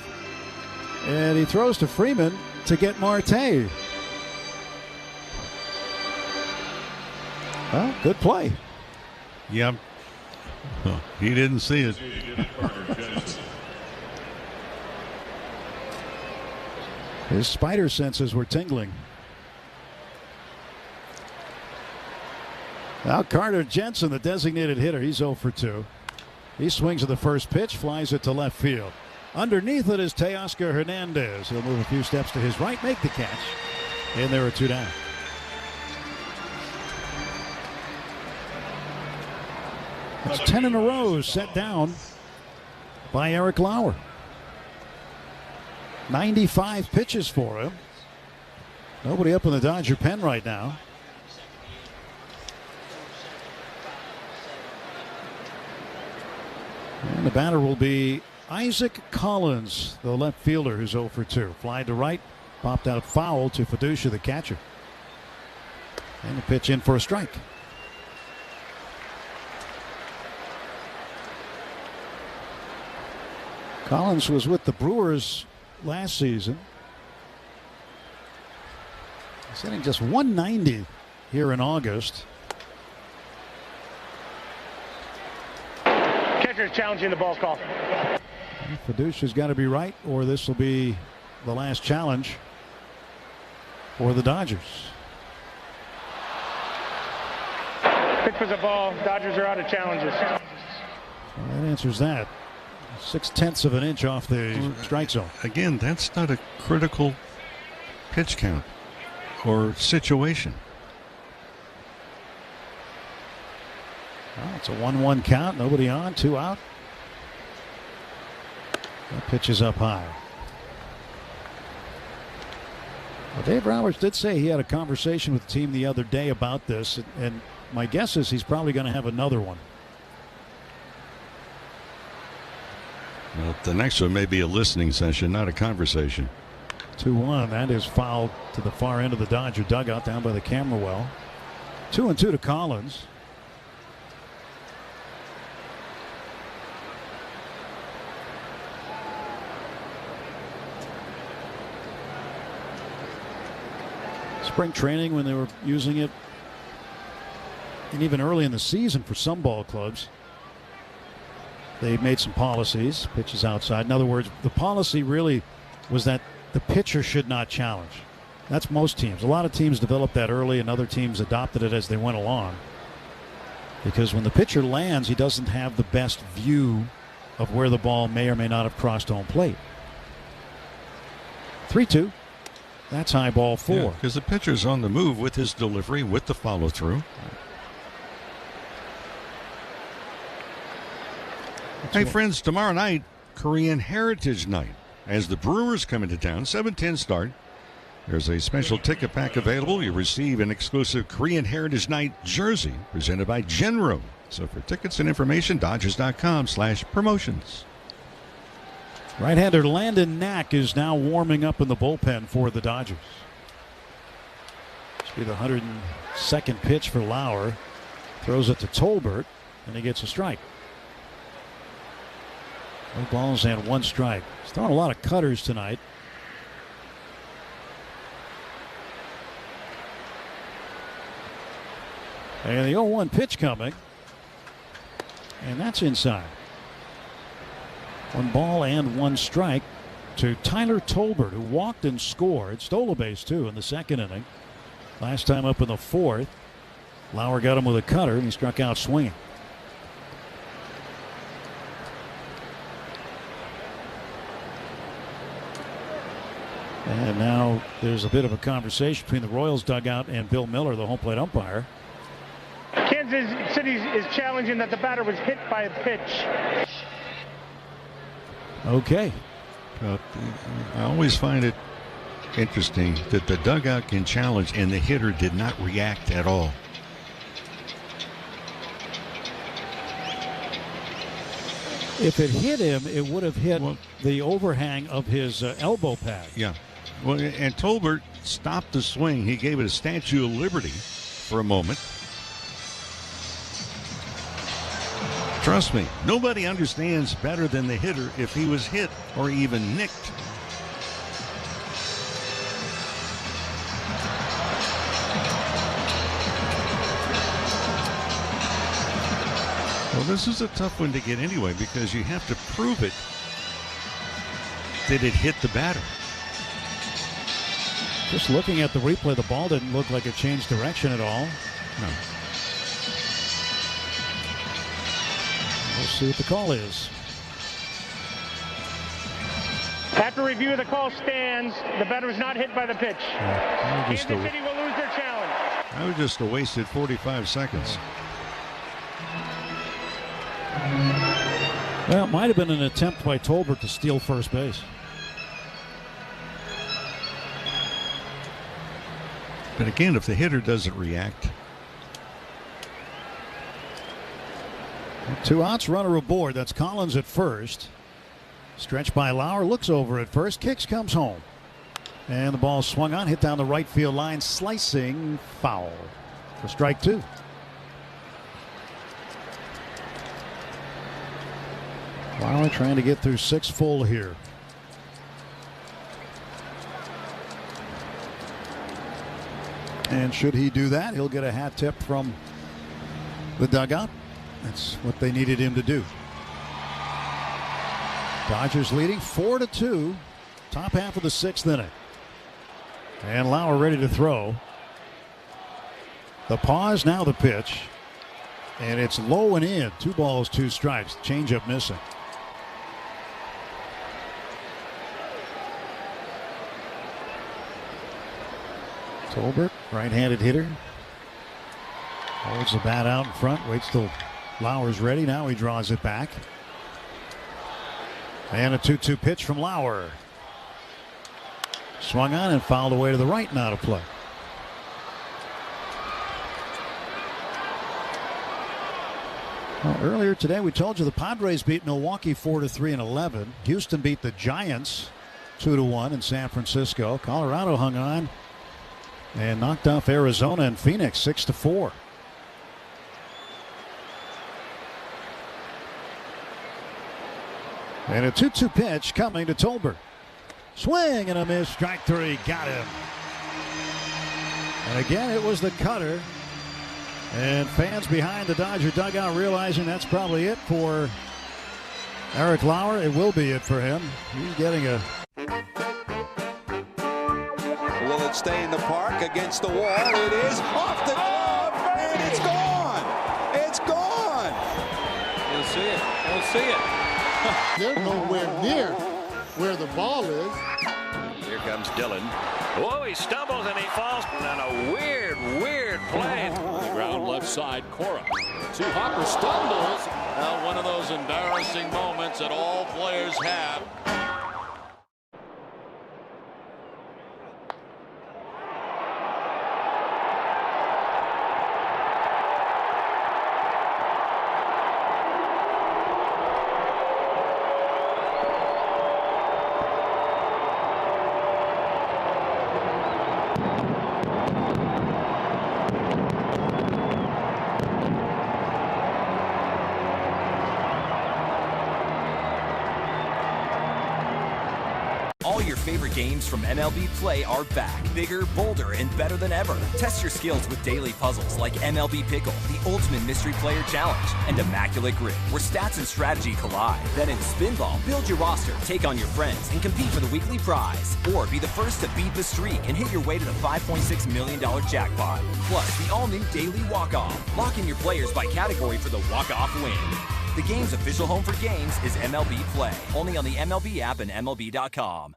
And he throws to Freeman to get Marte. Well, good play. Yep. Oh, he didn't see it. His spider senses were tingling. Now Carter Jensen, the designated hitter, he's 0 for 2. He swings at the first pitch, flies it to left field. Underneath it is Teoscar Hernandez. He'll move a few steps to his right, make the catch, and there are 2 down. It's 10 in a row set down by Eric Lauer. 95 pitches for him. Nobody up in the Dodger pen right now. And the batter will be Isaac Collins, the left fielder, who's 0 for 2. Fly to right, popped out foul to Fiducia, the catcher. And the pitch in for a strike. Collins was with the Brewers last season. He's hitting just 190 here in August. Catcher's challenging the ball call. Fiducia's got to be right, or this will be the last challenge for the Dodgers. Pitch was a ball. Dodgers are out of challenges. Well, that answers that. 0.6 of an inch off the strike zone. Again, that's not a critical pitch count or situation. Well, it's a 1-1 count. Nobody on. 2 out. That pitch is up high. Well, Dave Roberts did say he had a conversation with the team the other day about this, and my guess is he's probably going to have another one. Well, the next one may be a listening session, not a conversation. 2-1. That is fouled to the far end of the Dodger dugout down by the camera well. 2-2 to Collins. Spring training when they were using it, and even early in the season for some ball clubs, they made some policies. Pitches outside. In other words, the policy really was that the pitcher should not challenge. That's most teams. A lot of teams developed that early, and other teams adopted it as they went along. Because when the pitcher lands, he doesn't have the best view of where the ball may or may not have crossed home plate. 3-2. That's high ball 4. Because the pitcher's on the move with his delivery, with the follow through. Hey, friends, tomorrow night, Korean Heritage Night. As the Brewers come into town, 7:10 start. There's a special ticket pack available. You receive an exclusive Korean Heritage Night jersey presented by Genro. So for tickets and information, Dodgers.com/promotions. Right-hander Landon Knack is now warming up in the bullpen for the Dodgers. This will be the 102nd pitch for Lauer. Throws it to Tolbert, and he gets a strike. 2 balls and 1 strike. He's throwing a lot of cutters tonight. And the 0-1 pitch coming. And that's inside. 1 ball and 1 strike to Tyler Tolbert, who walked and scored. Stole a base, too, in the 2nd inning. Last time up in the 4th. Lauer got him with a cutter, and he struck out swinging. And now there's a bit of a conversation between the Royals dugout and Bill Miller, the home plate umpire. Kansas City is challenging that the batter was hit by a pitch. Okay. I always find it interesting that the dugout can challenge and the hitter did not react at all. If it hit him, it would have hit the overhang of his elbow pad. Yeah. Well, and Tolbert stopped the swing. He gave it a Statue of Liberty for a moment. Trust me, nobody understands better than the hitter if he was hit or even nicked. Well, this is a tough one to get anyway because you have to prove it that it hit the batter. Just looking at the replay, the ball didn't look like it changed direction at all. No. We'll see what the call is. After review of the call stands, the batter was not hit by the pitch. Kansas City will lose their challenge. I was just a wasted 45 seconds. Well, it might have been an attempt by Tolbert to steal first base. But again, if the hitter doesn't react. 2 outs, runner aboard. That's Collins at first. Stretched by Lauer, looks over at first, kicks, comes home. And the ball swung on, hit down the right field line, slicing foul for strike 2. Lauer trying to get through 6 full here. And should he do that, he'll get a hat tip from the dugout. That's what they needed him to do. Dodgers leading 4-2. Top half of the 6th inning. And Lauer ready to throw. The pause, now the pitch. And it's low and in. 2 balls, 2 strikes. Changeup missing. Tolbert, right-handed hitter. Holds the bat out in front. Waits till Lauer's ready. Now he draws it back. And a 2-2 pitch from Lauer. Swung on and fouled away to the right. Now to play. Well, earlier today we told you the Padres beat Milwaukee 4-3 in 11. Houston beat the Giants 2-1 in San Francisco. Colorado hung on and knocked off Arizona and Phoenix 6-4. And a 2-2 pitch coming to Tolbert. Swing and a miss. Strike 3. Got him. And again, it was the cutter. And fans behind the Dodger dugout realizing that's probably it for Eric Lauer. It will be it for him. He's getting a... Will it stay in the park against the wall? It is off the glove, and it's gone. It's gone. You'll see it. You'll see it. They're nowhere near where the ball is. Here comes Dillon. Whoa, he stumbles and he falls on a weird play. On the ground left side, Cora. Hopper stumbles. Now one of those embarrassing moments that all players have. All your favorite games from MLB Play are back. Bigger, bolder, and better than ever. Test your skills with daily puzzles like MLB Pickle, the ultimate mystery player challenge, and Immaculate Grip, where stats and strategy collide. Then in Spinball, build your roster, take on your friends, and compete for the weekly prize. Or be the first to beat the streak and hit your way to the $5.6 million jackpot. Plus, the all-new Daily Walk-Off. Lock in your players by category for the walk-off win. The game's official home for games is MLB Play. Only on the MLB app and MLB.com.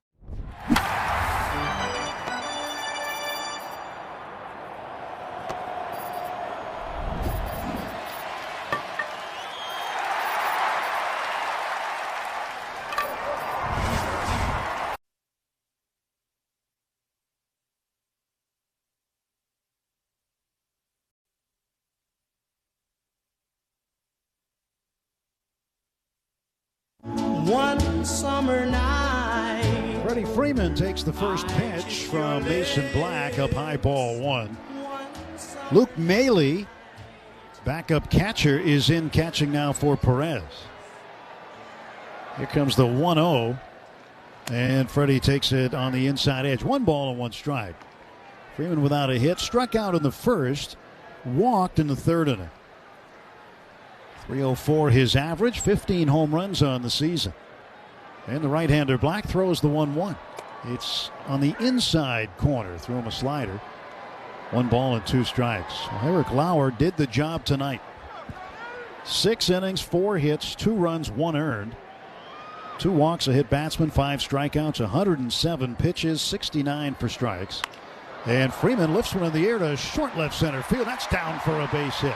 One summer night. Freddie Freeman takes the first pitch from Mason Black, up high, ball 1. Luke Maile backup catcher is in catching now for Perez. Here comes the 1-0. And Freddie takes it on the inside edge. 1 ball and 1 strike. Freeman without a hit. Struck out in the first. Walked in the third inning. 304 his average. 15 home runs on the season. And the right-hander Black throws the 1-1. It's on the inside corner. Threw him a slider. 1 ball and 2 strikes. Well, Eric Lauer did the job tonight. 6 innings, 4 hits, 2 runs, 1 earned. 2 walks, a hit batsman, 5 strikeouts, 107 pitches, 69 for strikes. And Freeman lifts one in the air to short left center field. That's down for a base hit.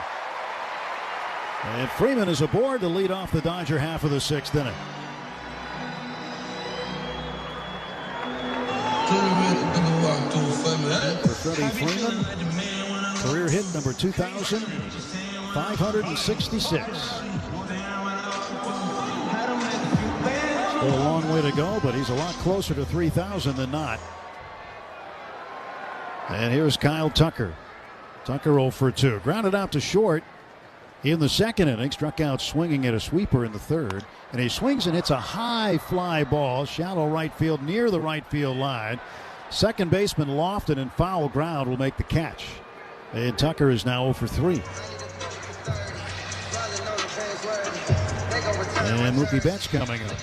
And Freeman is aboard to lead off the Dodger half of the 6th inning. For Freddie Freeman, career hit number 2,566. A long way to go, but he's a lot closer to 3,000 than not. And here's Kyle Tucker. Tucker 0 for 2. Grounded out to short in the 2nd inning. Struck out swinging at a sweeper in the 3rd. And he swings and hits a high fly ball. Shallow right field near the right field line. Second baseman Lofton in foul ground will make the catch. And Tucker is now 0 for 3. And Mookie Betts coming up.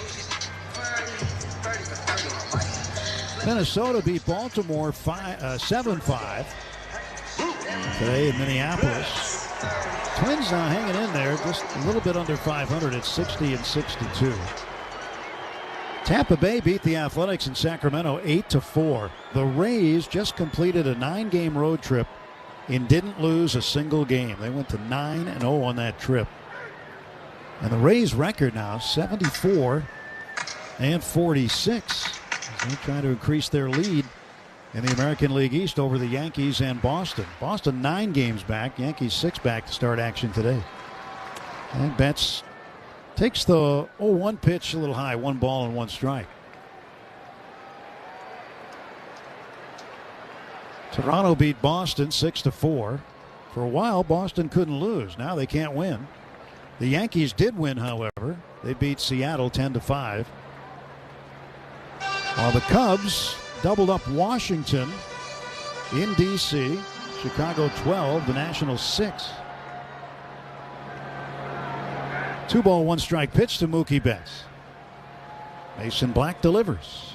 Minnesota beat Baltimore 7-5 today in Minneapolis. Twins now hanging in there, just a little bit under 500 at 60-62. Tampa Bay beat the Athletics in Sacramento 8-4. The Rays just completed a 9-game road trip and didn't lose a single game. They went to 9-0 on that trip. And the Rays' record now 74-46. They try to increase their lead in the American League East over the Yankees and Boston. Boston 9 games back, Yankees 6 back to start action today. And Betts takes the 0-1 pitch a little high, 1 ball and 1 strike. Toronto beat Boston 6-4. For a while, Boston couldn't lose. Now they can't win. The Yankees did win, however. They beat Seattle 10-5. While the Cubs doubled up Washington in D.C. Chicago 12, the Nationals 6. 2 ball, 1 strike pitch to Mookie Betts. Mason Black delivers.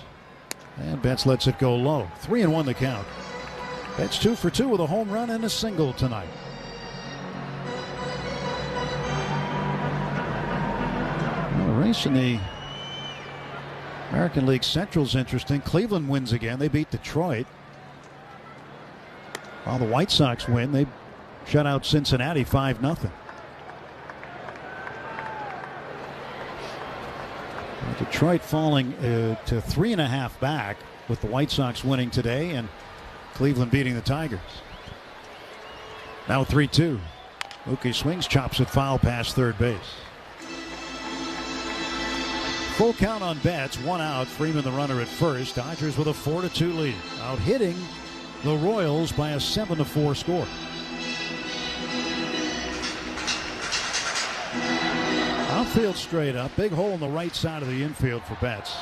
And Betts lets it go low. 3-1 the count. Betts 2 for 2 with a home run and a single tonight. Well, the race in the American League Central's interesting. Cleveland wins again. They beat Detroit. While the White Sox win, they shut out Cincinnati 5-0. Detroit falling to 3.5 back with the White Sox winning today and Cleveland beating the Tigers. Now 3-2. Mookie swings, chops it foul past third base. Full count on Betts, 1 out. Freeman the runner at first. Dodgers with a 4-2 lead. Out hitting the Royals by a 7-4 score. Outfield straight up. Big hole in the right side of the infield for Betts.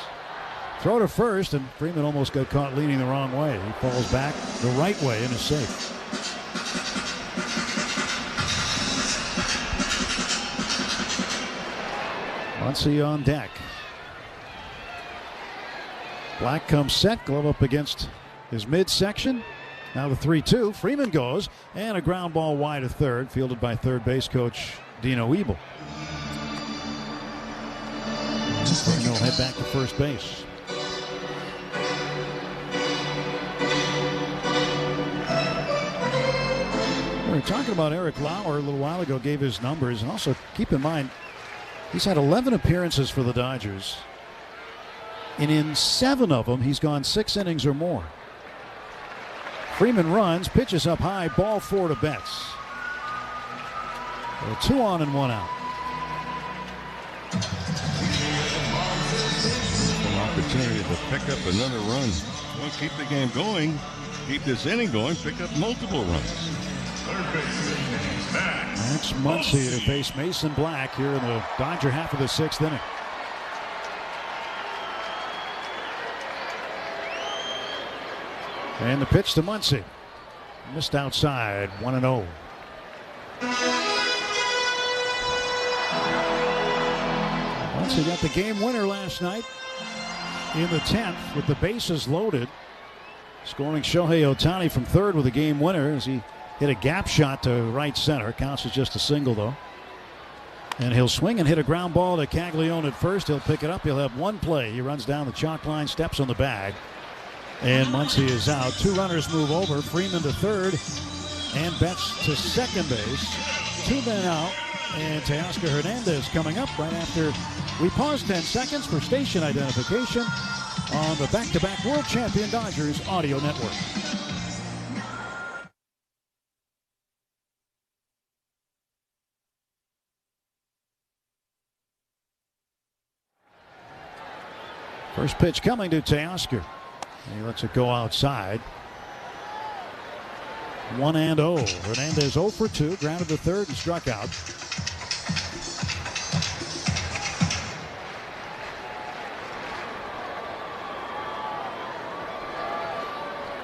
Throw to first, and Freeman almost got caught leaning the wrong way. He falls back the right way and is safe. Muncy on deck. Black comes set, glove up against his midsection. Now the 3-2. Freeman goes, and a ground ball wide of third, fielded by third base coach Dino Ebel. Freeman will head back to first base. We were talking about Eric Lauer a little while ago, gave his numbers, and also keep in mind he's had 11 appearances for the Dodgers. And in 7 of them, he's gone 6 innings or more. Freeman runs, pitches up high, ball 4 to Betts. 2 on and 1 out. An opportunity to pick up another run. Well, keep the game going. Keep this inning going. Pick up multiple runs. Next Muncy to face Mason Black here in the Dodger half of the 6th inning. And the pitch to Muncy. Missed outside, 1-0. Muncy got the game winner last night in the 10th with the bases loaded. Scoring Shohei Ohtani from third with a game winner as he hit a gap shot to right center. Counts as just a single, though. And he'll swing and hit a ground ball to Caglione at first. He'll pick it up. He'll have one play. He runs down the chalk line, steps on the bag. And Muncy is out. 2 runners move over. Freeman to third and Betts to second base. 2 men out. And Teoscar Hernandez coming up right after we pause 10 seconds for station identification on the back-to-back world champion Dodgers audio network. First pitch coming to Teoscar. He lets it go outside. 1-0. Hernandez 0 for 2, grounded to third and struck out.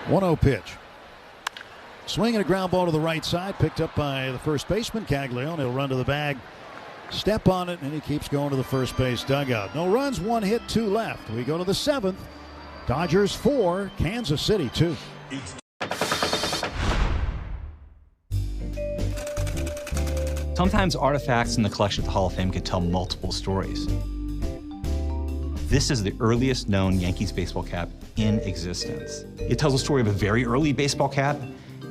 One-0 pitch. Swinging a ground ball to the right side, picked up by the first baseman Caglione. He'll run to the bag, step on it, and he keeps going to the first base dugout. No runs, 1 hit, 2 left. We go to the 7th. Dodgers 4, Kansas City 2. Sometimes artifacts in the collection of the Hall of Fame could tell multiple stories. This is the earliest known Yankees baseball cap in existence. It tells a story of a very early baseball cap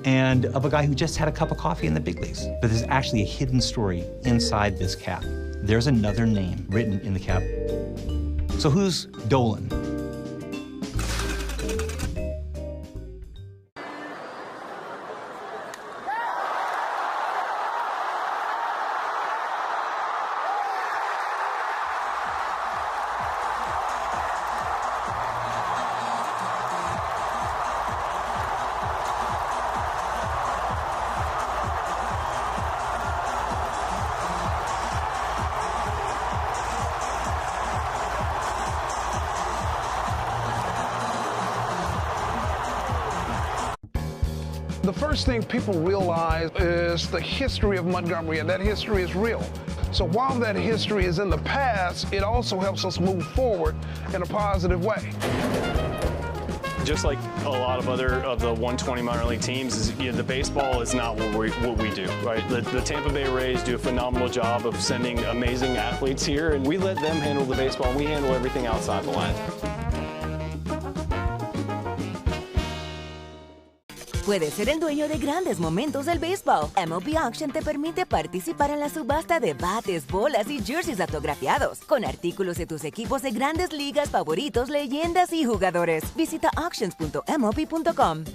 and of a guy who just had a cup of coffee in the big leagues. But there's actually a hidden story inside this cap. There's another name written in the cap. So who's Dolan? The first thing people realize is the history of Montgomery, and that history is real. So while that history is in the past, it also helps us move forward in a positive way. Just like a lot of other of the 120 minor league teams, the baseball is not what we do, right? The Tampa Bay Rays do a phenomenal job of sending amazing athletes here, and we let them handle the baseball, and we handle everything outside the line. Puedes ser el dueño de grandes momentos del béisbol. MLB Auction te permite participar en la subasta de bates, bolas y jerseys autografiados, con artículos de tus equipos de grandes ligas favoritos, leyendas y jugadores. Visita auctions.mlb.com.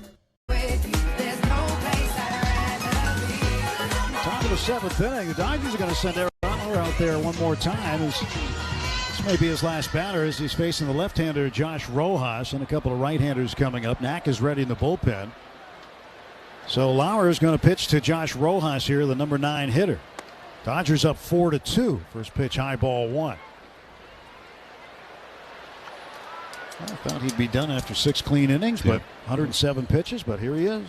Top of the 7th inning, the Dodgers are going to send Arenado out there one more time. This may be his last batter as he's facing the left-hander Josh Rojas and a couple of right-handers coming up. Knack is ready in the bullpen. So Lauer is going to pitch to Josh Rojas here, the number 9 hitter. Dodgers up 4-2. First pitch, high ball 1. I thought he'd be done after 6 clean innings, but 107 pitches, but here he is.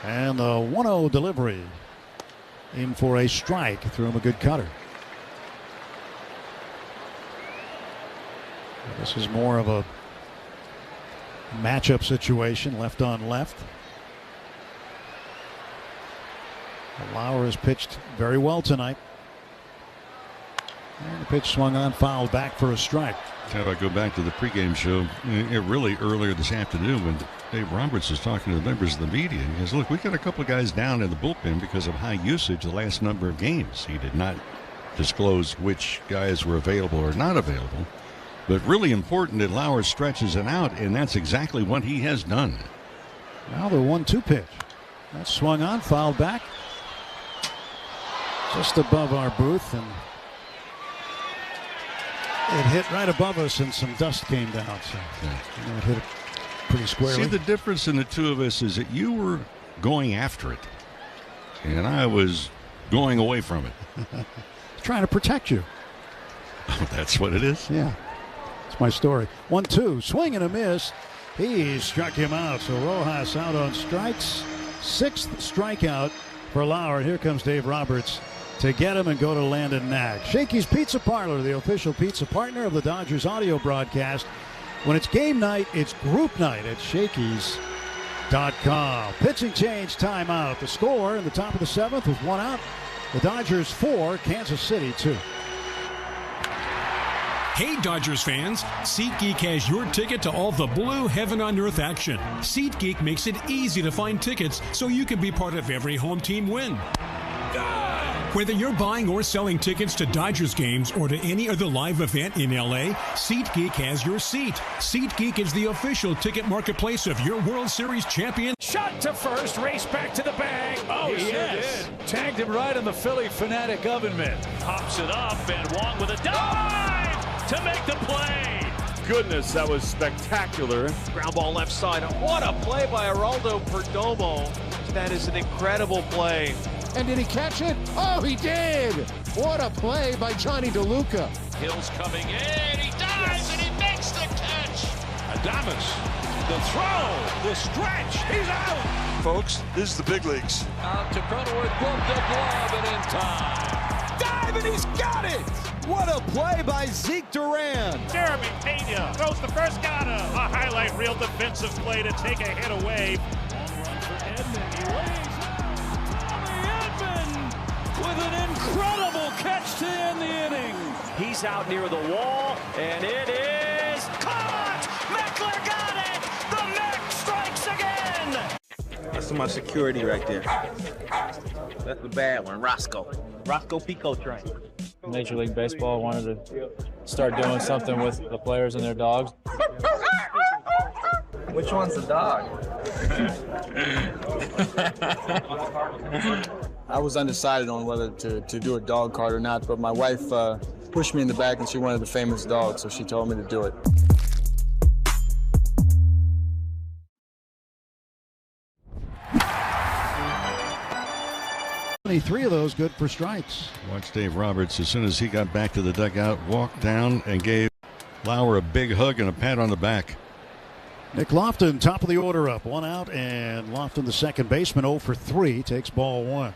And the 1-0 delivery in for a strike. Threw him a good cutter. This is more of a matchup situation, left on left. Lauer has pitched very well tonight. And the pitch swung on, fouled back for a strike. How about go back to the pregame show? Really earlier this afternoon when Dave Roberts was talking to the members of the media. He goes, look, we got a couple of guys down in the bullpen because of high usage the last number of games. He did not disclose which guys were available or not available. But really important that Lauer stretches it out, and that's exactly what he has done. Now the 1-2 pitch. That's swung on, fouled back. Just above our booth. And It hit right above us and some dust came down. So it hit it pretty squarely. See, the difference in the two of us is that you were going after it, and I was going away from it. Trying to protect you. Oh, that's what it is? Yeah. That's my story. 1-2. Swing and a miss. He struck him out. So Rojas out on strikes. 6th strikeout for Lauer. Here comes Dave Roberts to get him and go to Landon Knack. Shakey's Pizza Parlor, the official pizza partner of the Dodgers audio broadcast. When it's game night, it's group night at Shakey's.com. Pitching change, timeout. The score in the top of the 7th with 1 out. The Dodgers 4, Kansas City 2. Hey Dodgers fans, SeatGeek has your ticket to all the blue heaven on earth action. SeatGeek makes it easy to find tickets so you can be part of every home team win. Whether you're buying or selling tickets to Dodgers games or to any other live event in LA, SeatGeek has your seat. SeatGeek is the official ticket marketplace of your World Series champion. Shot to first, race back to the bag. Oh, yes. Tagged him right on the Philly Fanatic oven mitt. Pops it up, and Wong with a dive to make the play. Goodness, that was spectacular. Ground ball left side. What a play by Geraldo Perdomo. That is an incredible play. And did he catch it? Oh, he did! What a play by Johnny DeLuca. Hill's coming in. He dives and he makes the catch. Adames, the throw, the stretch. He's out. Folks, this is the big leagues. Out to Cronenworth, glove to glove, and in time. Dive, and he's got it! What a play by Zeke Duran. Jeremy Pena throws the first, got him. A highlight reel defensive play to take a hit away. Long run for Edman. He lays with an incredible catch to end the inning. He's out near the wall, and it is caught! Meckler got it! The Meck strikes again! That's my security right there. That's the bad one, Roscoe Pico train. Major League Baseball wanted to start doing something with the players and their dogs. Which one's the dog? I was undecided on whether to do a dog card or not, but my wife pushed me in the back and she wanted a famous dog, so she told me to do it. Three of those good for strikes. Watch Dave Roberts, as soon as he got back to the dugout, walked down and gave Lauer a big hug and a pat on the back. Nick Lofton, top of the order up. 1 out, and Lofton, the second baseman, 0 for 3, takes ball 1.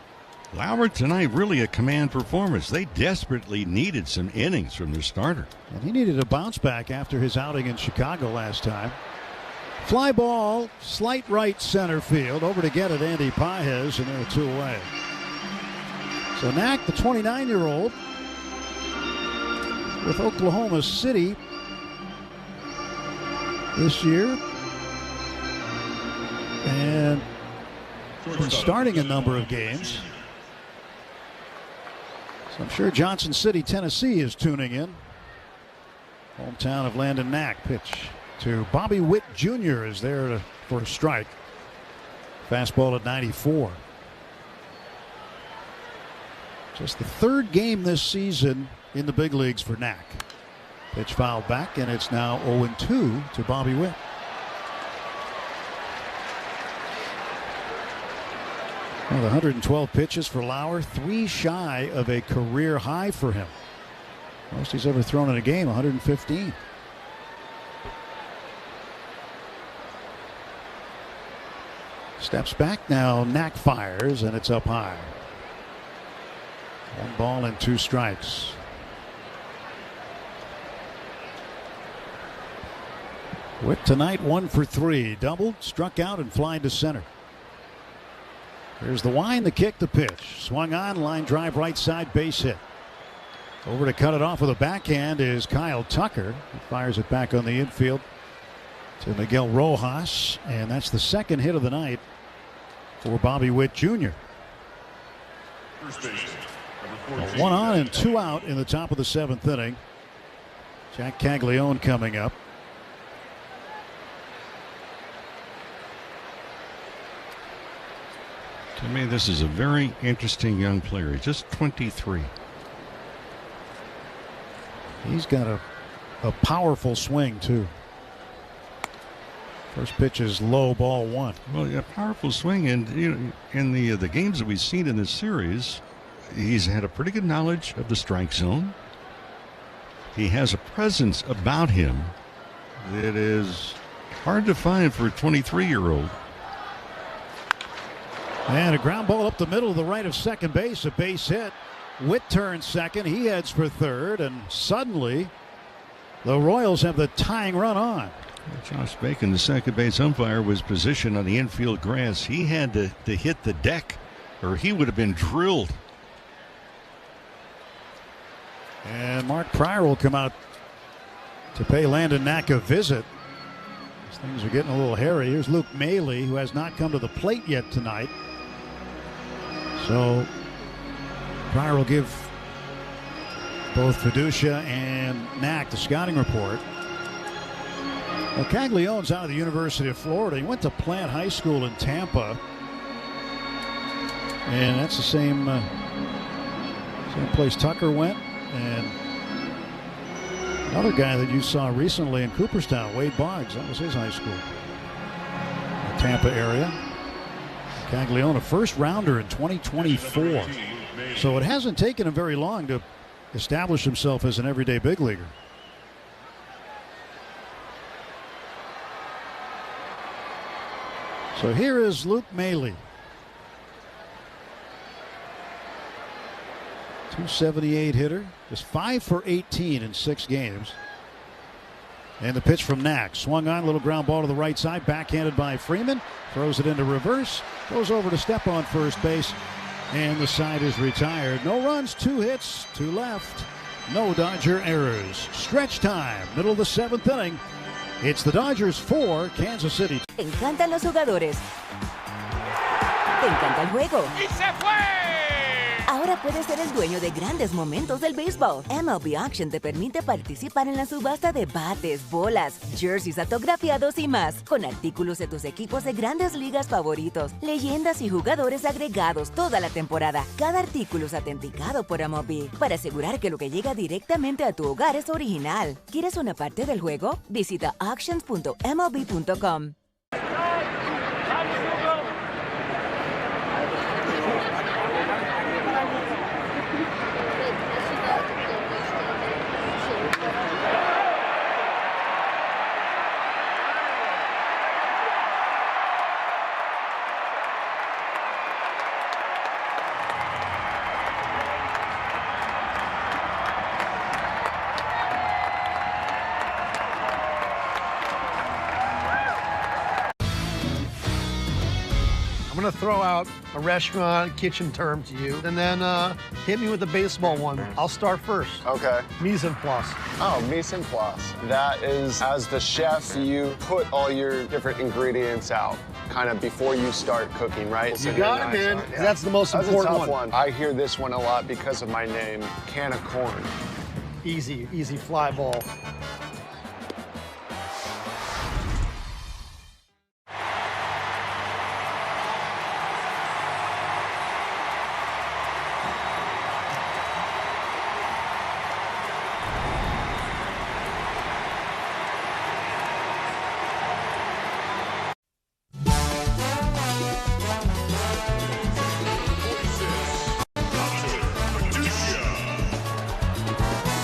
Lauer tonight, really a command performance. They desperately needed some innings from their starter. And he needed a bounce back after his outing in Chicago last time. Fly ball, slight right center field. Over to get it, Andy Pages, and they're 2 away. So Knack, the 29-year-old, with Oklahoma City this year, and been starting a number of games. So I'm sure Johnson City, Tennessee is tuning in. Hometown of Landon Knack. Pitch to Bobby Witt Jr. is there for a strike. Fastball at 94. Just the 3rd game this season in the big leagues for Knack. Pitch fouled back, and it's now 0-2 to Bobby Witt. Well, 112 pitches for Lauer, 3 shy of a career high for him. Most he's ever thrown in a game, 115. Steps back now, Knack fires, and it's up high. 1 ball and 2 strikes. Witt tonight 1 for 3. Doubled, struck out, and flying to center. Here's the wind, the kick, the pitch. Swung on, line drive right side, base hit. Over to cut it off with a backhand is Kyle Tucker. He fires it back on the infield to Miguel Rojas, and that's the 2nd hit of the night for Bobby Witt Jr. 1 on and 2 out in the top of the 7th inning. Jack Caglione coming up. To me, this is a very interesting young player. He's just 23. He's got a a powerful swing, too. First pitch is low, ball 1. Well, yeah, powerful swing, and in the games that we've seen in this series, he's had a pretty good knowledge of the strike zone. He has a presence about him that is hard to find for a 23-year-old. And a ground ball up the middle to the right of second base, a base hit. Witt turns second, he heads for third, and suddenly the Royals have the tying run on. Josh Bacon, the second base umpire, was positioned on the infield grass. He had to hit the deck, or he would have been drilled. And Mark Pryor will come out to pay Landon Knack a visit. These things are getting a little hairy. Here's Luke Maile, who has not come to the plate yet tonight. So Pryor will give both Fiducia and Knack the scouting report. Well, Caglianone's out of the University of Florida. He went to Plant High School in Tampa. And that's the same place Tucker went. And another guy that you saw recently in Cooperstown, Wade Boggs, that was his high school. The Tampa area. Cagliano, first rounder in 2024. So it hasn't taken him very long to establish himself as an everyday big leaguer. So here is Luke Maile. 278 hitter. Is 5 for 18 in 6 games. And the pitch from Knack. Swung on, little ground ball to the right side. Backhanded by Freeman. Throws it into reverse. Goes over to step on first base. And the side is retired. No runs, 2 hits, 2 left. No Dodger errors. Stretch time. Middle of the 7th inning. It's the Dodgers 4, Kansas City. Te encantan los jugadores. Te encanta el juego. ¡Y se fue! Ahora puedes ser el dueño de grandes momentos del béisbol. MLB Auction te permite participar en la subasta de bates, bolas, jerseys autografiados y más, con artículos de tus equipos de grandes ligas favoritos, leyendas y jugadores agregados toda la temporada. Cada artículo es autenticado por MLB para asegurar que lo que llega directamente a tu hogar es original. ¿Quieres una parte del juego? Visita auctions.mlb.com. I'm going to throw out a restaurant, kitchen term to you, and then hit me with the baseball one. I'll start first. Okay. Mise en place. Oh, mise en place. That is, as the chef, you put all your different ingredients out, kind of before you start cooking, right? You got it, man. Yeah. That's the most important That's a tough one. I hear this one a lot because of my name, Can of Corn. Easy fly ball.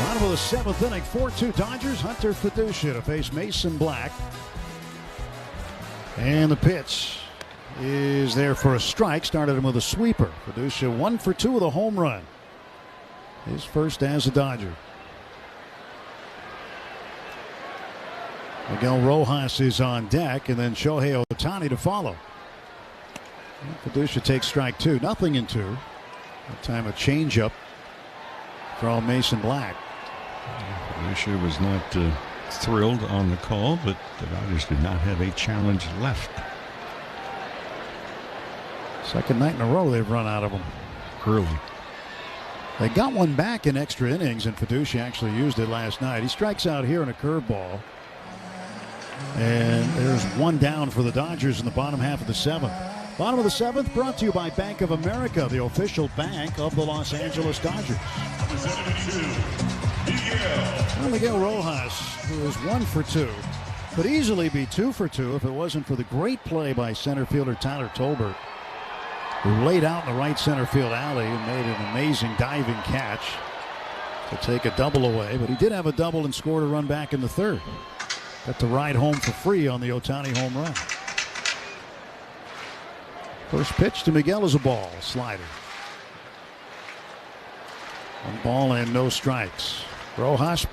Bottom of the 7th inning, 4-2 Dodgers. Hunter Fiducia to face Mason Black. And the pitch is there for a strike. Started him with a sweeper. Fiducia 1 for 2 with a home run. His first as a Dodger. Miguel Rojas is on deck, and then Shohei Ohtani to follow. And Fiducia takes strike 2. 0-2. That time a changeup from Mason Black. Fiducia was not thrilled on the call, but the Dodgers did not have a challenge left. Second night in a row they've run out of them. Early. They got one back in extra innings, and Fiducia actually used it last night. He strikes out here in a curveball. And there's one down for the Dodgers in the bottom half of the 7th. Bottom of the 7th brought to you by Bank of America, the official bank of the Los Angeles Dodgers. Well, Miguel Rojas, who is 1 for 2, could easily be 2 for 2 if it wasn't for the great play by center fielder Tyler Tolbert, who laid out in the right center field alley and made an amazing diving catch to take a double away. But he did have a double and scored a run back in the third. Got to ride home for free on the Ohtani home run. First pitch to Miguel is a ball, slider. 1 ball and no strikes. Rojas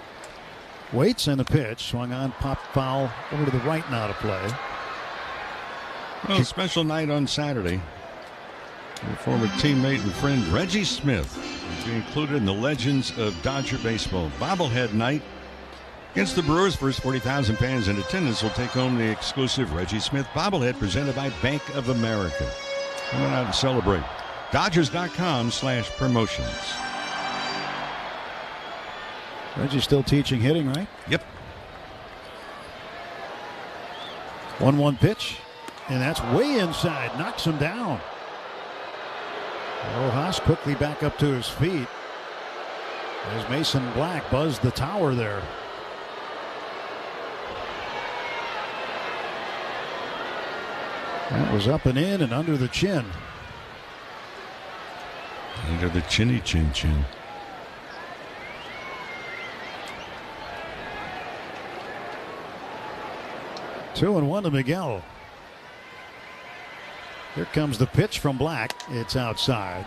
waits and the pitch. Swung on, popped foul over to the right now to play. Well, a special night on Saturday. Your former teammate and friend Reggie Smith will be included in the Legends of Dodger Baseball bobblehead night. Against the Brewers, first 40,000 fans in attendance will take home the exclusive Reggie Smith bobblehead presented by Bank of America. Come on out and celebrate. Dodgers.com/promotions. Reggie's still teaching hitting, right? Yep. 1-1 pitch, and that's way inside. Knocks him down. Rojas quickly back up to his feet as Mason Black buzzed the tower there. That was up and in and under the chin. Under the chinny chin chin. Two and one to Miguel. Here comes the pitch from Black. It's outside.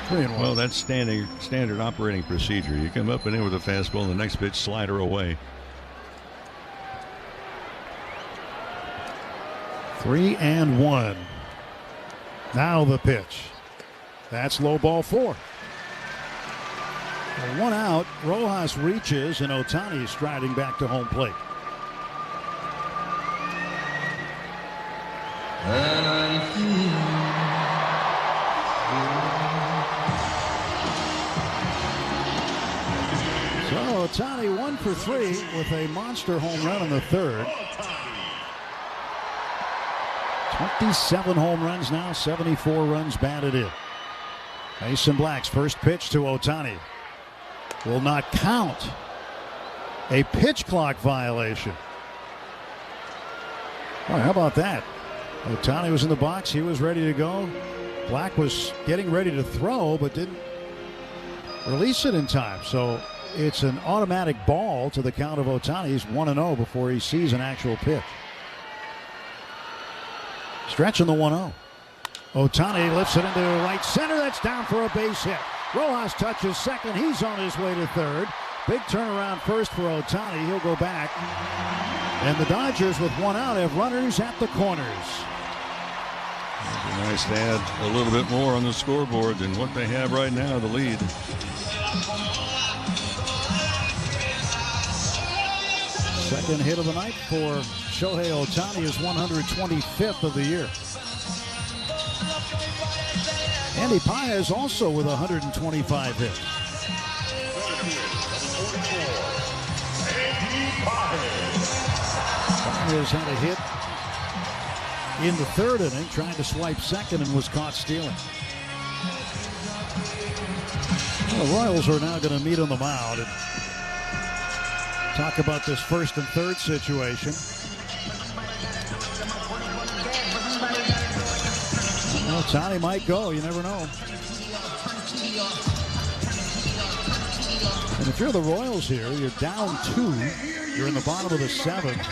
3-1. Well, that's standard operating procedure. You come up and in with a fastball, and the next pitch slider away. 3-1. Now the pitch. That's low ball 4. One out. Rojas reaches, and Ohtani striding back to home plate. So Ohtani 1 for 3 with a monster home run in the third. 27 home runs now, 74 runs batted in. Mason Black's first pitch to Ohtani will not count. A pitch clock violation. Oh, how about that? Ohtani was in the box. He was ready to go. Black was getting ready to throw, but didn't release it in time. So it's an automatic ball to the count of Ohtani. He's 1-0 before he sees an actual pitch. Stretching the 1-0. Ohtani lifts it into right center. That's down for a base hit. Rojas touches second. He's on his way to third. Big turnaround first for Ohtani. He'll go back. And the Dodgers, with 1 out, have runners at the corners. It'd be nice to add a little bit more on the scoreboard than what they have right now, the lead. Second hit of the night for Shohei Ohtani, is 125th of the year. Andy Paez also with 125 hits. Paez had a hit in the third inning, trying to swipe second, and was caught stealing. Well, the Royals are now going to meet on the mound and talk about this first and third situation. Well, Ohtani might go. You never know. And if you're the Royals here, you're down 2. You're in the bottom of the 7th.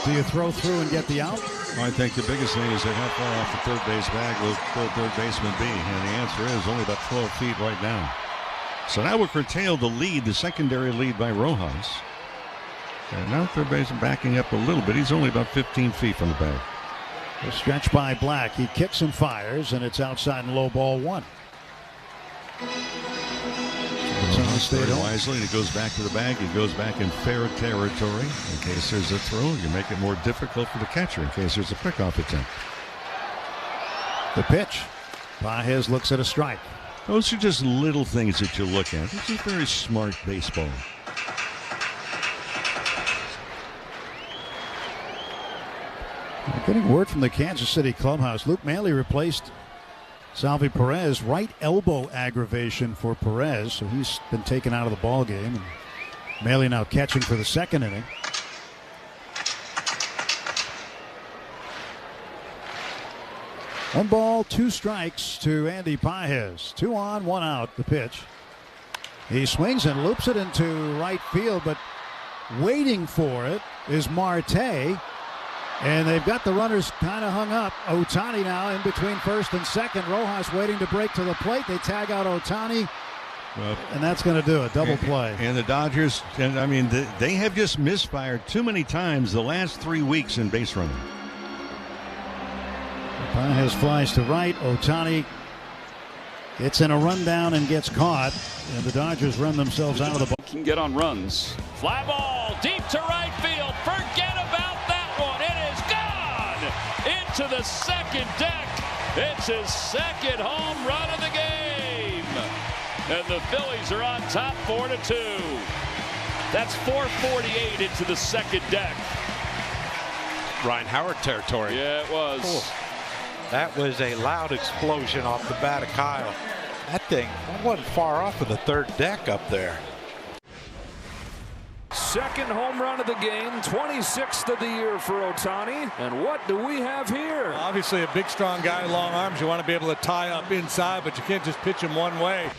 Do you throw through and get the out? Well, I think the biggest thing is that how far off the third base bag will third baseman be? And the answer is only about 12 feet right now. So that will curtail the lead, the secondary lead by Rojas. And now third baseman backing up a little bit. He's only about 15 feet from the bag. A stretch by Black. He kicks and fires, and it's outside and low ball 1. Very wisely, and he goes back to the bag. He goes back in fair territory. In case there's a throw, you make it more difficult for the catcher in case there's a pickoff attempt. The pitch. Paez looks at a strike. Those are just little things that you look at. This is very smart baseball. Getting word from the Kansas City clubhouse. Luke Manley replaced Salvi Perez, right elbow aggravation for Perez, so he's been taken out of the ball game. And Maile now catching for the second inning. One ball, two strikes to Andy Pages. 2 on, 1 out, the pitch. He swings and loops it into right field, but waiting for it is Marte. And they've got the runners kind of hung up. Ohtani now in between first and second. Rojas waiting to break to the plate. They tag out Ohtani. Well, and that's going to do it. Double play. And the Dodgers, and I mean, they have just misfired too many times the last 3 weeks in base running. Pages flies to right. Ohtani gets in a rundown and gets caught. And the Dodgers run themselves out of the ball. Can get on runs. Fly ball deep to right field. Forget about that one. It is gone into the second deck. It's his second home run of the game. And the Phillies are on top 4-2. That's 448 into the second deck. Ryan Howard territory. Yeah, it was. Oh, that was a loud explosion off the bat of Kyle. That thing wasn't far off of the third deck up there. Second home run of the game, 26th of the year for Ohtani. And what do we have here? Obviously a big, strong guy, long arms. You want to be able to tie up inside, but you can't just pitch him one way.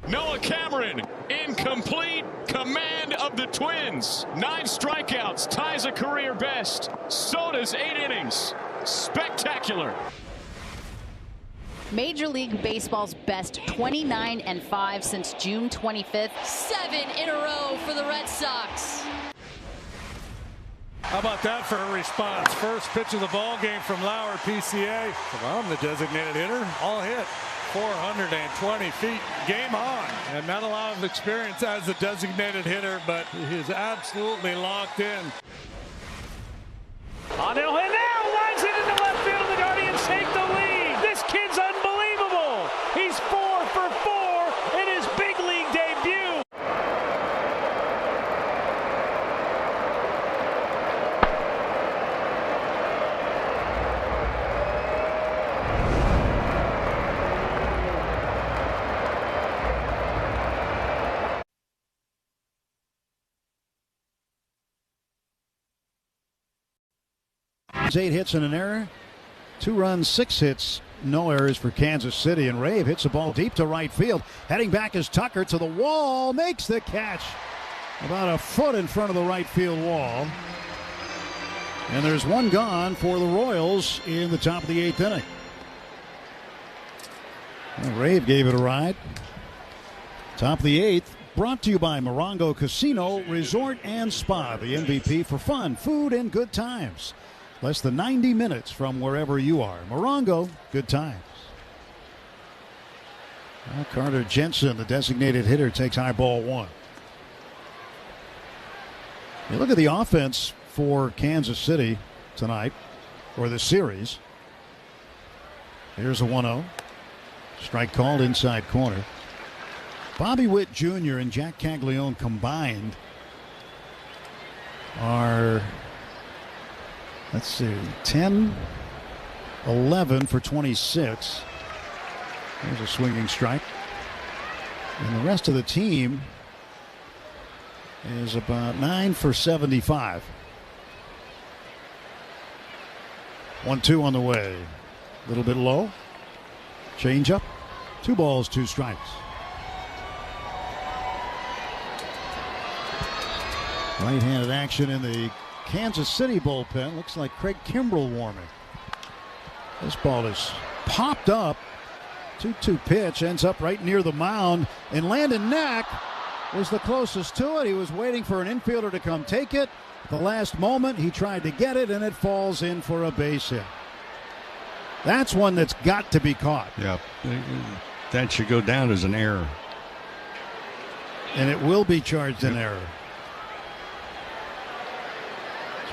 Noah Cameron in complete command of the Twins. 9 strikeouts, ties a career best. So does 8 innings. Spectacular. Major League Baseball's best 29-5 since June 25th. 7 in a row for the Red Sox. How about that for a response? First pitch of the ball game from Lauer, PCA. Well, I'm the designated hitter. All hit. 420 feet. Game on. And not a lot of experience as the designated hitter, but he's absolutely locked in. On the hill now, lines it into left field. The Guardians take the lead. This kid's unbelievable. He's 4 for 4 in his big league debut. It's 8 hits and an error. 2 runs, 6 hits, no errors for Kansas City. And Rave hits the ball deep to right field. Heading back is Tucker to the wall. Makes the catch. About a foot in front of the right field wall. And there's 1 gone for the Royals in the top of the 8th inning. And Rave gave it a ride. Top of the 8th. Brought to you by Morongo Casino Resort and Spa. The MVP for fun, food, and good times. Less than 90 minutes from wherever you are. Morongo, good times. Well, Carter Jensen, the designated hitter, takes high ball 1. You look at the offense for Kansas City tonight, or the series. Here's a 1-0. Strike called inside corner. Bobby Witt Jr. and Jack Caglione combined are, let's see, 10, 11 for 26. There's a swinging strike. And the rest of the team is about 9 for 75. 1-2 on the way. A little bit low. Change up. 2 balls, 2 strikes. Right-handed action in the Kansas City bullpen. Looks like Craig Kimbrell warming. This ball is popped up. 2-2 pitch ends up right near the mound. And Landon Knack was the closest to it. He was waiting for an infielder to come take it. At the last moment, he tried to get it, and it falls in for a base hit. That's one that's got to be caught. Yeah, that should go down as an error. And it will be charged an error.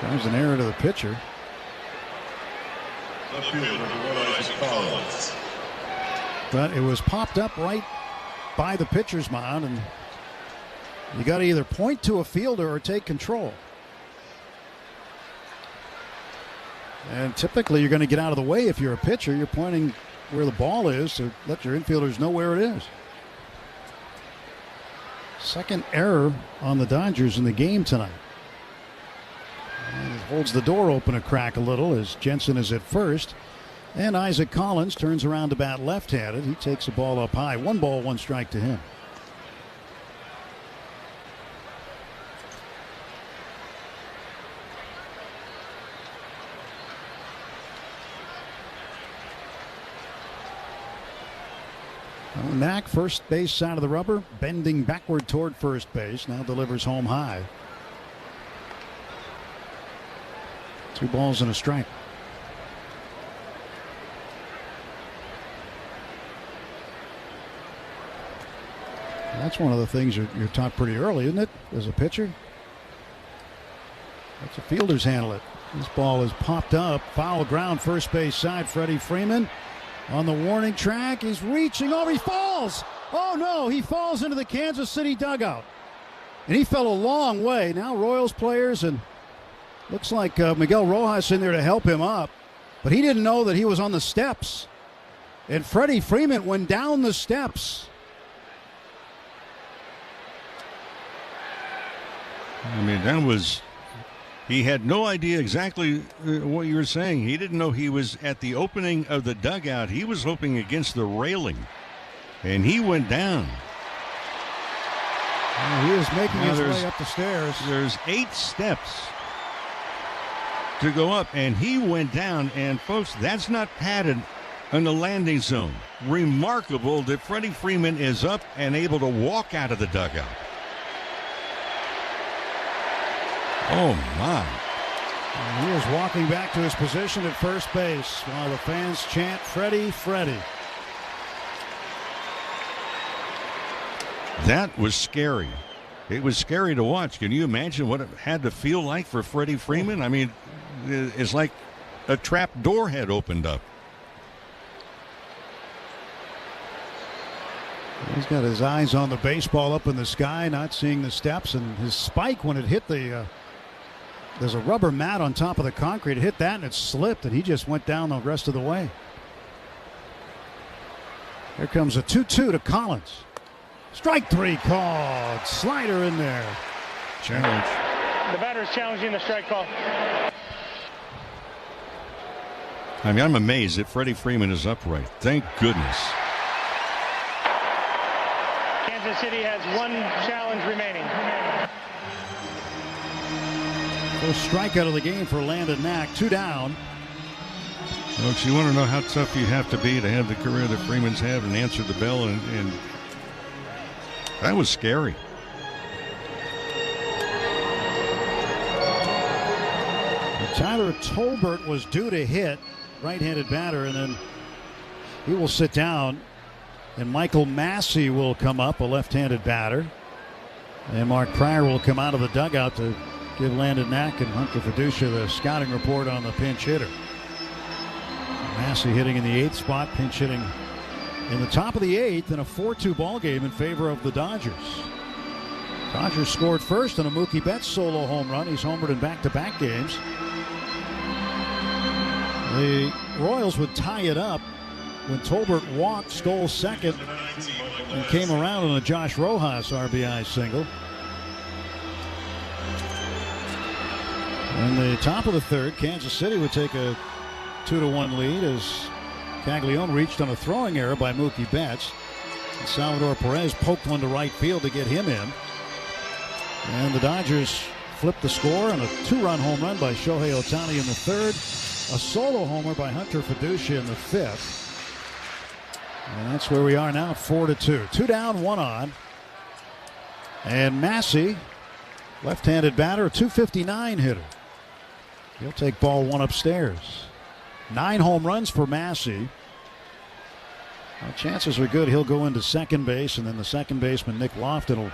Charged an error to the pitcher. But it was popped up right by the pitcher's mound, and you got to either point to a fielder or take control. And typically you're going to get out of the way if you're a pitcher. You're pointing where the ball is to let your infielders know where it is. Second error on the Dodgers in the game tonight. And it holds the door open a crack a little as Jensen is at first. And Isaac Collins turns around to bat left-handed. He takes the ball up high. 1 ball, 1 strike to him. Knack, first base side of the rubber, bending backward toward first base. Now delivers home high. 2 balls and a strike. That's one of the things you're taught pretty early, isn't it, as a pitcher? Let the fielders handle it. This ball is popped up. Foul ground, first base side. Freddie Freeman on the warning track. He's reaching over. He falls. Oh, no. He falls into the Kansas City dugout. And he fell a long way. Now Royals players, and looks like Miguel Rojas in there to help him up. But he didn't know that he was on the steps. And Freddie Freeman went down the steps. I mean, that was, he had no idea exactly what you were saying. He didn't know he was at the opening of the dugout. He was hoping against the railing, and he went down. He is making his way up the stairs. There's 8 steps to go up, and he went down. And, folks, that's not padded in the landing zone. Remarkable that Freddie Freeman is up and able to walk out of the dugout. Oh, my. And he is walking back to his position at first base while the fans chant, Freddie, Freddie. That was scary. It was scary to watch. Can you imagine what it had to feel like for Freddie Freeman? I mean, it's like a trap door had opened up. He's got his eyes on the baseball up in the sky, not seeing the steps, and his spike when it hit the there's a rubber mat on top of the concrete. It hit that and it slipped, and he just went down the rest of the way. Here comes a 2-2 to Collins. Strike 3 called. Slider in there. Challenge. The batter is challenging the strike call. I mean, I'm amazed that Freddie Freeman is upright. Thank goodness. Kansas City has 1 challenge remaining. First strikeout of the game for Landon Knack. 2 down. Folks, you want to know how tough you have to be to have the career that Freeman's had and answer the bell, and that was scary. Tyler Tolbert was due to hit, right-handed batter, and then he will sit down. And Michael Massey will come up, a left-handed batter. And Mark Pryor will come out of the dugout to give Landon Knack and Hunter Fiducia the scouting report on the pinch hitter. Massey hitting in the 8th spot, pinch hitting in the top of the 8th in a 4-2 ball game in favor of the Dodgers. Dodgers scored first on a Mookie Betts solo home run. He's homered in back-to-back games. The Royals would tie it up when Tolbert walked, stole second, and came around on a Josh Rojas RBI single. In the top of the 3rd, Kansas City would take a 2-1 lead as Caglione reached on a throwing error by Mookie Betts. And Salvador Perez poked one to right field to get him in. And the Dodgers flipped the score on a 2-run home run by Shohei Ohtani in the 3rd. A solo homer by Hunter Fiducia in the 5th. And that's where we are now, 4-2. 2 down, 1 on. And Massey, left-handed batter, a .259 hitter. He'll take ball 1 upstairs. 9 home runs for Massey. Well, chances are good he'll go into second base, and then the second baseman, Nick Lofton, will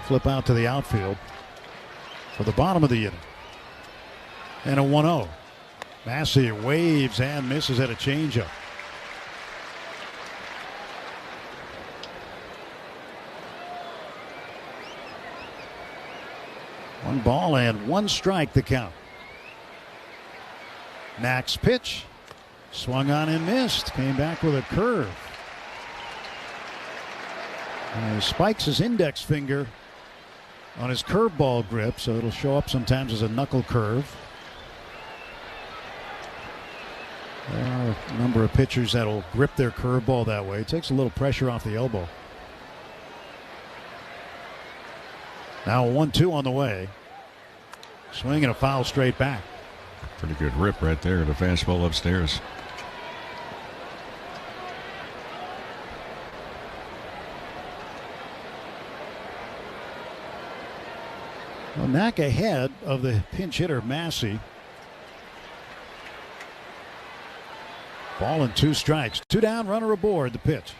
flip out to the outfield for the bottom of the inning. And a 1-0. Massey waves and misses at a changeup. One ball and 1 strike the count. Knack's pitch. Swung on and missed. Came back with a curve. He spikes his index finger on his curveball grip, so it'll show up sometimes as a knuckle curve. There are a number of pitchers that'll grip their curveball that way. It takes a little pressure off the elbow. Now a 1-2 on the way. Swing and a foul straight back. Pretty good rip right there. The fastball upstairs. Well, Knack ahead of the pinch hitter Massey. Ball and 2 strikes. 2 down, runner aboard. The pitch.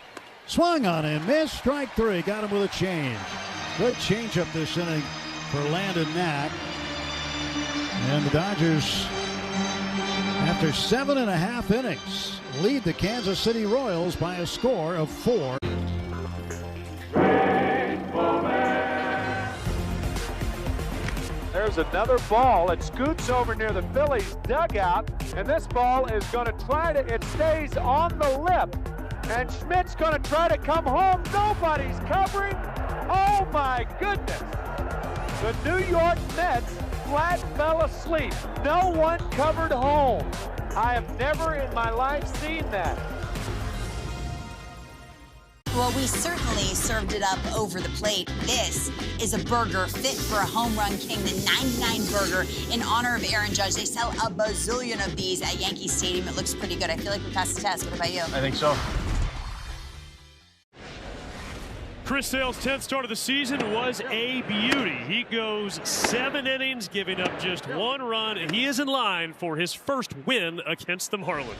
Swung on and missed. Strike 3. Got him with a change. Good changeup this inning for Landon Knack. And the Dodgers, after 7.5 innings, lead the Kansas City Royals by a score of 4. There's another ball. It scoots over near the Phillies dugout, and this ball is going to try to, it stays on the lip, and Schmidt's going to try to come home. Nobody's covering. Oh my goodness. The New York Mets flat fell asleep. No one covered home. I have never in my life seen that. Well, we certainly served it up over the plate. This is a burger fit for a home run king, the 99 burger in honor of Aaron Judge. They sell a bazillion of these at Yankee Stadium. It looks pretty good. I feel like we passed the test. What about you? I think so. Chris Sale's 10th start of the season was a beauty. He goes 7 innings, giving up just 1 run, and he is in line for his first win against the Marlins.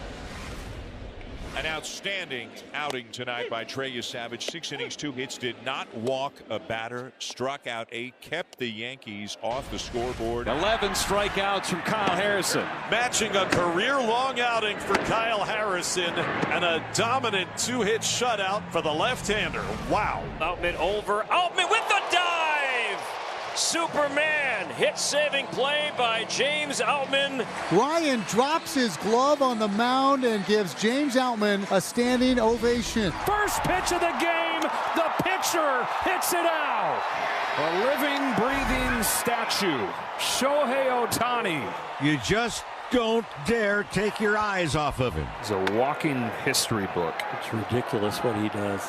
An outstanding outing tonight by Trey Savage. 6 innings, 2 hits, did not walk a batter, struck out 8, kept the Yankees off the scoreboard. 11 strikeouts from Kyle Harrison. Matching a career-long outing for Kyle Harrison and a dominant 2-hit shutout for the left-hander. Wow. Outman over. Outman with the dive! Superman hit-saving play by James Outman. Ryan drops his glove on the mound and gives James Outman a standing ovation. First pitch of the game, the pitcher hits it out. A living, breathing statue, Shohei Ohtani. You just don't dare take your eyes off of him. He's a walking history book. It's ridiculous what he does.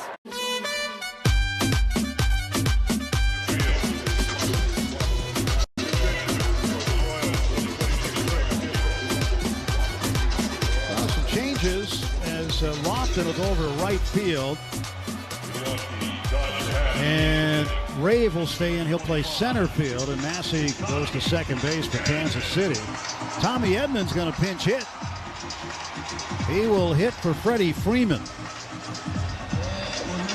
As Lofton will go over to right field, and Rave will stay in. He'll play center field, and Massey goes to second base for Kansas City. Tommy Edman's going to pinch hit. He will hit for Freddie Freeman.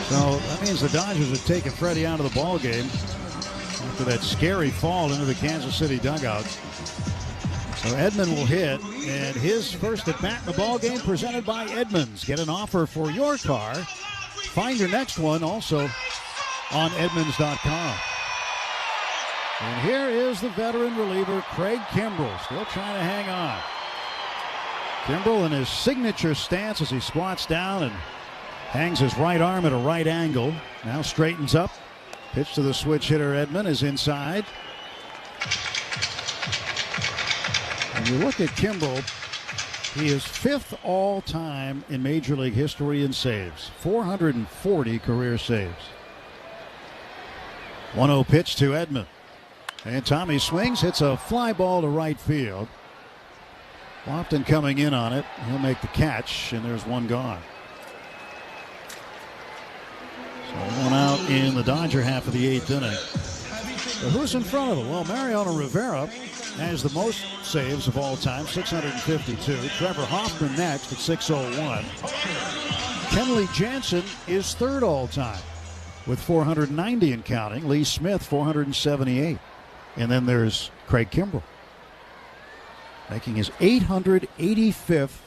So that means the Dodgers have taken Freddie out of the ball game after that scary fall into the Kansas City dugout. So Edman will hit, and his first at bat in the ball game presented by Edmunds. Get an offer for your car. Find your next one also on Edmunds.com. And here is the veteran reliever, Craig Kimbrell, still trying to hang on. Kimbrell in his signature stance as he squats down and hangs his right arm at a right angle. Now straightens up. Pitch to the switch hitter Edman is inside. When you look at Kimbrell, he is 5th all-time in Major League history in saves. 440 career saves. 1-0 pitch to Edman. And Tommy swings, hits a fly ball to right field. Lofton coming in on it. He'll make the catch, and there's one gone. So one out in the Dodger half of the 8th inning. So who's in front of him? Well, Mariano Rivera has the most saves of all time, 652. Trevor Hoffman next at 601. Kenley Jansen is 3rd all time with 490 and counting. Lee Smith 478. And then there's Craig Kimbrell making his 885th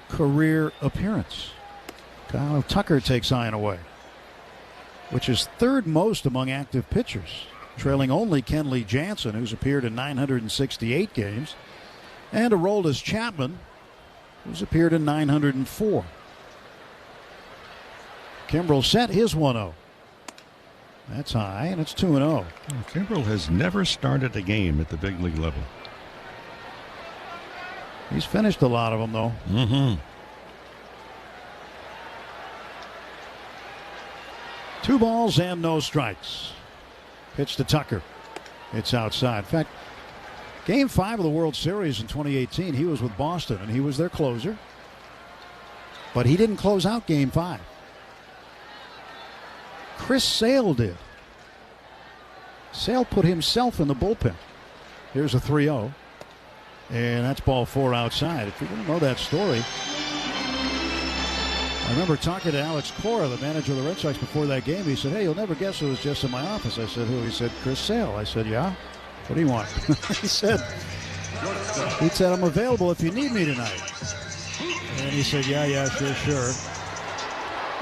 career appearance. Kyle Tucker takes Ian away, which is 3rd most among active pitchers, trailing only Kenley Jansen, who's appeared in 968 games, and Aroldis Chapman, who's appeared in 904. Kimbrel set his 1-0. That's high, and it's 2-0. Kimbrel has never started a game at the big league level. He's finished a lot of them, though. Mm-hmm. 2 balls and no strikes. Pitch to Tucker. It's outside. In fact, Game 5 of the World Series in 2018, he was with Boston, and he was their closer. But he didn't close out Game 5. Chris Sale did. Sale put himself in the bullpen. Here's a 3-0. And that's ball 4 outside. If you didn't know that story, I remember talking to Alex Cora, the manager of the Red Sox, before that game. He said, "Hey, you'll never guess who was just in my office." I said, "Who?" He said, "Chris Sale." I said, "Yeah? What do you want?" he said, "I'm available if you need me tonight." And he said, yeah, sure.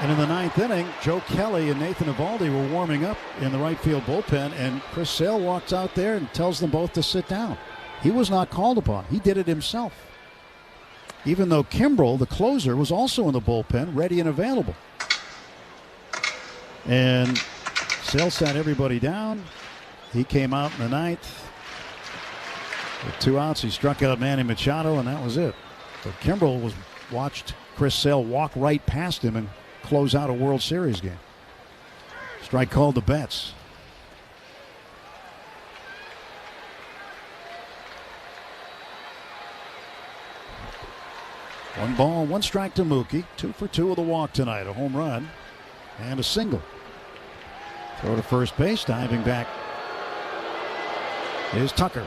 And in the 9th inning, Joe Kelly and Nathan Eovaldi were warming up in the right field bullpen, and Chris Sale walks out there and tells them both to sit down. He was not called upon. He did it himself. Even though Kimbrel, the closer, was also in the bullpen, ready and available. And Sale sat everybody down. He came out in the 9th. With 2 outs, he struck out Manny Machado, and that was it. But Kimbrel watched Chris Sale walk right past him and close out a World Series game. Strike called to Betts. One ball, 1 strike to Mookie. 2 for 2 with a walk tonight. A home run and a single. Throw to first base, diving back is Tucker.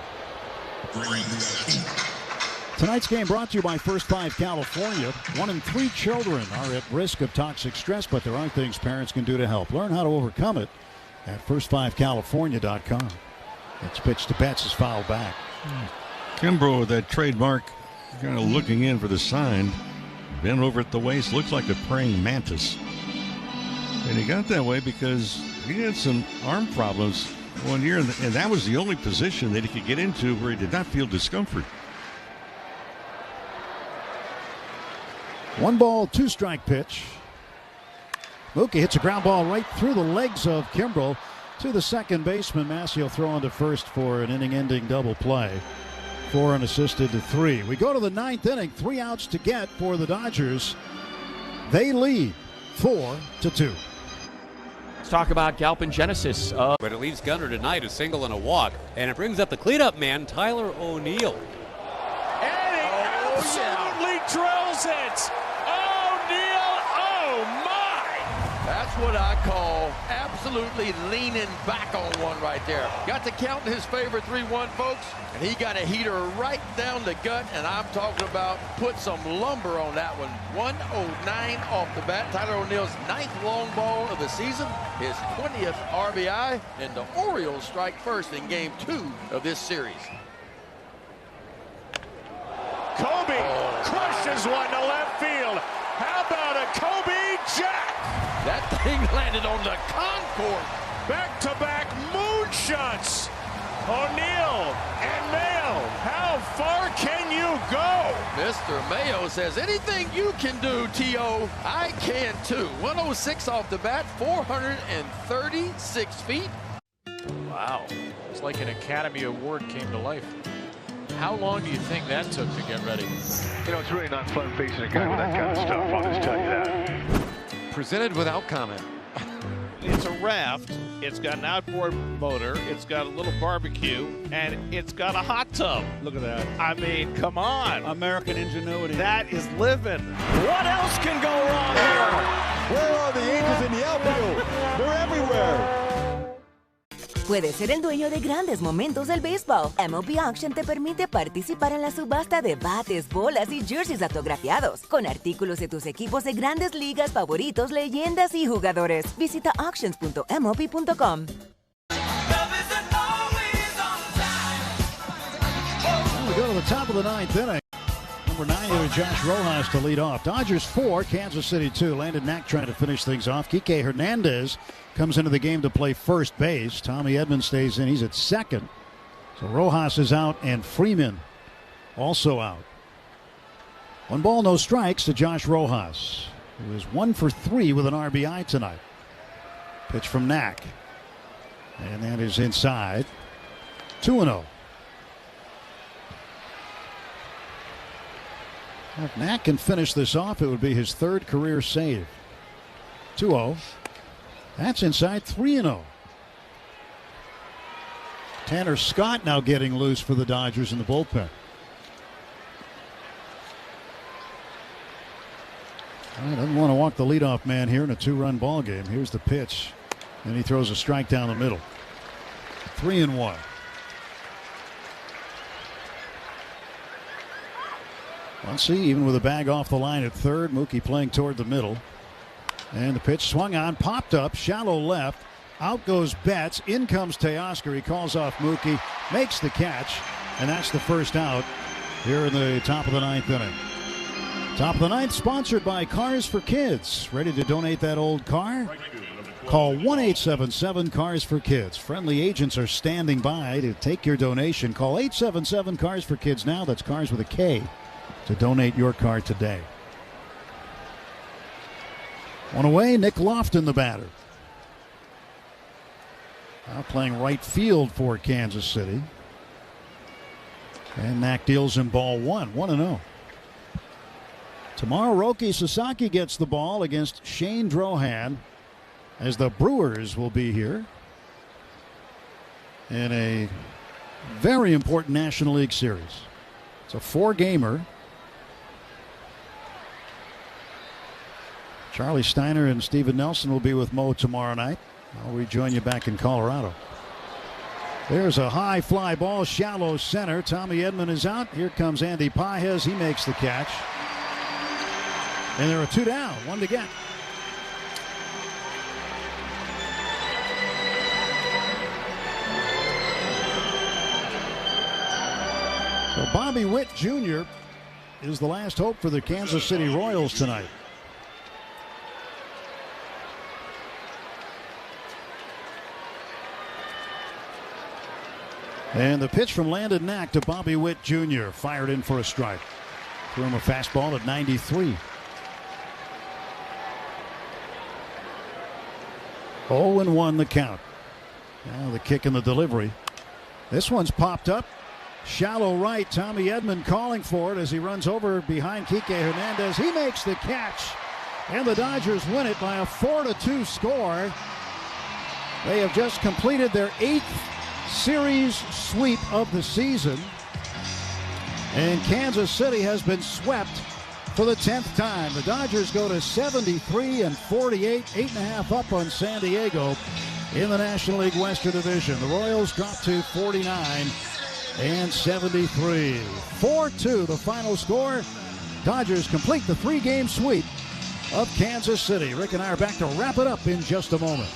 Tonight's game brought to you by First 5 California. 1 in 3 children are at risk of toxic stress, but there are things parents can do to help. Learn how to overcome it at first5california.com. It's pitched to Betts, is fouled back. Kimbrel with that trademark, kind of looking in for the sign. Bent over at the waist, looks like a praying mantis. And he got that way because he had some arm problems one year, and that was the only position that he could get into where he did not feel discomfort. 1 ball, 2 strike pitch. Mookie hits a ground ball right through the legs of Kimbrel to the second baseman. Mascio throwing to first for an inning-ending double play. 4 unassisted to 3. We go to the 9th inning. 3 outs to get for the Dodgers. They lead 4-2. Let's talk about Galpin Genesis. But it leaves Gunnar tonight a single and a walk. And it brings up the cleanup man, Tyler O'Neill. And he absolutely drills it. O'Neill, oh my! That's what I call absolutely leaning back on one right there. Got the count in his favor, 3-1, folks. And he got a heater right down the gut, and I'm talking about put some lumber on that one. 109 off the bat. Tyler O'Neill's 9th long ball of the season, his 20th RBI, and the Orioles strike first in game 2 of this series. Kobe crushes one to left field. How about a Kobe Jack? That thing landed on the concourse. Back-to-back moonshots. O'Neill and Mayo, how far can you go? Mr. Mayo says, anything you can do, T.O., I can too. 106 off the bat, 436 feet. Wow. It's like an Academy Award came to life. How long do you think that took to get ready? You know, it's really not fun facing a guy with that kind of stuff, I'll just tell you that. Presented without comment. It's a raft, it's got an outboard motor, it's got a little barbecue, and it's got a hot tub. Look at that. I mean, come on. American ingenuity. That is living. What else can go wrong here? Where are the Angels in the outfield? They're everywhere. Puedes ser el dueño de grandes momentos del béisbol. MLB Auction te permite participar en la subasta de bates, bolas y jerseys autografiados, con artículos de tus equipos de grandes ligas favoritos, leyendas y jugadores. Visita auctions.mlb.com. We go to the top of the 9th inning. Number 9 Josh Rojas to lead off. Dodgers 4, Kansas City 2. Landon Knack trying to finish things off. Kike Hernandez comes into the game to play first base. Tommy Edman stays in. He's at second. So Rojas is out and Freeman also out. 1 ball, no strikes to Josh Rojas, who is 1 for 3 with an RBI tonight. Pitch from Knack. And that is inside. 2-0. If Knack can finish this off, it would be his 3rd career save. 2-0. That's inside. 3-0. Tanner Scott now getting loose for the Dodgers in the bullpen. Doesn't want to walk the leadoff man here in a 2-run ball game. Here's the pitch. And he throws a strike down the middle. 3-1. Let's see, even with a bag off the line at third, Mookie playing toward the middle. And the pitch swung on, popped up, shallow left. Out goes Betts. In comes Teoscar. He calls off Mookie, makes the catch, and that's the first out here in the top of the 9th inning. Top of the 9th, sponsored by Cars for Kids. Ready to donate that old car? Call 1-877-CARS-FOR-KIDS. Friendly agents are standing by to take your donation. Call 877-CARS-FOR-KIDS now. That's Cars with a K. To donate your car today. One away, Nick Lofton, the batter. Now playing right field for Kansas City. And Knack deals him ball 1, 1-0. Tomorrow, Roki Sasaki gets the ball against Shane Drohan, as the Brewers will be here in a very important National League Series. It's a 4-gamer. Charlie Steiner and Steven Nelson will be with Mo tomorrow night. I'll rejoin you back in Colorado. There's a high fly ball, shallow center. Tommy Edman is out. Here comes Andy Pages. He makes the catch. And there are 2 down, 1 to get. So Bobby Witt Jr. is the last hope for the Kansas City Royals tonight. And the pitch from Landon Knack to Bobby Witt Jr. fired in for a strike. Threw him a fastball at 93. 0-1 the count. Now the kick and the delivery. This one's popped up. Shallow right. Tommy Edman calling for it as he runs over behind Kike Hernandez. He makes the catch. And the Dodgers win it by a 4-2 score. They have just completed their 8th series sweep of the season, and Kansas City has been swept for the 10th time. The Dodgers go to 73-48, 8.5 up on San Diego in the National League Western Division. The Royals drop to 49-73. 4-2 the final score. Dodgers complete the 3-game sweep of Kansas City. Rick and I are back to wrap it up in just a moment.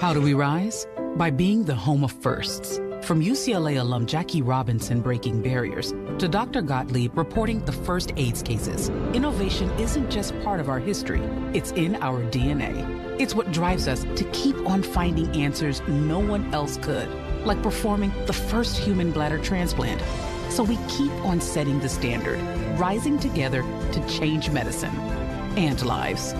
How do we rise? By being the home of firsts. From UCLA alum Jackie Robinson breaking barriers to Dr. Gottlieb reporting the first AIDS cases, innovation isn't just part of our history, it's in our DNA. It's what drives us to keep on finding answers no one else could, like performing the first human bladder transplant. So we keep on setting the standard, rising together to change medicine and lives.